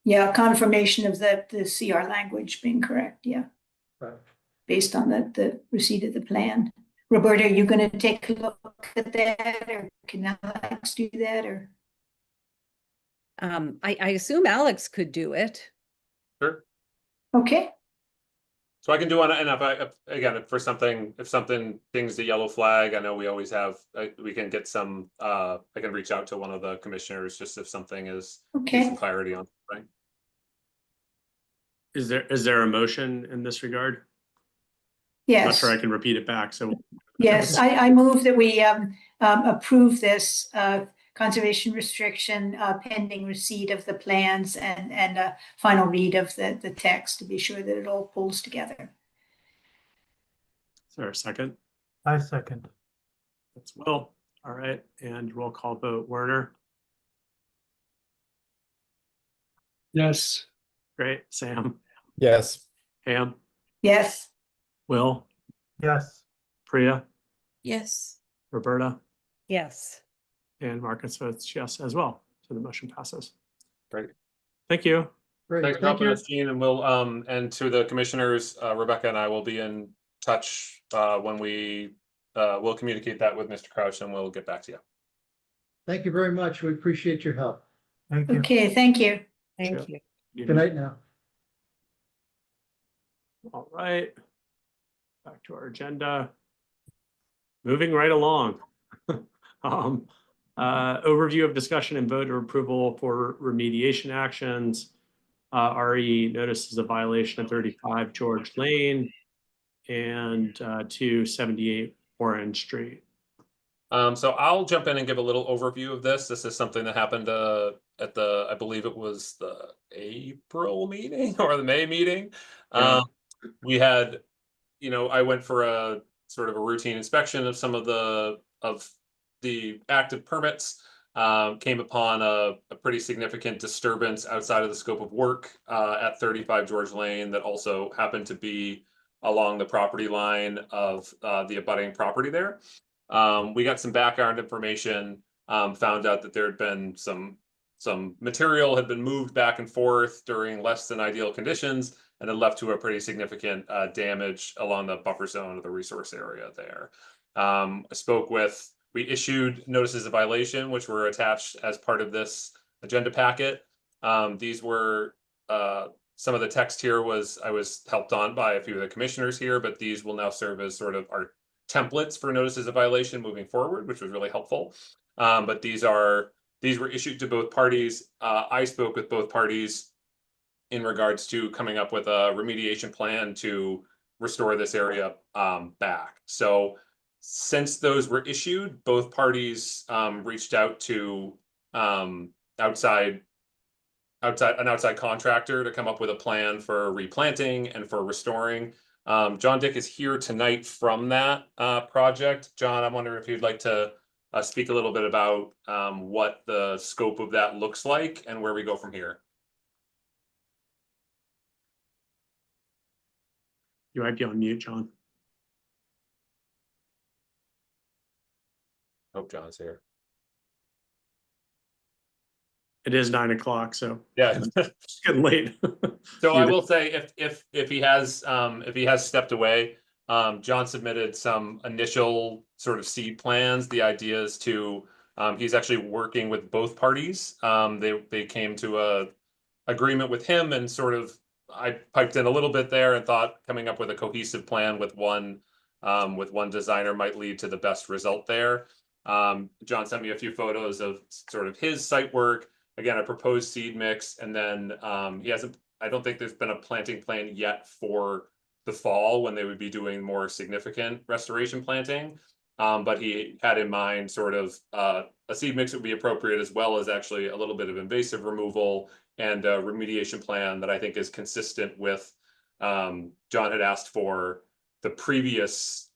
Speaker 16: Yeah, confirmation of the CR language being correct, yeah,
Speaker 17: Right.
Speaker 16: based on the receipt of the plan. Roberta, are you gonna take a look at that, or can Alex do that, or?
Speaker 5: I assume Alex could do it.
Speaker 1: Sure.
Speaker 16: Okay,
Speaker 1: So I can do on, and if something dings the yellow flag, I know we always have, we can get some, I can reach out to one of the commissioners just if something is
Speaker 16: okay.
Speaker 1: some clarity on, right?
Speaker 11: Is there a motion in this regard? I'm not
Speaker 16: Yes,
Speaker 11: sure I can repeat it back, so.
Speaker 16: yes, I move that we approve this conservation restriction pending receipt of the plans and a final read of the text to be sure that it all pulls together.
Speaker 11: Is there a second?
Speaker 7: I second.
Speaker 11: That's Will. All right, and roll call vote. Werner?
Speaker 3: Yes.
Speaker 11: Great. Sam?
Speaker 2: Yes.
Speaker 11: Pam?
Speaker 16: Yes,
Speaker 11: Will?
Speaker 7: Yes.
Speaker 11: Priya?
Speaker 4: Yes.
Speaker 11: Roberta?
Speaker 5: Yes.
Speaker 11: And Marcus votes yes as well. So the motion passes.
Speaker 1: Great.
Speaker 11: Thank you.
Speaker 17: Great,
Speaker 1: Thanks for
Speaker 17: thank
Speaker 1: helping
Speaker 17: you.
Speaker 1: us, Gene, and we'll, and to the commissioners, Rebecca and I will be in touch when we'll communicate that with Mr. Crouch and we'll get back to you.
Speaker 17: Thank you very much. We appreciate your help.
Speaker 7: Thank you.
Speaker 16: okay, thank you.
Speaker 5: Thank
Speaker 11: Sure.
Speaker 5: you.
Speaker 17: Good night now.
Speaker 11: All right. Back to our agenda. Moving right along. Overview of discussion and vote of approval for remediation actions. RE notices a violation of 35 George Lane and 278 Orange Street.
Speaker 1: So I'll jump in and give a little overview of this. This is something that happened at the, I believe it was the April meeting or the May meeting.
Speaker 11: Yeah.
Speaker 1: We had, I went for a sort of a routine inspection of some of the active permits. Came upon a pretty significant disturbance outside of the scope of work at 35 George Lane that also happened to be along the property line of the abutting property there. We got some background information, found out that there had been some material had been moved back and forth during less than ideal conditions and had left to a pretty significant damage along the buffer zone of the resource area there. I spoke with we issued notices of violation, which were attached as part of this agenda packet. These were, some of the text here I was helped on by a few of the commissioners here, but these will now serve as sort of our templates for notices of violation moving forward, which was really helpful. But these were issued to both parties. I spoke with both parties in regards to coming up with a remediation plan to restore this area back. So since those were issued, both parties reached out to an outside contractor to come up with a plan for replanting and for restoring. John Dick is here tonight from that project. John, I'm wondering if you'd like to speak a little bit about what the scope of that looks like and where we go from here.
Speaker 11: You might be on mute, John.
Speaker 1: Hope John's here.
Speaker 11: It is 9 o'clock, so
Speaker 1: Yeah,
Speaker 11: it's getting late.
Speaker 1: So I will say if he has stepped away, John submitted some initial sort of seed plans. The idea is to he's actually working with both parties. They came to a agreement with him, and sort of I piped in a little bit there and thought coming up with a cohesive plan with one designer might lead to the best result there. John sent me a few photos of sort of his site work. Again, a proposed seed mix, and then I don't think there's been a planting plan yet for the fall when they would be doing more significant restoration planting. But he had in mind sort of a seed mix would be appropriate, as well as actually a little bit of invasive removal and a remediation plan that I think is consistent with John had asked for the previous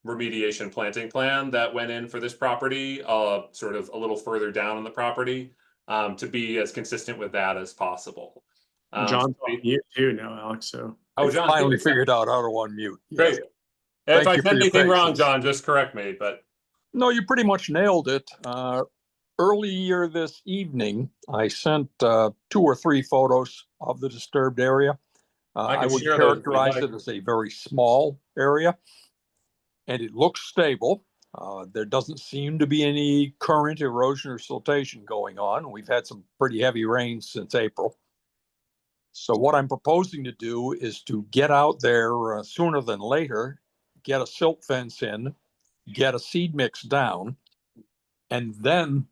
Speaker 1: remediation planting plan that went in for this property, sort of a little further down on the property, to be as consistent with that as possible.
Speaker 11: John's on mute too now, Alex. So
Speaker 1: John
Speaker 19: finally figured out how to unmute.
Speaker 1: Great.
Speaker 19: Yes.
Speaker 1: If
Speaker 19: Thank
Speaker 1: I
Speaker 19: you
Speaker 1: said
Speaker 19: for your
Speaker 1: anything wrong,
Speaker 19: patience.
Speaker 1: John, just correct me. But
Speaker 19: No, you pretty much nailed it. Earlier this evening, I sent 2 or 3 photos of the disturbed area.
Speaker 1: I
Speaker 19: I
Speaker 1: can
Speaker 19: would
Speaker 1: share those if you'd
Speaker 19: characterize
Speaker 1: like.
Speaker 19: it as a very small area, and it looks stable. There doesn't seem to be any current erosion or siltation going on. We've had some pretty heavy rains since April. So what I'm proposing to do is to get out there sooner than later, get a silt fence in, get a seed mix down, and then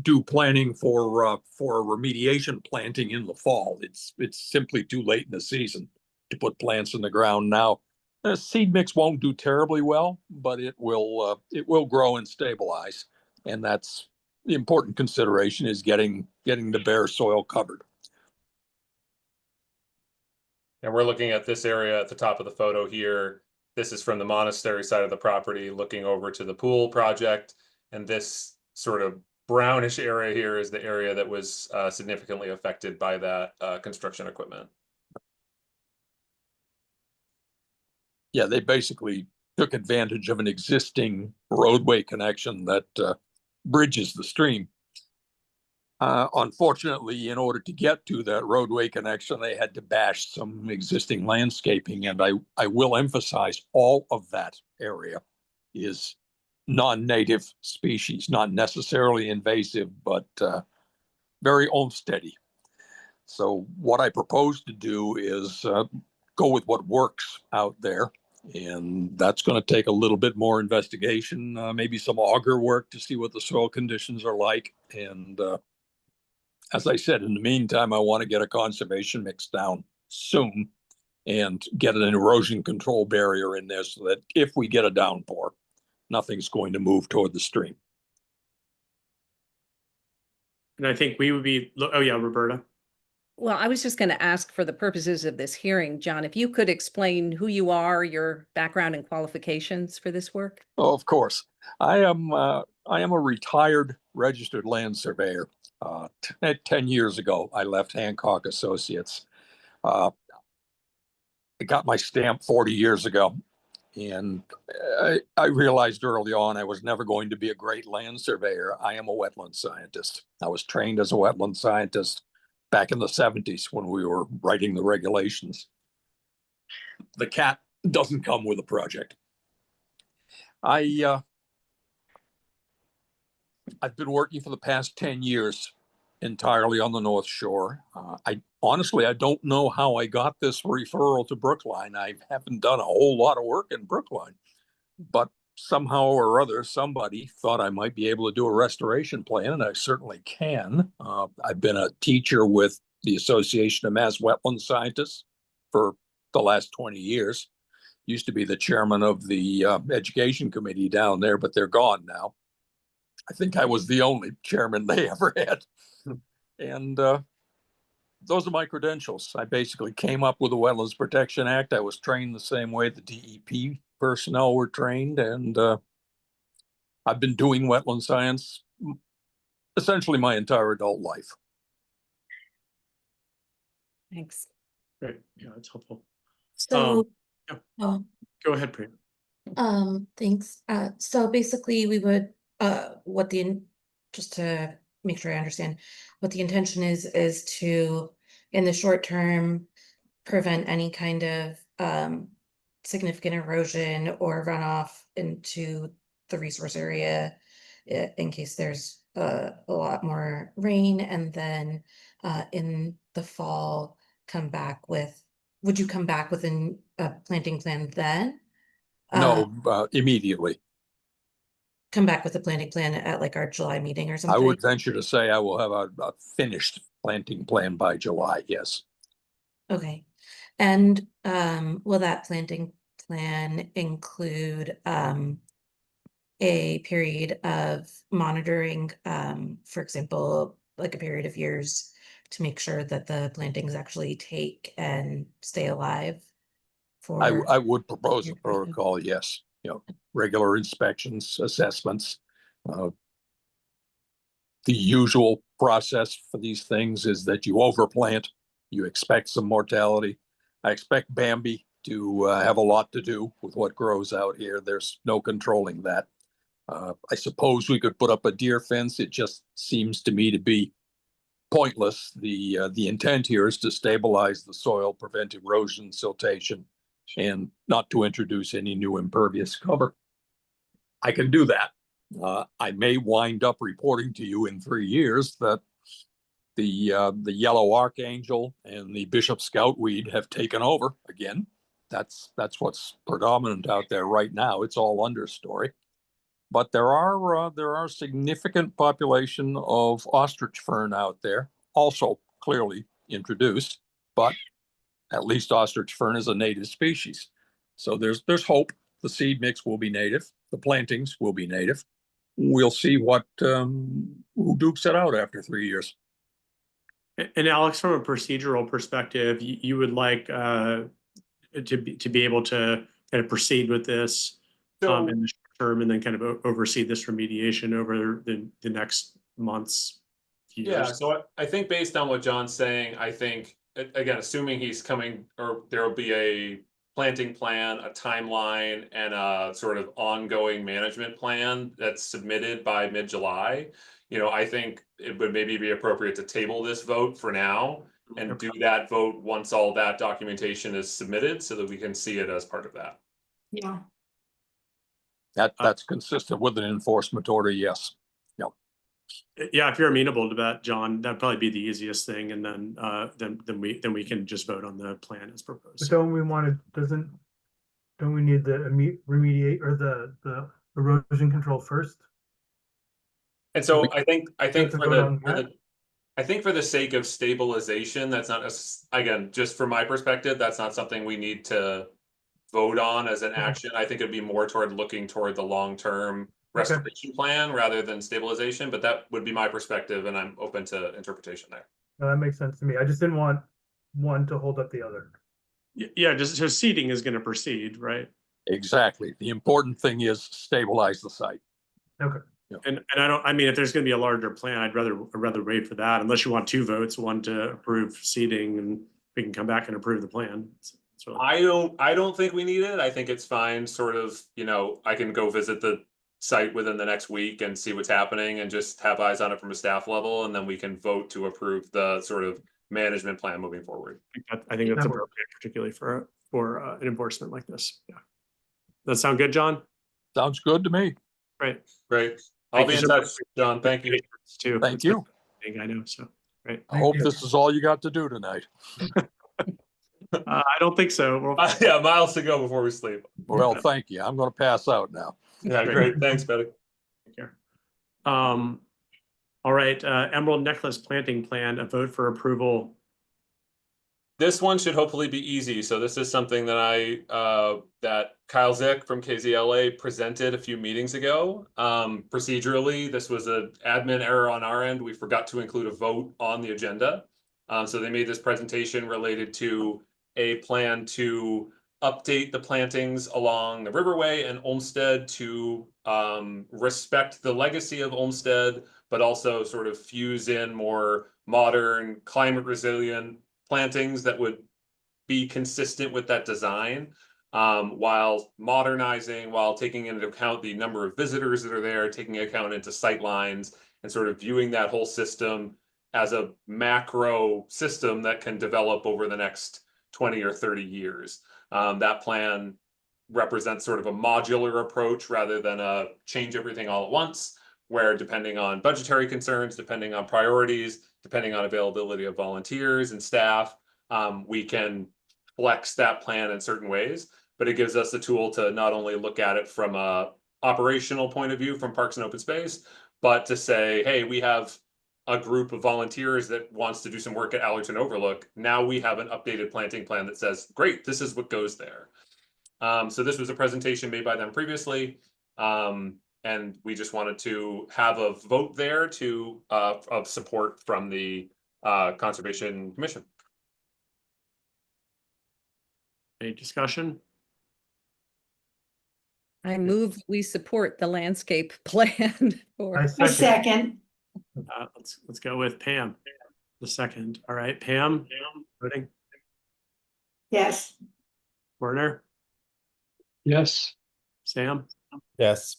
Speaker 19: do planning for remediation planting in the fall. It's simply too late in the season to put plants in the ground now. The seed mix won't do terribly well, but it will grow and stabilize, and that's the important consideration, is getting the bare soil covered.
Speaker 1: And we're looking at this area at the top of the photo here. This is from the monastery side of the property, looking over to the pool project. And this sort of brownish area here is the area that was significantly affected by that construction equipment.
Speaker 19: Yeah, they basically took advantage of an existing roadway connection that bridges the stream. Unfortunately, in order to get to that roadway connection, they had to bash some existing landscaping. And I will emphasize, all of that area is non-native species, not necessarily invasive, but very homesteady. So what I propose to do is go with what works out there. And that's going to take a little bit more investigation, maybe some auger work to see what the soil conditions are like. And as I said, in the meantime, I want to get a conservation mix down soon and get an erosion control barrier in there so that if we get a downpour, nothing's going to move toward the stream.
Speaker 11: And I think we would be, oh yeah, Roberta.
Speaker 5: Well, I was just going to ask, for the purposes of this hearing, John, if you could explain who you are, your background and qualifications for this work.
Speaker 19: Oh, of course. I am a retired registered land surveyor. 10 years ago, I left Hancock Associates. I got my stamp 40 years ago, and I realized early on I was never going to be a great land surveyor. I am a wetland scientist. I was trained as a wetland scientist back in the 70s when we were writing the regulations. The cat doesn't come with a project. I I've been working for the past 10 years entirely on the North Shore. I honestly, I don't know how I got this referral to Brookline. I haven't done a whole lot of work in Brookline, but somehow or other, somebody thought I might be able to do a restoration plan, and I certainly can. I've been a teacher with the Association of Mass Wetland Scientists for the last 20 years. Used to be the chairman of the education committee down there, but they're gone now. I think I was the only chairman they ever had. And those are my credentials. I basically came up with the Wetlands Protection Act. I was trained the same way the DEP personnel were trained, and I've been doing wetland science essentially my entire adult life.
Speaker 5: Thanks.
Speaker 11: Great. Yeah, that's helpful.
Speaker 4: So,
Speaker 11: yeah.
Speaker 4: oh,
Speaker 11: Go ahead, Priya.
Speaker 4: thanks. So basically we would, just to make sure I understand, what the intention is to, in the short term, prevent any kind of significant erosion or runoff into the resource area in case there's a lot more rain, and then in the fall would you come back with a planting plan then?
Speaker 19: No, immediately.
Speaker 4: Come back with a planting plan at like our July meeting or
Speaker 19: I
Speaker 4: something?
Speaker 19: would venture to say I will have a finished planting plan by July, yes.
Speaker 4: Okay. And will that planting plan include a period of monitoring, for example, like a period of years to make sure that the plantings actually take and stay alive?
Speaker 19: I would propose a protocol, yes. You know, regular inspections, assessments. The usual process for these things is that you overplant, you expect some mortality. I expect Bambi to have a lot to do with what grows out here. There's no controlling that. I suppose we could put up a deer fence. It just seems to me to be pointless. The intent here is to stabilize the soil, prevent erosion, siltation, and not to introduce any new impervious cover. I can do that. I may wind up reporting to you in 3 years that the yellow archangel and the bishop scoutweed have taken over again. That's what's predominant out there right now. It's all understory. But there are significant population of ostrich fern out there, also clearly introduced, but at least ostrich fern is a native species. So there's hope. The seed mix will be native. The plantings will be native. We'll see who dukes it out after 3 years.
Speaker 11: And Alex, from a procedural perspective, you would like to be able to kind of proceed with this in the short term, and then kind of oversee this remediation over the next months. Years.
Speaker 1: Yeah, so I think based on what John's saying, I think, again, assuming he's coming, or there will be a planting plan, a timeline, and a sort of ongoing management plan that's submitted by mid-July. You know, I think it would maybe be appropriate to table this vote for now and do that vote once all that documentation is submitted so that we can see it as part of that.
Speaker 16: Yeah.
Speaker 19: That's consistent with an enforcement order, yes.
Speaker 11: Yeah, if you're amenable to that, John, that'd probably be the easiest thing, and then we can just vote on the plan as proposed.
Speaker 7: But don't we need the remediate or the erosion control first?
Speaker 1: And so I think for the sake of stabilization, that's not again, just from my perspective, that's not something we need to vote on as an action. I think it'd be more looking toward the long-term restoration plan rather than stabilization, but that would be my perspective, and I'm open to interpretation there.
Speaker 7: No, that makes sense to me. I just didn't want one to hold up the other.
Speaker 11: Yeah, just so seeding is going to proceed, right?
Speaker 19: Exactly. The important thing is stabilize the site.
Speaker 7: Okay.
Speaker 11: And I mean, if there's going to be a larger plan, I'd rather wait for that, unless you want 2 votes, one to approve seeding, and we can come back and approve the plan. So
Speaker 1: I don't think we need it. I think it's fine. Sort of, you know, I can go visit the site within the next week and see what's happening and just have eyes on it from a staff level, and then we can vote to approve the sort of management plan moving forward.
Speaker 11: I think that's appropriate, particularly for an enforcement like this. Yeah. Does that sound good, John?
Speaker 19: Sounds good to me.
Speaker 11: Great.
Speaker 1: Great. I'll be in touch, John. Thank you.
Speaker 11: Too.
Speaker 19: Thank you.
Speaker 11: I know, so, right.
Speaker 19: I hope this is all you got to do tonight.
Speaker 11: I don't think so.
Speaker 1: Yeah, miles to go before we sleep.
Speaker 19: Well, thank you. I'm going to pass out now.
Speaker 1: Yeah, great. Thanks, Betty.
Speaker 11: Take care. All right, Emerald Necklace Planting Plan, a vote for approval.
Speaker 1: This one should hopefully be easy. So this is something that that Kyle Zick from KZLA presented a few meetings ago. Procedurally, this was an admin error on our end. We forgot to include a vote on the agenda. So they made this presentation related to a plan to update the plantings along the Riverway and Olmsted to respect the legacy of Olmsted, but also sort of fuse in more modern, climate resilient plantings that would be consistent with that design, while modernizing, while taking into account the number of visitors that are there, taking account into sight lines, and sort of viewing that whole system as a macro system that can develop over the next 20 or 30 years. That plan represents sort of a modular approach rather than a change everything all at once, where depending on budgetary concerns, depending on priorities, depending on availability of volunteers and staff, we can flex that plan in certain ways. But it gives us the tool to not only look at it from a operational point of view from Parks and Open Space, but to say, hey, we have a group of volunteers that wants to do some work at Allerton Overlook. Now we have an updated planting plan that says, great, this is what goes there. So this was a presentation made by them previously. And we just wanted to have a vote there to of support from the Conservation Commission.
Speaker 11: Any discussion?
Speaker 5: I move we support the landscape plan for.
Speaker 16: I second.
Speaker 11: Let's go with Pam, the second. All right, Pam, voting.
Speaker 16: Yes.
Speaker 11: Werner,
Speaker 6: Yes.
Speaker 11: Sam,
Speaker 2: Yes.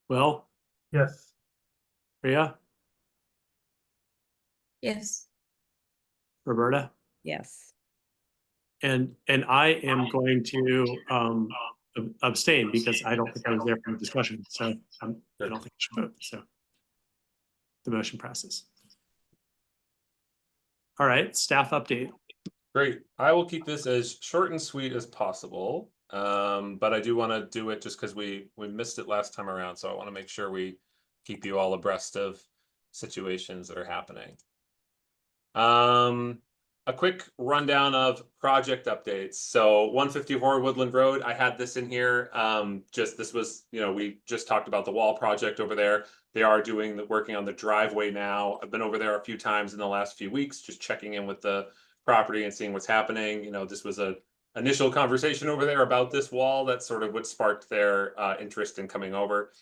Speaker 11: Will,
Speaker 7: Yes.
Speaker 11: Rhea,
Speaker 4: Yes.
Speaker 11: Roberta,
Speaker 5: Yes.
Speaker 11: and I am going to abstain because I don't think I was there for the discussion. So I don't think I should vote. So the motion passes. All right, staff update.
Speaker 1: Great. I will keep this as short and sweet as possible. But I do want to do it just because we missed it last time around. So I want to make sure we keep you all abreast of situations that are happening. A quick rundown of project updates. So 154 Woodland Road, I had this in here. This was, we just talked about the wall project over there. They are working on the driveway now. I've been over there a few times in the last few weeks, just checking in with the property and seeing what's happening. This was a initial conversation over there about this wall. That's sort of what sparked their interest in coming over.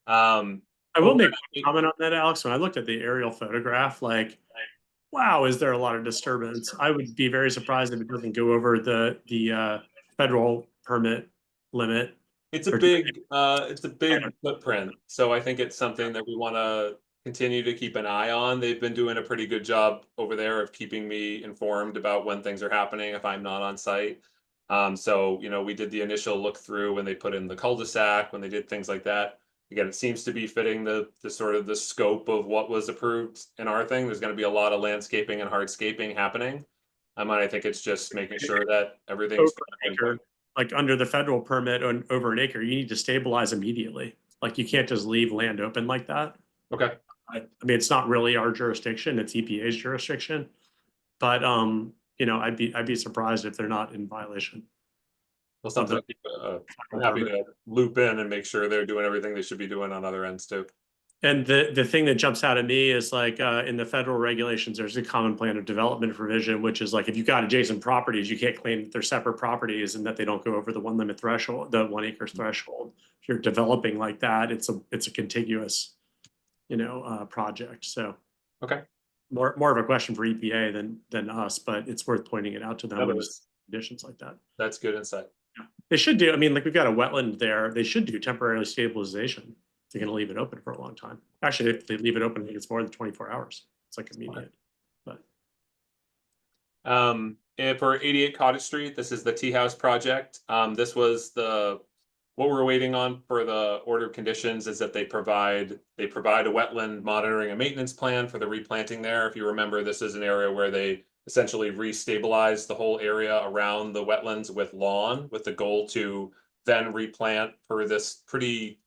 Speaker 11: I will make a comment on that, Alex. When I looked at the aerial photograph, wow, is there a lot of disturbance? I would be very surprised if it doesn't go over the federal permit limit.
Speaker 1: It's a big footprint. So I think it's something that we want to continue to keep an eye on. They've been doing a pretty good job over there of keeping me informed about when things are happening if I'm not on site. So, we did the initial look through when they put in the cul-de-sac, when they did things like that. Again, it seems to be fitting the sort of the scope of what was approved in our thing. There's going to be a lot of landscaping and hardscaping happening. And I think it's just making sure that everything's
Speaker 11: like under the federal permit on over an acre, you need to stabilize immediately. Like you can't just leave land open like that.
Speaker 1: Okay.
Speaker 11: I mean, it's not really our jurisdiction; it's EPA's jurisdiction. But I'd be surprised if they're not in violation.
Speaker 1: Well, something I'm happy to loop in and make sure they're doing everything they should be doing on other ends too.
Speaker 11: And the thing that jumps out at me is in the federal regulations, there's a common plan of development provision, which is if you've got adjacent properties, you can't claim that they're separate properties and that they don't go over the 1 limit threshold, the 1 acre threshold. If you're developing like that, it's a contiguous, project. So
Speaker 1: okay,
Speaker 11: more of a question for EPA than us, but it's worth pointing it out to them when conditions like that.
Speaker 1: That's good insight.
Speaker 11: Yeah. They should do. I mean, we've got a wetland there. They should do temporary stabilization. They're going to leave it open for a long time. Actually, if they leave it open, I think it's more than 24 hours. It's immediate. But
Speaker 1: and for 88 Cottage Street, this is the Tea House project. This was the what we're waiting on for the order of conditions is that they provide a wetland monitoring and maintenance plan for the replanting there. If you remember, this is an area where they essentially restabilize the whole area around the wetlands with lawn, with the goal to then replant for this pretty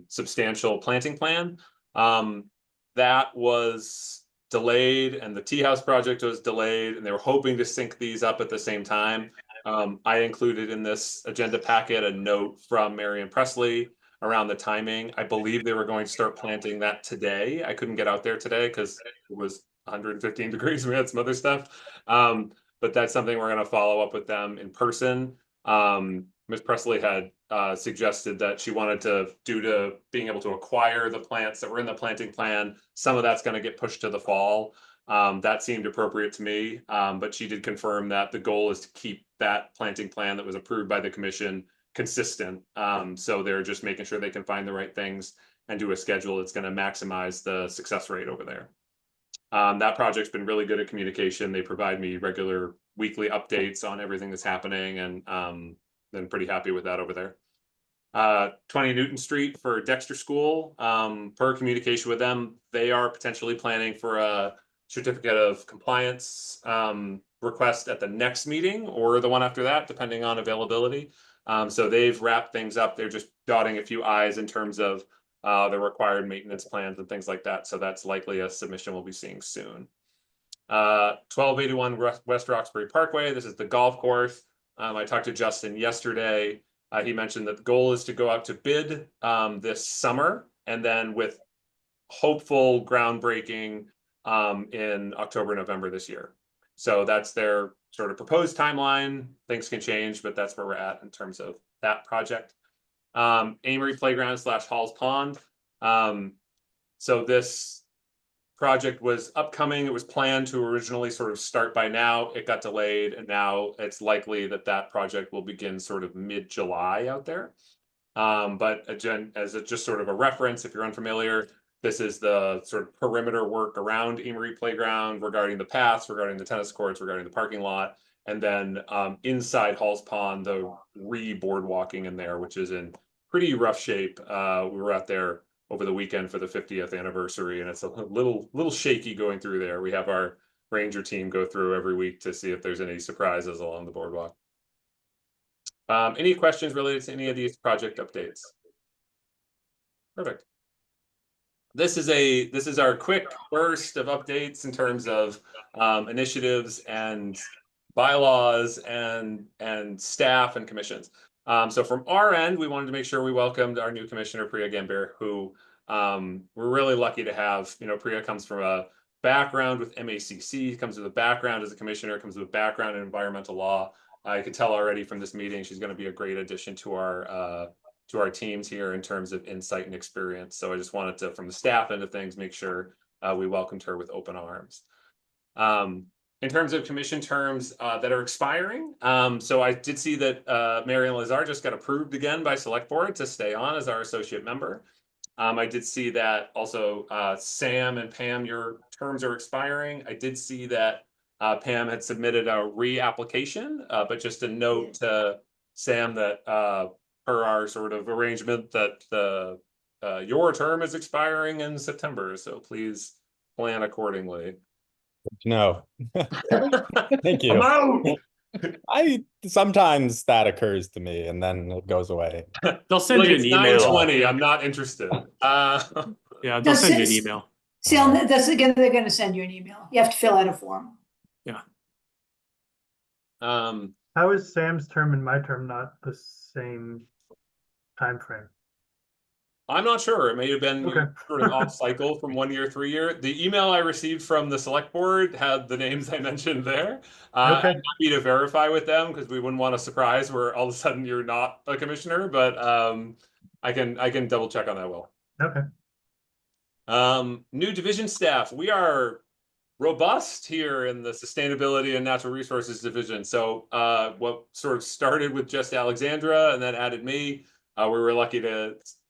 Speaker 1: substantial planting plan. That was delayed, and the tea house project was delayed, and they were hoping to sync these up at the same time. I included in this agenda packet a note from Marion Presley around the timing. I believe they were going to start planting that today. I couldn't get out there today because it was 115 degrees. We had some other stuff. But that's something we're going to follow up with them in person. Ms. Presley had suggested that she wanted to, due to being able to acquire the plants that were in the planting plan, some of that's going to get pushed to the fall. That seemed appropriate to me, but she did confirm that the goal is to keep that planting plan that was approved by the commission consistent. So they're just making sure they can find the right things and do a schedule that's going to maximize the success rate over there. That project's been really good at communication. They provide me regular weekly updates on everything that's happening, and been pretty happy with that over there. 20 Newton Street for Dexter School, per communication with them, they are potentially planning for a certificate of compliance request at the next meeting or the one after that, depending on availability. So they've wrapped things up. They're just dotting a few I's in terms of the required maintenance plans and things like that. So that's likely a submission we'll be seeing soon. 1281 West Roxbury Parkway. This is the golf course. I talked to Justin yesterday. He mentioned that the goal is to go out to bid this summer, and then with hopeful groundbreaking in October, November this year. So that's their sort of proposed timeline. Things can change, but that's where we're at in terms of that project. Amory Playground / Halls Pond. So this project was upcoming. It was planned to originally sort of start by now. It got delayed, and now it's likely that that project will begin sort of mid-July out there. But again, as just sort of a reference, if you're unfamiliar, this is the sort of perimeter work around Amory Playground regarding the paths, regarding the tennis courts, regarding the parking lot, and then inside Halls Pond, the re-boardwalking in there, which is in pretty rough shape. We were out there over the weekend for the 50th anniversary, and it's a little shaky going through there. We have our ranger team go through every week to see if there's any surprises along the boardwalk. Any questions related to any of these project updates? Perfect. This is our quick burst of updates in terms of initiatives and bylaws and staff and commissions. So from our end, we wanted to make sure we welcomed our new commissioner, Priya Gambhir, who we're really lucky to have. You know, Priya comes from a background with MACC, comes with a background as a commissioner, comes with a background in environmental law. I can tell already from this meeting, she's going to be a great addition to our teams here in terms of insight and experience. So I just wanted to, from the staff end of things, make sure we welcomed her with open arms. In terms of commission terms that are expiring, so I did see that Marion Lazar just got approved again by Select Board to stay on as our associate member. I did see that also Sam and Pam, your terms are expiring. I did see that Pam had submitted a re-application, but just a note to Sam that per our sort of arrangement that your term is expiring in September, so please plan accordingly.
Speaker 2: No. Thank you. Sometimes that occurs to me and then it goes away.
Speaker 11: They'll send you an email.
Speaker 1: 9:20. I'm not interested.
Speaker 11: Yeah, they'll send you an email.
Speaker 16: That's again, they're going to send you an email. You have to fill out a form.
Speaker 11: Yeah.
Speaker 7: How is Sam's term and my term not the same time frame?
Speaker 1: I'm not sure. It may have been sort of off cycle from 1 year, 3 year. The email I received from the Select Board had the names I mentioned there. I'm happy to verify with them because we wouldn't want a surprise where all of a sudden you're not a commissioner, but I can double check on that, Will.
Speaker 7: Okay.
Speaker 1: New division staff. We are robust here in the Sustainability and Natural Resources Division. So what sort of started with just Alexandra and then added me, we were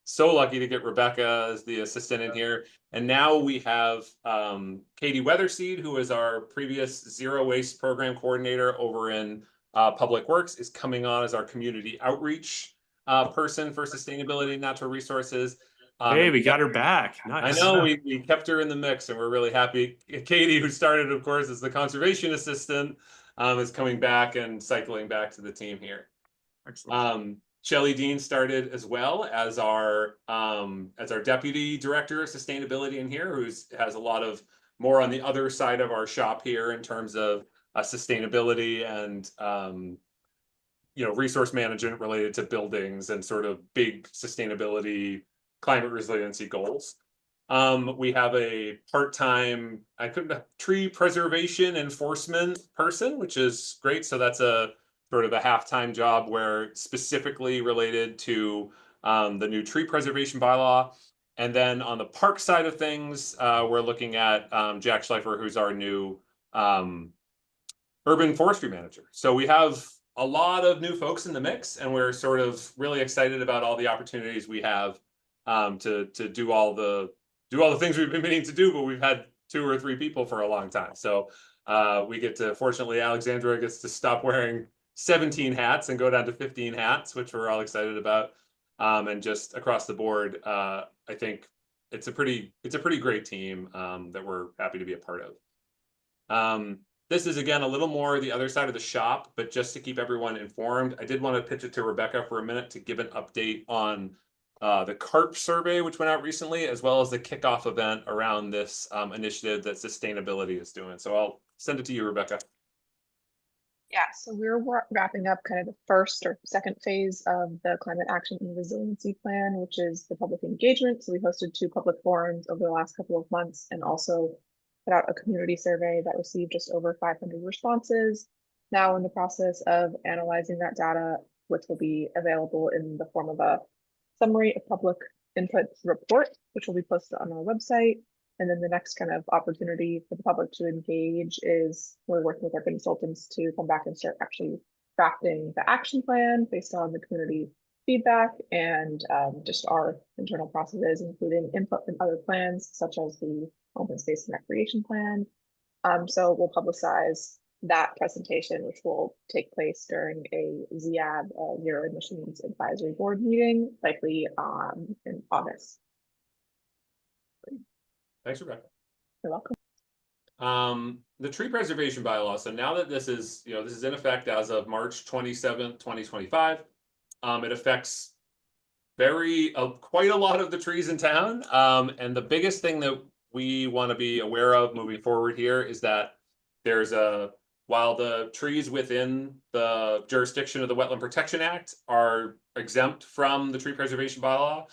Speaker 1: so lucky to get Rebecca as the assistant in here. And now we have Katie Weatherseed, who is our previous Zero Waste Program Coordinator over in Public Works, is coming on as our community outreach person for sustainability and natural resources.
Speaker 11: Hey, we got her back.
Speaker 1: I
Speaker 11: Nice.
Speaker 1: know we kept her in the mix, and we're really happy. Katie, who started, of course, as the conservation assistant, is coming back and cycling back to the team here.
Speaker 11: Excellent.
Speaker 1: Shelley Dean started as well as our deputy director of sustainability in here, has a lot of more on the other side of our shop here in terms of sustainability and resource management related to buildings and sort of big sustainability, climate resiliency goals. We have a part-time tree preservation enforcement person, which is great. So that's a sort of a half-time job where specifically related to the new tree preservation bylaw. And then on the park side of things, we're looking at Jack Schleifer, who's our new urban forestry manager. So we have a lot of new folks in the mix, and we're sort of really excited about all the opportunities we have to do all the things we've been meaning to do, but we've had 2 or 3 people for a long time. So we get to, fortunately, Alexandra gets to stop wearing 17 hats and go down to 15 hats, which we're all excited about. And just across the board, I think it's a pretty great team that we're happy to be a part of. This is, again, a little more the other side of the shop, but just to keep everyone informed, I did want to pitch it to Rebecca for a minute to give an update on the CARP survey, which went out recently, as well as the kickoff event around this initiative that sustainability is doing. So I'll send it to you, Rebecca.
Speaker 18: Yeah, so we're wrapping up kind of the first or second phase of the Climate Action and Resiliency Plan, which is the public engagement. So we hosted 2 public forums over the last couple of months and also put out a community survey that received just over 500 responses. Now in the process of analyzing that data, which will be available in the form of a summary of public input report, which will be posted on our website. And then the next kind of opportunity for the public to engage is we're working with our consultants to come back and start actually drafting the action plan based on the community feedback and just our internal processes, including input from other plans, such as the open space and recreation plan. So we'll publicize that presentation, which will take place during a ZEAB, Zero Emissions Advisory Board meeting, likely in August.
Speaker 1: Thanks, Rebecca.
Speaker 18: You're welcome.
Speaker 1: The tree preservation bylaw. So now that this is in effect as of March 27th, 2025, it affects quite a lot of the trees in town. And the biggest thing that we want to be aware of moving forward here is that while the trees within the jurisdiction of the Wetland Protection Act are exempt from the tree preservation bylaw,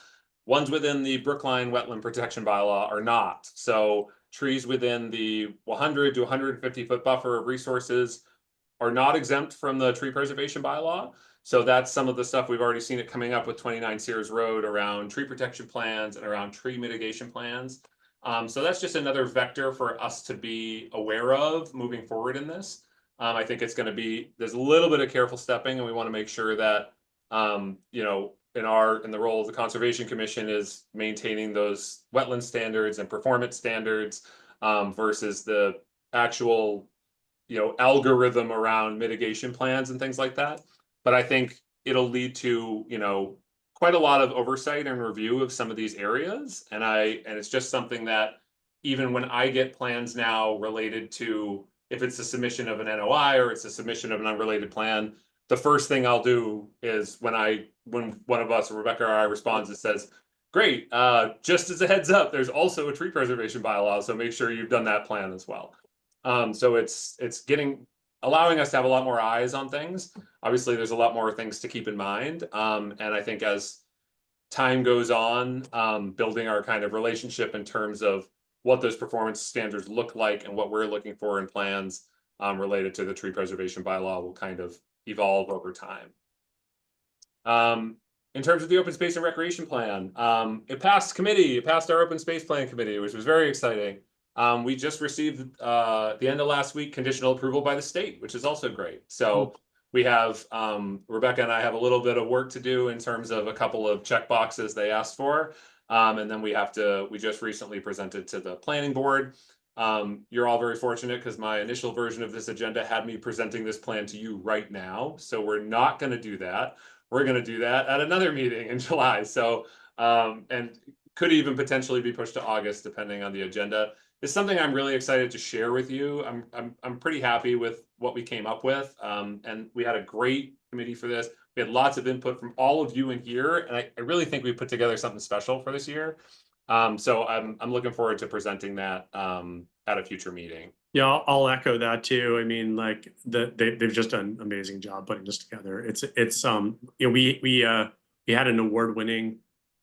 Speaker 1: ones within the Brookline Wetland Protection Bylaw are not. So trees within the 100 to 150 foot buffer of resources are not exempt from the tree preservation bylaw. So that's some of the stuff we've already seen it coming up with 29 Sears Road around tree protection plans and around tree mitigation plans. So that's just another vector for us to be aware of moving forward in this. I think it's going to there's a little bit of careful stepping, and we want to make sure that, in the role of the Conservation Commission is maintaining those wetland standards and performance standards versus the actual, algorithm around mitigation plans and things like that. But I think it'll lead to, quite a lot of oversight and review of some of these areas. And it's just something that even when I get plans now related to, if it's a submission of an NOI or it's a submission of an unrelated plan, the first thing I'll do is when one of us, or Rebecca or I, responds, it says, great, just as a heads up, there's also a tree preservation bylaw, so make sure you've done that plan as well. So it's allowing us to have a lot more eyes on things. Obviously, there's a lot more things to keep in mind. And I think as time goes on, building our kind of relationship in terms of what those performance standards look like and what we're looking for in plans related to the tree preservation bylaw will kind of evolve over time. In terms of the open space and recreation plan, it passed our open space plan committee, which was very exciting. We just received at the end of last week conditional approval by the state, which is also great. So we have Rebecca and I have a little bit of work to do in terms of a couple of check boxes they asked for. And then we just recently presented to the planning board. You're all very fortunate because my initial version of this agenda had me presenting this plan to you right now. So we're not going to do that. we're going to do that at another meeting in July. So, and could even potentially be pushed to August, depending on the agenda. It's something I'm really excited to share with you. I'm pretty happy with what we came up with. And we had a great committee for this. We had lots of input from all of you in here, and I really think we put together something special for this year. So I'm looking forward to presenting that at a future meeting.
Speaker 11: Yeah, I'll echo that too. I mean, like they've just done an amazing job putting this together. It's you know, we had an award-winning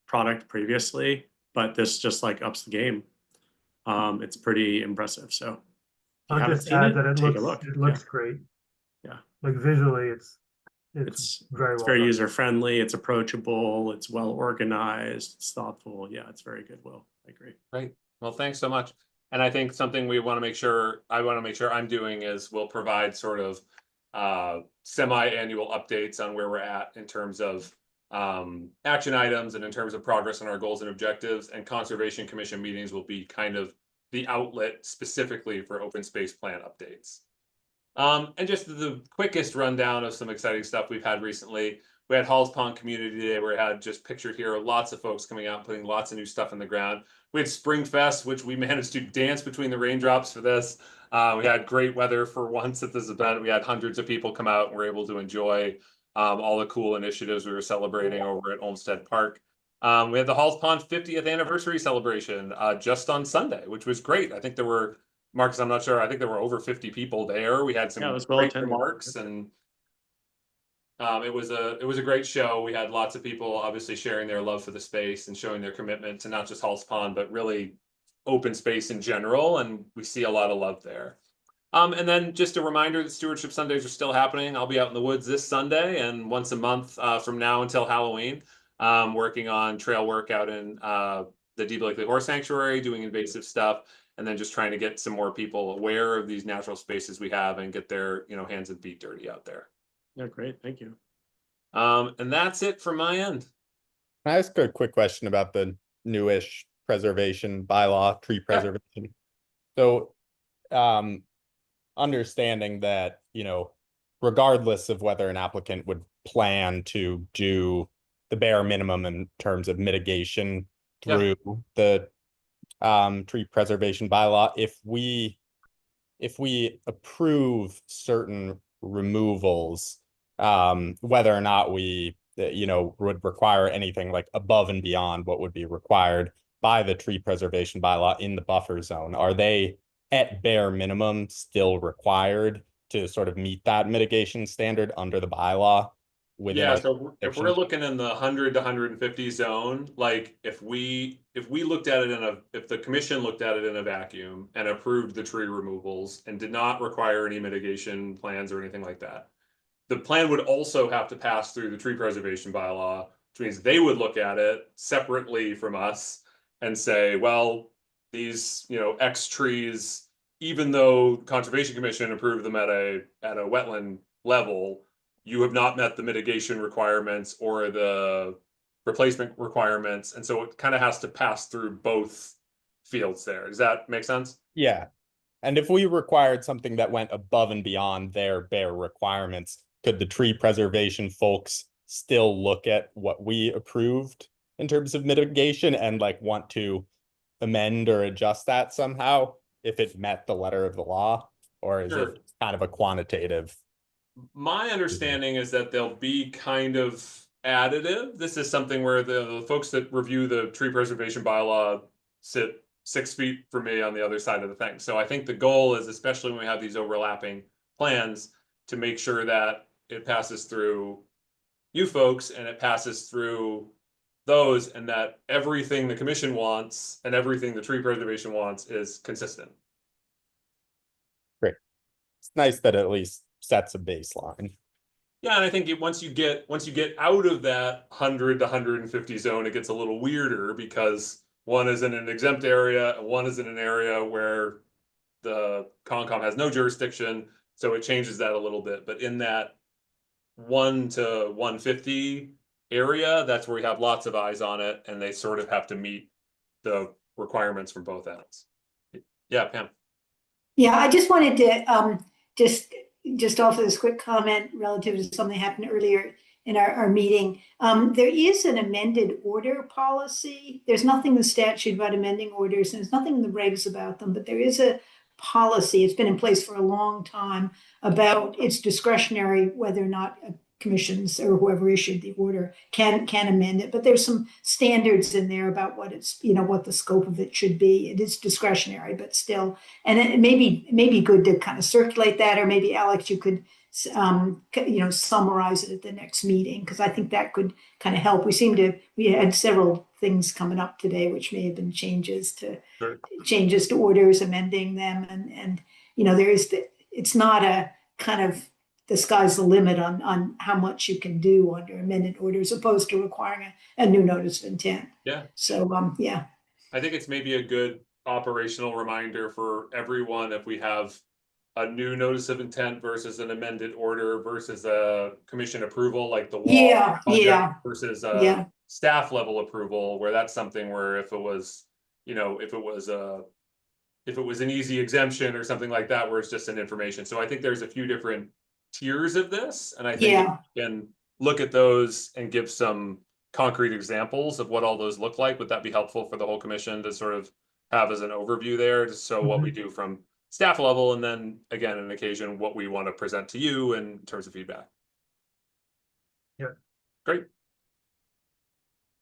Speaker 11: product previously, but this just like ups the game. It's pretty impressive. So if you
Speaker 7: I'll
Speaker 11: haven't
Speaker 7: just
Speaker 11: seen
Speaker 7: add
Speaker 11: it,
Speaker 7: that
Speaker 11: take a look.
Speaker 7: it looks great.
Speaker 11: Yeah.
Speaker 7: Like visually, it's
Speaker 11: It's
Speaker 7: very
Speaker 11: it's
Speaker 7: well
Speaker 11: very
Speaker 7: done.
Speaker 11: user friendly. It's approachable. It's well organized. It's thoughtful. Yeah, it's very good. Will, I agree.
Speaker 1: Right. Well, thanks so much. And I think something we want to make sure, I want to make sure I'm doing is we'll provide sort of semi-annual updates on where we're at in terms of action items and in terms of progress on our goals and objectives. And Conservation Commission meetings will be kind of the outlet specifically for open space plan updates. And just the quickest rundown of some exciting stuff we've had recently. We had Halls Pond Community Day where we had just pictured here lots of folks coming out and putting lots of new stuff in the ground. We had Spring Fest, which we managed to dance between the raindrops for this. We had great weather for once at this event. We had hundreds of people come out and were able to enjoy all the cool initiatives we were celebrating over at Olmsted Park. We had the Halls Pond 50th anniversary celebration just on Sunday, which was great. I think there were, Marcus, I'm not sure, I think there were over 50 people there. We had some great remarks, and it was a great show. We had lots of people obviously sharing their love for the space and showing their commitment to not just Halls Pond, but really open space in general. And we see a lot of love there. And then just a reminder that Stewardship Sundays are still happening. I'll be out in the woods this Sunday and once a month from now until Halloween, working on trail work out in the D. Blakely Horse Sanctuary, doing invasive stuff, and then just trying to get some more people aware of these natural spaces we have and get their, you know, hands and feet dirty out there.
Speaker 11: Yeah, great. Thank you.
Speaker 1: And that's it from my end.
Speaker 2: Can I ask a quick question about the newish preservation bylaw, tree preservation? So, understanding that, you know, regardless of whether an applicant would plan to do the bare minimum in terms of mitigation through the tree preservation bylaw, if we approve certain removals, whether or not we you know, would require anything like above and beyond what would be required by the tree preservation bylaw in the buffer zone, are they at bare minimum still required to sort of meet that mitigation standard under the bylaw?
Speaker 1: Yeah, so if we're looking in the 100 to 150 zone, like if we looked at it if the commission looked at it in a vacuum and approved the tree removals and did not require any mitigation plans or anything like that, the plan would also have to pass through the tree preservation bylaw, which means they would look at it separately from us and say, well, these, you know, X trees, even though Conservation Commission approved them at a wetland level, you have not met the mitigation requirements or the replacement requirements. And so it kind of has to pass through both fields there. Does that make sense?
Speaker 2: Yeah. And if we required something that went above and beyond their bare requirements, could the tree preservation folks still look at what we approved in terms of mitigation and like want to amend or adjust that somehow if it met the letter of the law? Or is it kind of a quantitative?
Speaker 1: My understanding is that they'll be kind of additive. This is something where the folks that review the tree preservation bylaw sit 6 feet from me on the other side of the thing. So I think the goal is, especially when we have these overlapping plans, to make sure that it passes through you folks and it passes through those, and that everything the commission wants and everything the tree preservation wants is consistent.
Speaker 2: Great. It's nice that at least sets a baseline.
Speaker 1: Yeah, and I think once you get out of that 100 to 150 zone, it gets a little weirder because one is in an exempt area and one is in an area where the Concom has no jurisdiction, so it changes that a little bit. But in that 1 to 150 area, that's where we have lots of eyes on it, and they sort of have to meet the requirements from both ends. Yeah, Pam.
Speaker 16: Yeah, I just wanted to just offer this quick comment relative to something that happened earlier in our meeting. There is an amended order policy. There's nothing in the statute about amending orders, and there's nothing in the regs about them, but there is a policy. It's been in place for a long time about it's discretionary whether or not commissions or whoever issued the order can amend it. But there's some standards in there about what it's, what the scope of it should be. It is discretionary, but still, and it may be good to kind of circulate that, or maybe Alex, you could summarize it at the next meeting, because I think that could kind of help. We had several things coming up today, which may have been changes to orders, amending them, and it's not a kind of the sky's the limit on how much you can do under amended orders, opposed to requiring a new notice of intent.
Speaker 1: Yeah.
Speaker 16: So yeah.
Speaker 1: I think it's maybe a good operational reminder for everyone if we have a new notice of intent versus an amended order versus a commission approval, like the wall project versus staff level approval, where that's something where if it was an easy exemption or something like that, where it's just an information. So I think there's a few different tiers of this, and I think if you can look at those and give some concrete examples of what all those look like. Would that be helpful for the whole commission to sort of have as an overview there, just so what we do from staff level, and then again, on occasion, what we want to present to you in terms of feedback.
Speaker 7: Yeah.
Speaker 1: Great.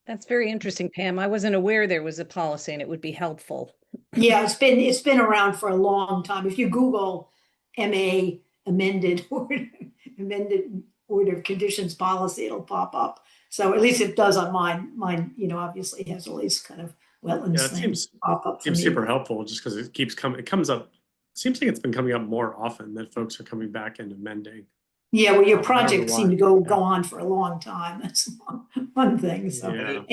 Speaker 5: That's very interesting, Pam. I wasn't aware there was a policy, and it would be helpful.
Speaker 16: Yeah, it's been around for a long time. If you Google MA amended order of conditions policy, it'll pop up. So at least it does on mine. Mine, obviously has all these kind of wetlands things pop up.
Speaker 11: Seems super helpful, just because it keeps coming. It comes up. Seems like it's been coming up more often that folks are coming back and amending.
Speaker 16: Yeah, well, your projects seem to go on for a long time. That's one thing. So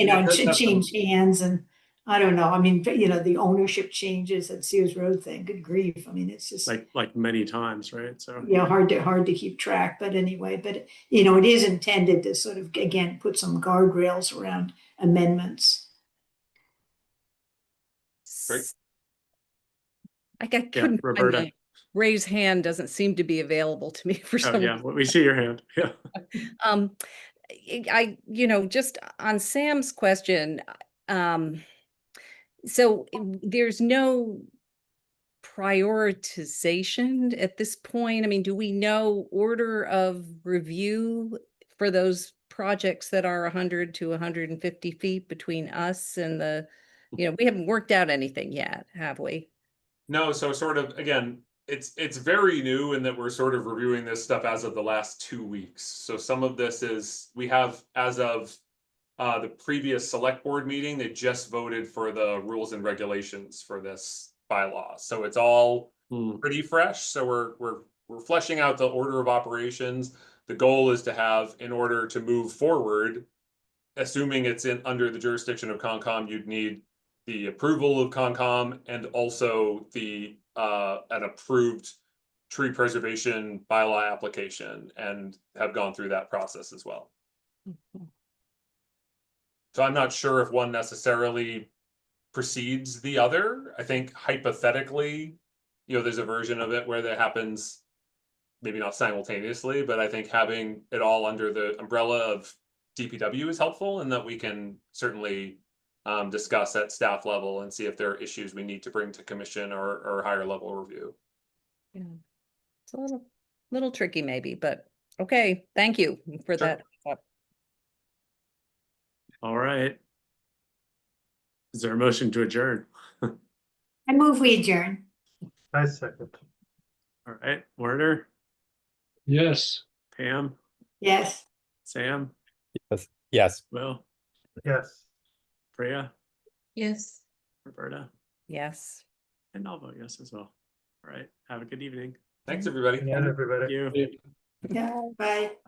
Speaker 16: change hands, and I don't know. I mean, the ownership changes at Sears Road thing. Good grief! I mean, it's just
Speaker 11: like many times, right? So
Speaker 16: yeah, hard to keep track. But anyway, it is intended to sort of again put some guardrails around amendments.
Speaker 1: Great.
Speaker 5: I couldn't find my raise hand doesn't seem to be available to me for some reason.
Speaker 11: We see your hand. Yeah.
Speaker 5: I just on Sam's question, so there's no prioritization at this point. I mean, do we know order of review for those projects that are 100 to 150 feet between us and the, we haven't worked out anything yet, have we?
Speaker 1: No, so sort of, again, it's very new in that we're sort of reviewing this stuff as of the last 2 weeks. So some of this is, we have, as of the previous select board meeting, they just voted for the rules and regulations for this bylaw. So it's all pretty fresh. So we're fleshing out the order of operations. The goal is to have, in order to move forward, assuming it's under the jurisdiction of Concom, you'd need the approval of Concom and also the an approved tree preservation bylaw application, and have gone through that process as well. So I'm not sure if one necessarily precedes the other. I think hypothetically, there's a version of it where that happens, maybe not simultaneously, but I think having it all under the umbrella of DPW is helpful, and that we can certainly discuss at staff level and see if there are issues we need to bring to commission or higher level review.
Speaker 5: Yeah, it's a little tricky maybe, but okay. Thank you for that.
Speaker 11: All right. Is there a motion to adjourn?
Speaker 16: I move we adjourn.
Speaker 7: I second.
Speaker 11: All right, Werner.
Speaker 6: Yes.
Speaker 11: Pam.
Speaker 16: Yes.
Speaker 11: Sam.
Speaker 2: Yes.
Speaker 11: Will.
Speaker 7: Yes.
Speaker 11: Freya.
Speaker 4: Yes.
Speaker 11: Roberta.
Speaker 5: Yes.
Speaker 11: And I'll vote yes as well. All right. Have a good evening.
Speaker 1: Thanks, everybody.
Speaker 7: Good night, everybody.
Speaker 11: Thank you.
Speaker 16: Yeah. Bye.